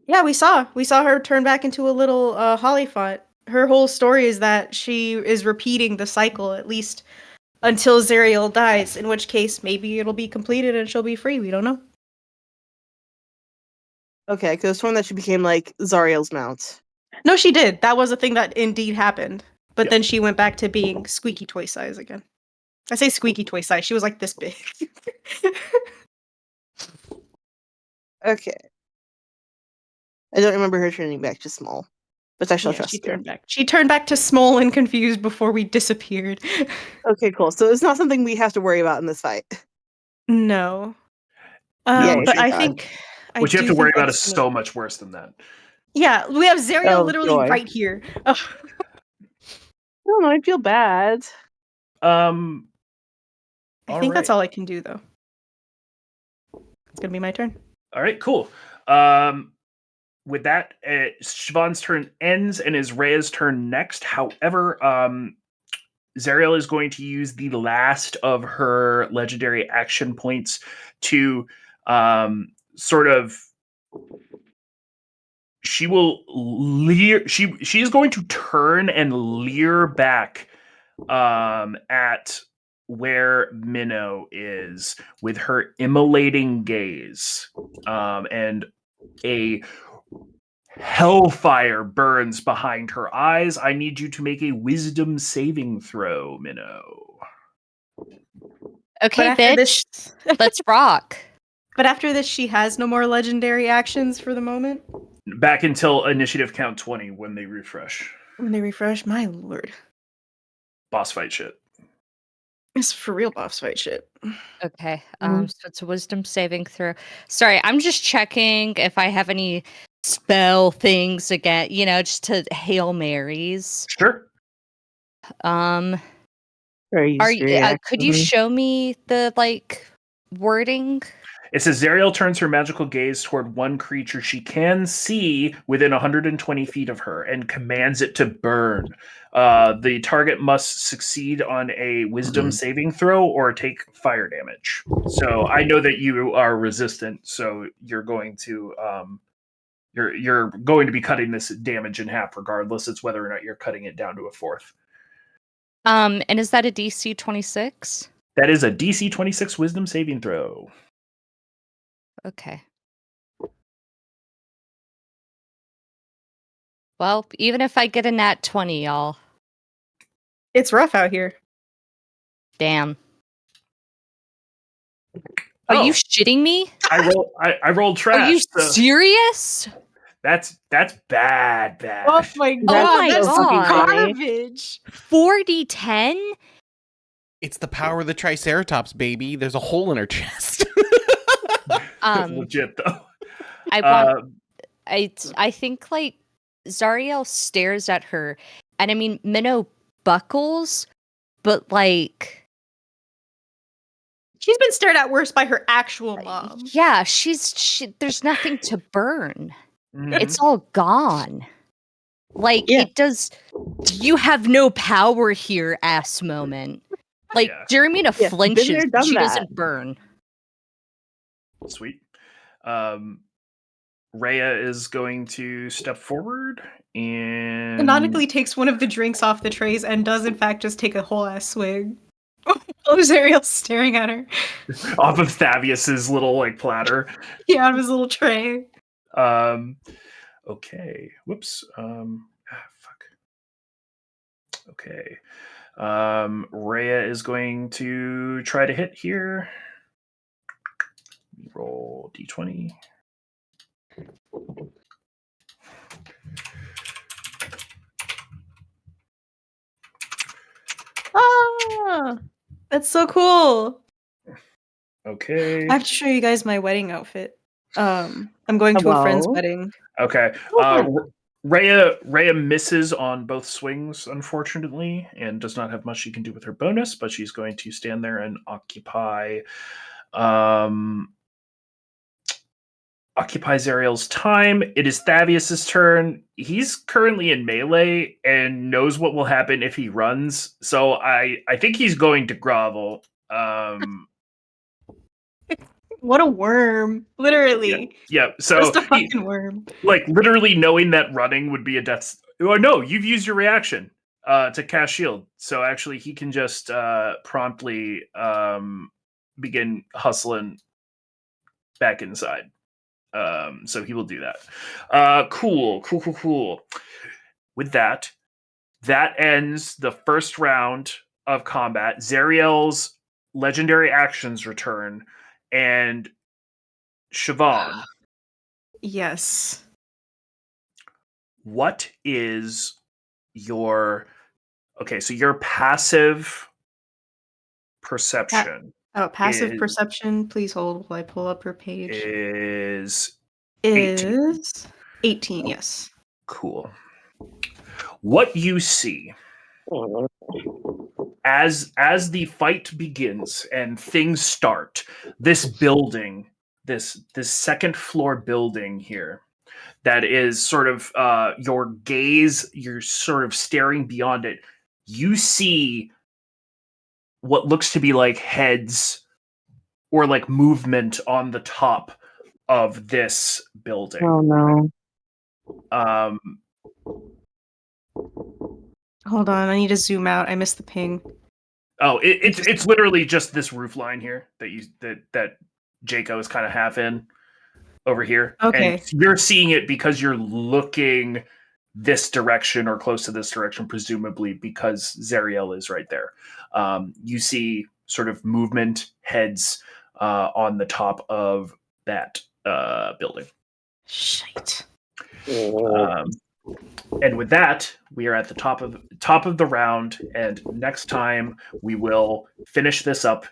Yeah, we saw her turn back into a little Hollyphant. Her whole story is that she is repeating the cycle at least until Zariel dies, in which case maybe it'll be completed and she'll be free. We don't know. Okay, because it's one that she became like Zariel's mount. No, she did. That was a thing that indeed happened. But Yep. then she went back to being squeaky toy size again. I say squeaky toy size. She was like this big. Okay. I don't remember her turning back to small, but I shall Yeah, trust she you. turned back. She turned back to small and confused before we disappeared. Okay, cool. So it's not something we have to worry about in this fight. No. Yay, But thank I God. think What you have to worry about is that's so much worse than that. Yeah, we have Zariel Oh, literally joy. right here. Ugh. I don't know, I feel bad. Um I think that's right. all I can do though. It's gonna be my turn. All right, cool. With that, Siobhan's turn ends and is Rhea's turn next. However, Zariel is going to use the last of her legendary action points to sort of. She will leer. She is going to turn and leer back at where Minnow is with her immolating gaze, and a hellfire burns behind her eyes. I need you to make a wisdom saving throw, Minnow. Okay, after bitch. this- Let's rock. But after this, she has no more legendary actions for the moment. Back until initiative count 20 when they refresh. When they refresh, my lord. Boss fight shit. It's for real boss fight shit. Okay. Mhm. So it's a wisdom saving throw. Sorry, I'm just checking if I have any spell things again, just to Hail Marys. Sure. Very Could you show me the wording? It says Zariel turns her magical gaze toward one creature she can see within 120 feet of her and commands it to burn. The target must succeed on a wisdom saving throw or take fire damage. So I know that you are resistant, so you're going to you're going to be cutting this damage in half regardless. It's whether or not you're cutting it down to a fourth. And is that a DC 26? That is a DC 26 wisdom saving throw. Okay. Well, even if I get a nat 20, y'all. It's rough out here. Damn. Are you shitting me? I rolled trash. Are you so serious? that's bad. Oh my God, that's so fucking funny. garbage. 4d10? It's the power of the Triceratops, baby. There's a hole in her chest. Legit though. I want. I think Zariel stares at her, and I mean Minnow buckles, but She's been stared at worse by her actual mom. yeah, there's nothing to burn. It's all gone. Yeah. It does. You have no power here, ass moment. Yeah. Jeremina Yeah, flinches, been there, but done she that. doesn't burn. Sweet. Rhea is going to step forward and Canonically takes one of the drinks off the trays and does in fact just take a whole ass swig. Oh, Zariel's staring at her. off of Thavius's little platter. Yeah, out of his little tray. Okay. Whoops. Fuck. Okay. Rhea is going to try to hit here. Roll d20. Ah, that's so cool. Okay. I have to show you guys my wedding outfit. I'm going to a friend's Hello? wedding. Okay. Rhea misses on both swings, unfortunately, and does not have much she can do with her bonus, but she's going to stand there and occupy Zariel's time. It is Thavius's turn. He's currently in melee and knows what will happen if he runs. So I think he's going to grovel. What a worm. Literally. Yeah. So Just a fucking worm. like literally knowing that running would be a death. Oh no, you've used your reaction to cast shield. So actually, he can just promptly begin hustling back inside. So he will do that. Cool. With that ends the first round of combat. Zariel's legendary actions return, and Siobhan, Yes. what is your so your passive perception Passive is perception. Please hold while I pull up her page. is 18. Is 18, yes. Cool. What you see as the fight begins and things start, this building, this second floor building here, that is sort of your gaze, you're sort of staring beyond it. You see what looks to be like heads or like movement on the top of this building. Oh no. Um, Hold on, I need to zoom out. I missed the ping. it's literally just this roof line here that Jaco is kind of half in over here. Okay. And you're seeing it because you're looking this direction or close to this direction, presumably because Zariel is right there. You see sort of movement, heads on the top of that building. Shite. And with that, we are at the top of the round, and next time we will finish this up,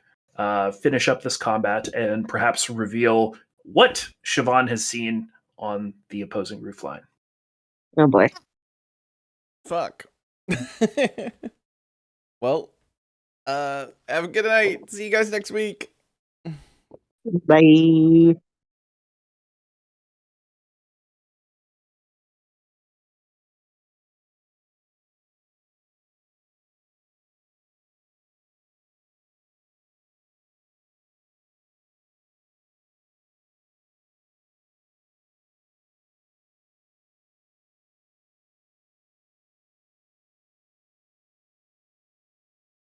finish up this combat, and perhaps reveal what Siobhan has seen on the opposing roof line. Oh boy. Fuck. Well, have a good night. See you guys next week. Bye.